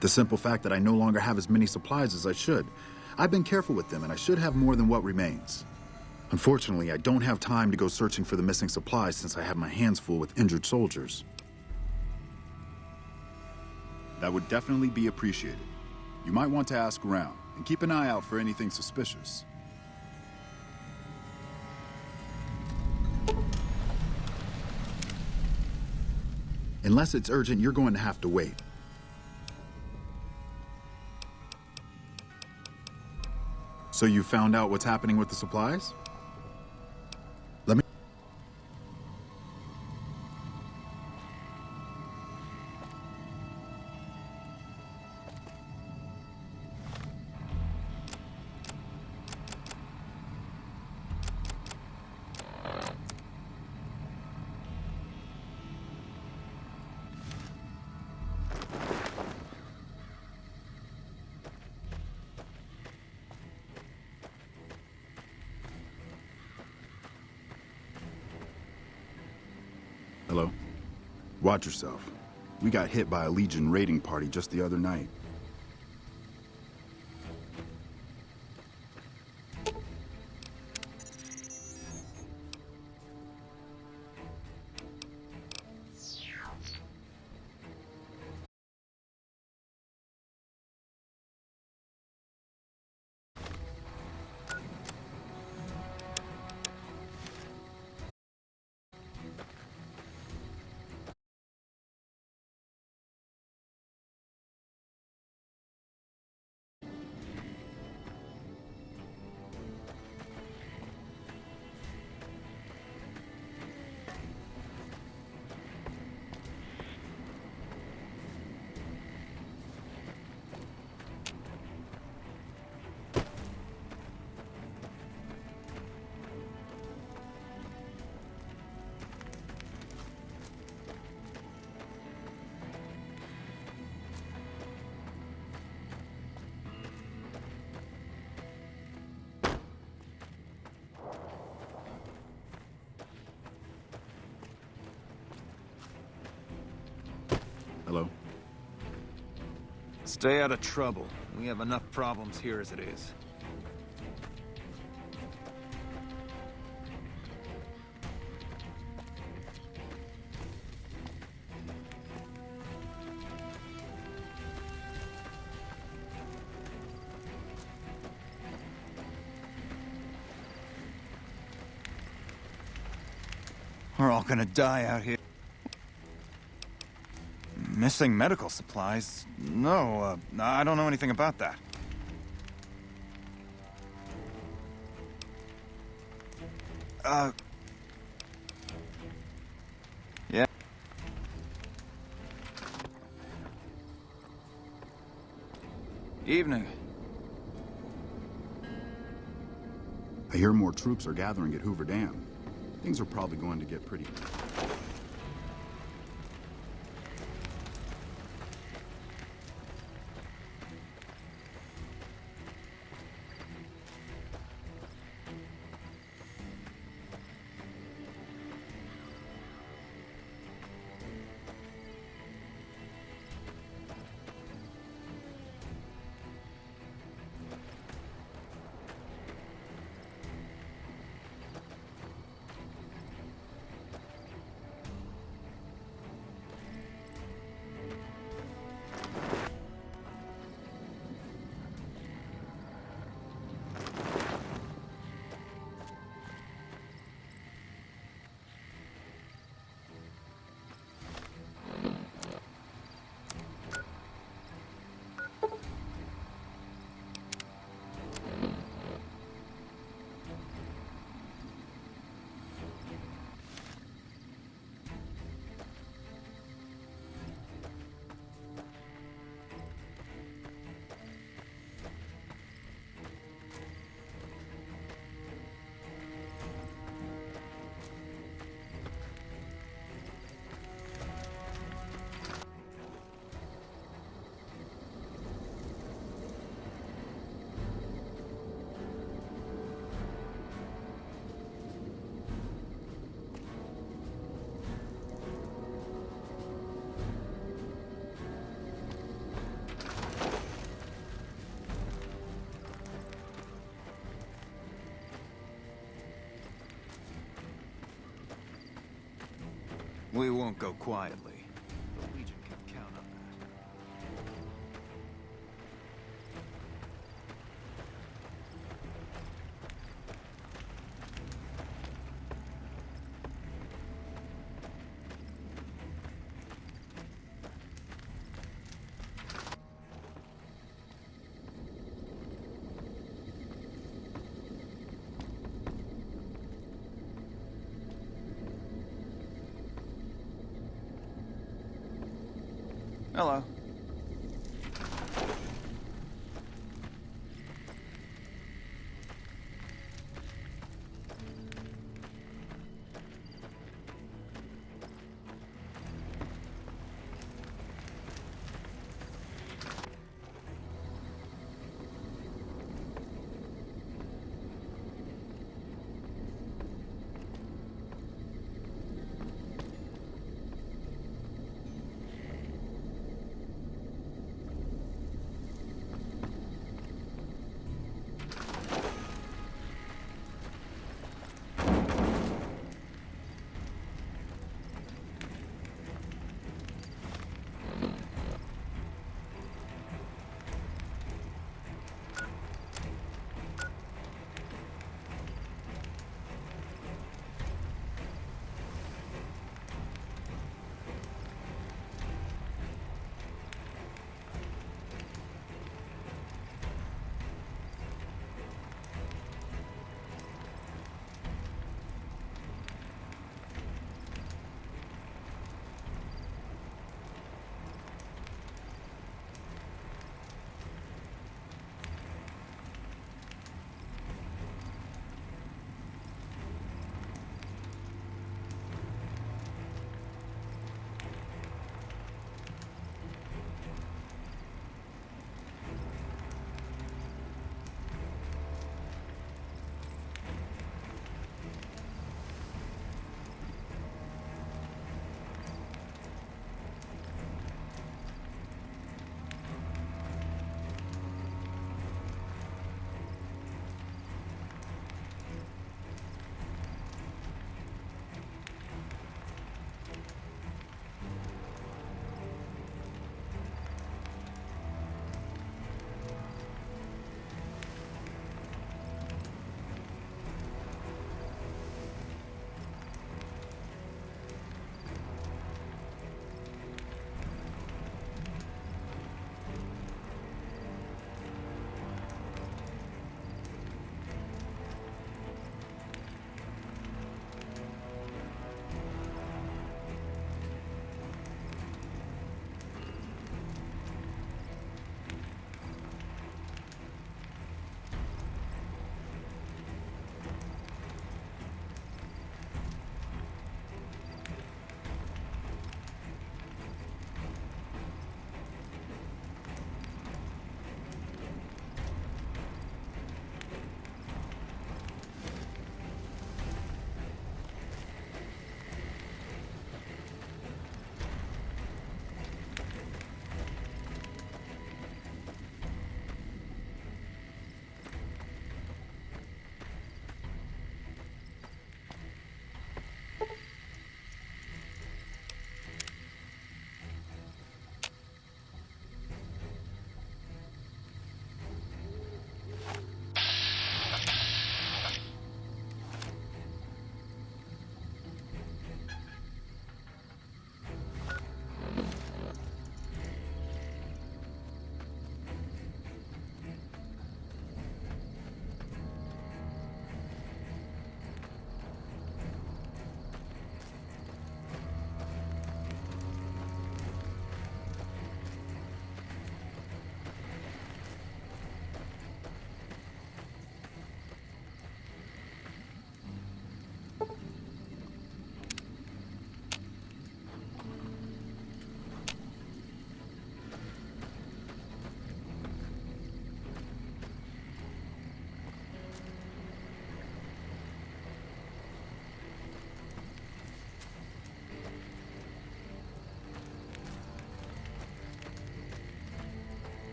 The simple fact that I no longer have as many supplies as I should. I've been careful with them, and I should have more than what remains. Unfortunately, I don't have time to go searching for the missing supplies since I have my hands full with injured soldiers. That would definitely be appreciated. You might want to ask around, and keep an eye out for anything suspicious. Unless it's urgent, you're going to have to wait. So you found out what's happening with the supplies? Let me... Hello? Watch yourself. We got hit by a Legion raiding party just the other night. Hello? Stay out of trouble. We have enough problems here as it is. We're all gonna die out here. Missing medical supplies? No, I don't know anything about that. Yeah. Evening. I hear more troops are gathering at Hoover Dam. Things are probably going to get pretty... We won't go quietly. The Legion can count on that. Hello.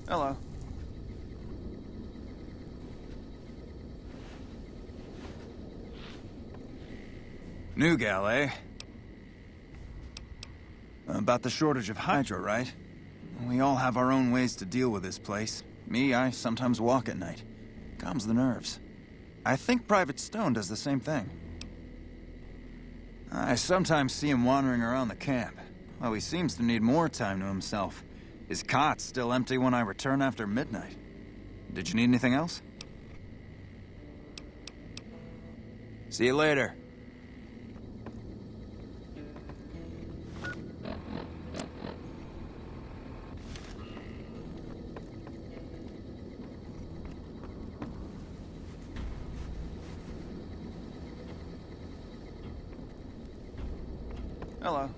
Hello. New gal, eh? About the shortage of Hydra, right? We all have our own ways to deal with this place. Me, I sometimes walk at night. Calms the nerves. I think Private Stone does the same thing. I sometimes see him wandering around the camp. Well, he seems to need more time to himself. His cot's still empty when I return after midnight. Did you need anything else? See you later. Hello.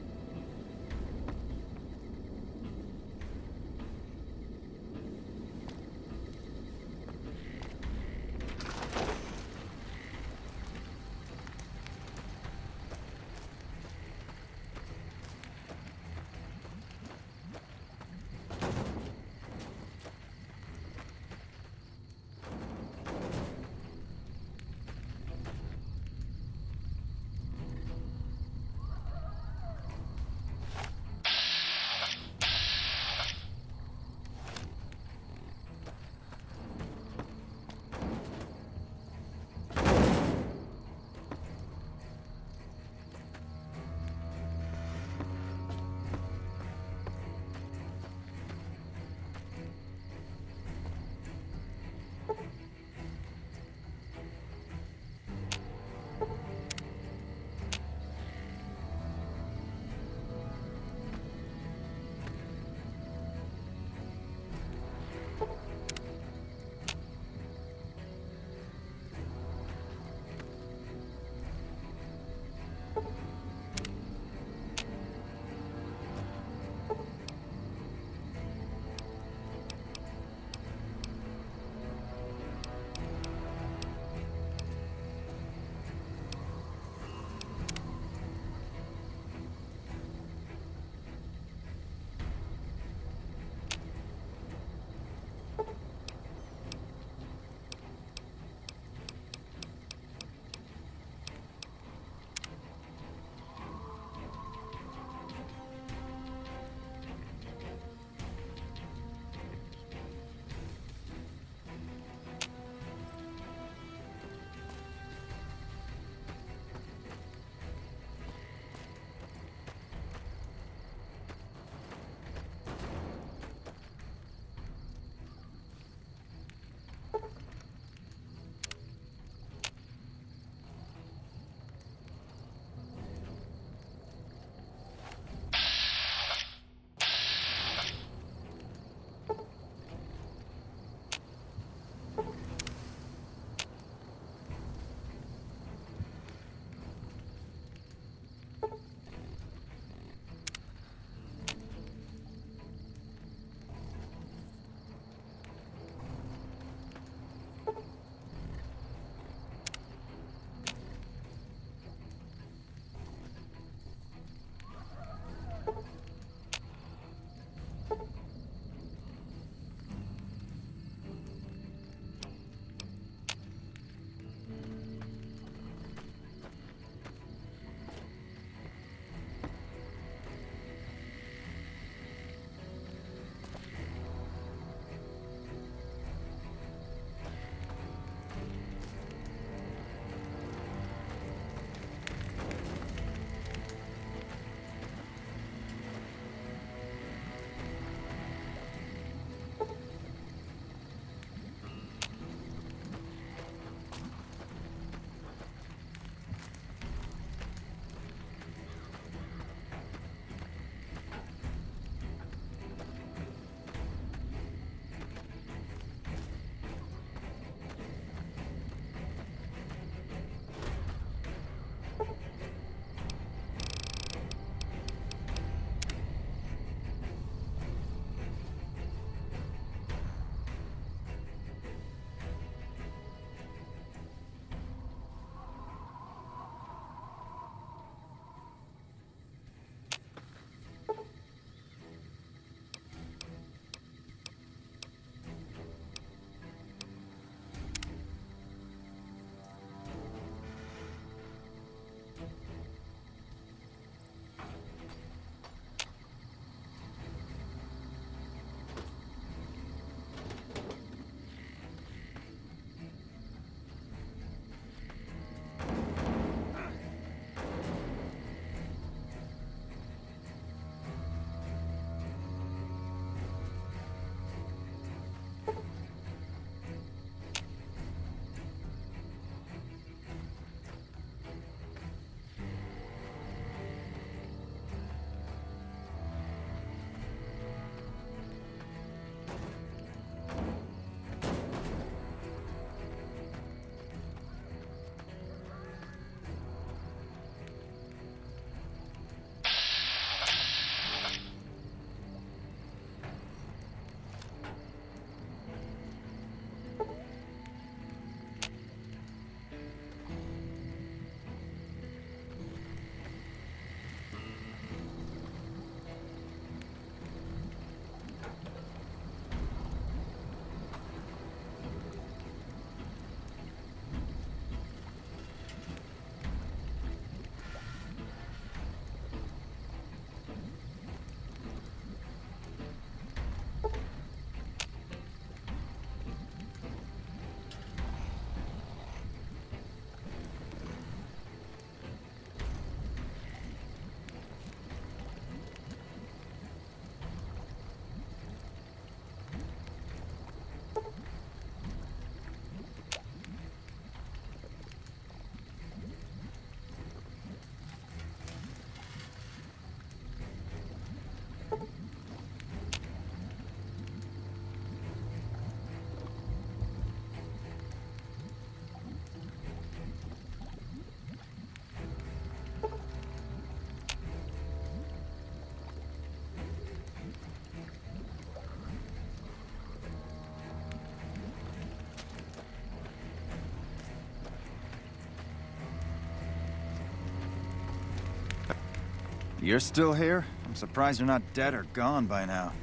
You're still here? I'm surprised you're not dead or gone by now.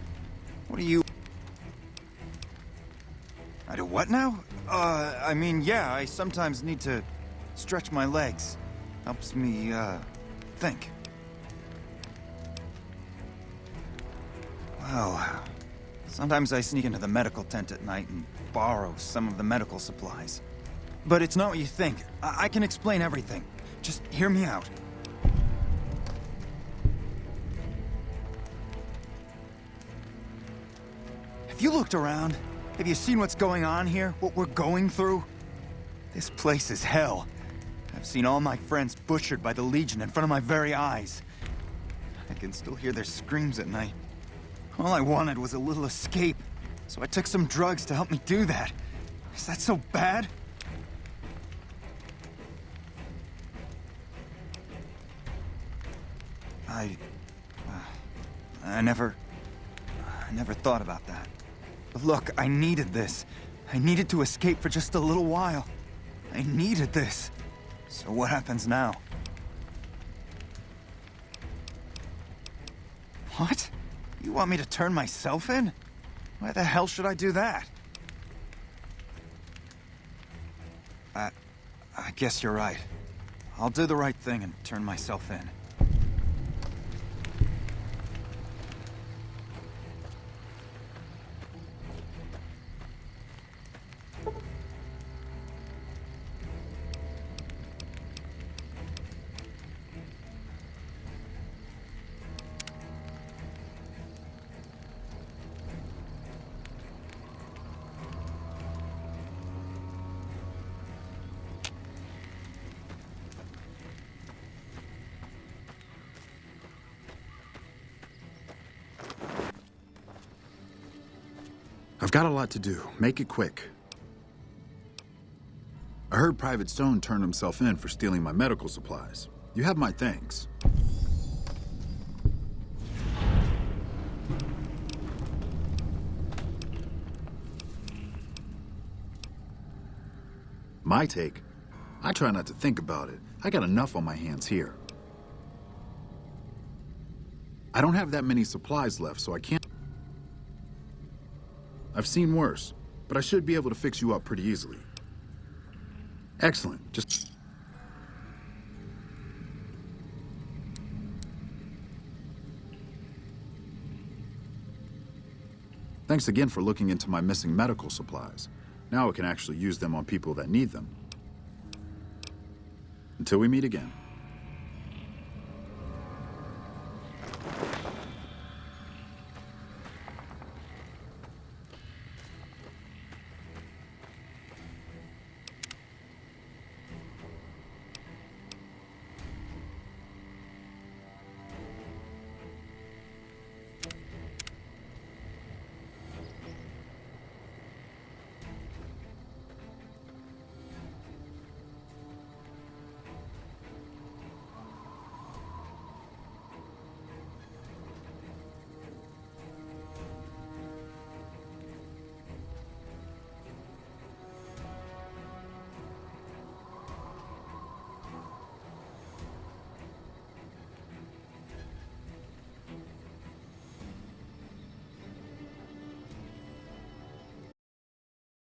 What do you... I do what now? I mean, yeah, I sometimes need to stretch my legs. Helps me, think. Well, sometimes I sneak into the medical tent at night and borrow some of the medical supplies. But it's not what you think. I can explain everything. Just hear me out. Have you looked around? Have you seen what's going on here? What we're going through? This place is hell. I've seen all my friends butchered by the Legion in front of my very eyes. I can still hear their screams at night. All I wanted was a little escape, so I took some drugs to help me do that. Is that so bad? I never thought about that. But look, I needed this. I needed to escape for just a little while. I needed this. So what happens now? What? You want me to turn myself in? Why the hell should I do that? I guess you're right. I'll do the right thing and turn myself in. I've got a lot to do. Make it quick. I heard Private Stone turned himself in for stealing my medical supplies. You have my thanks. My take? I try not to think about it. I got enough on my hands here. I don't have that many supplies left, so I can't... I've seen worse, but I should be able to fix you up pretty easily. Excellent. Just... Thanks again for looking into my missing medical supplies. Now I can actually use them on people that need them. Until we meet again.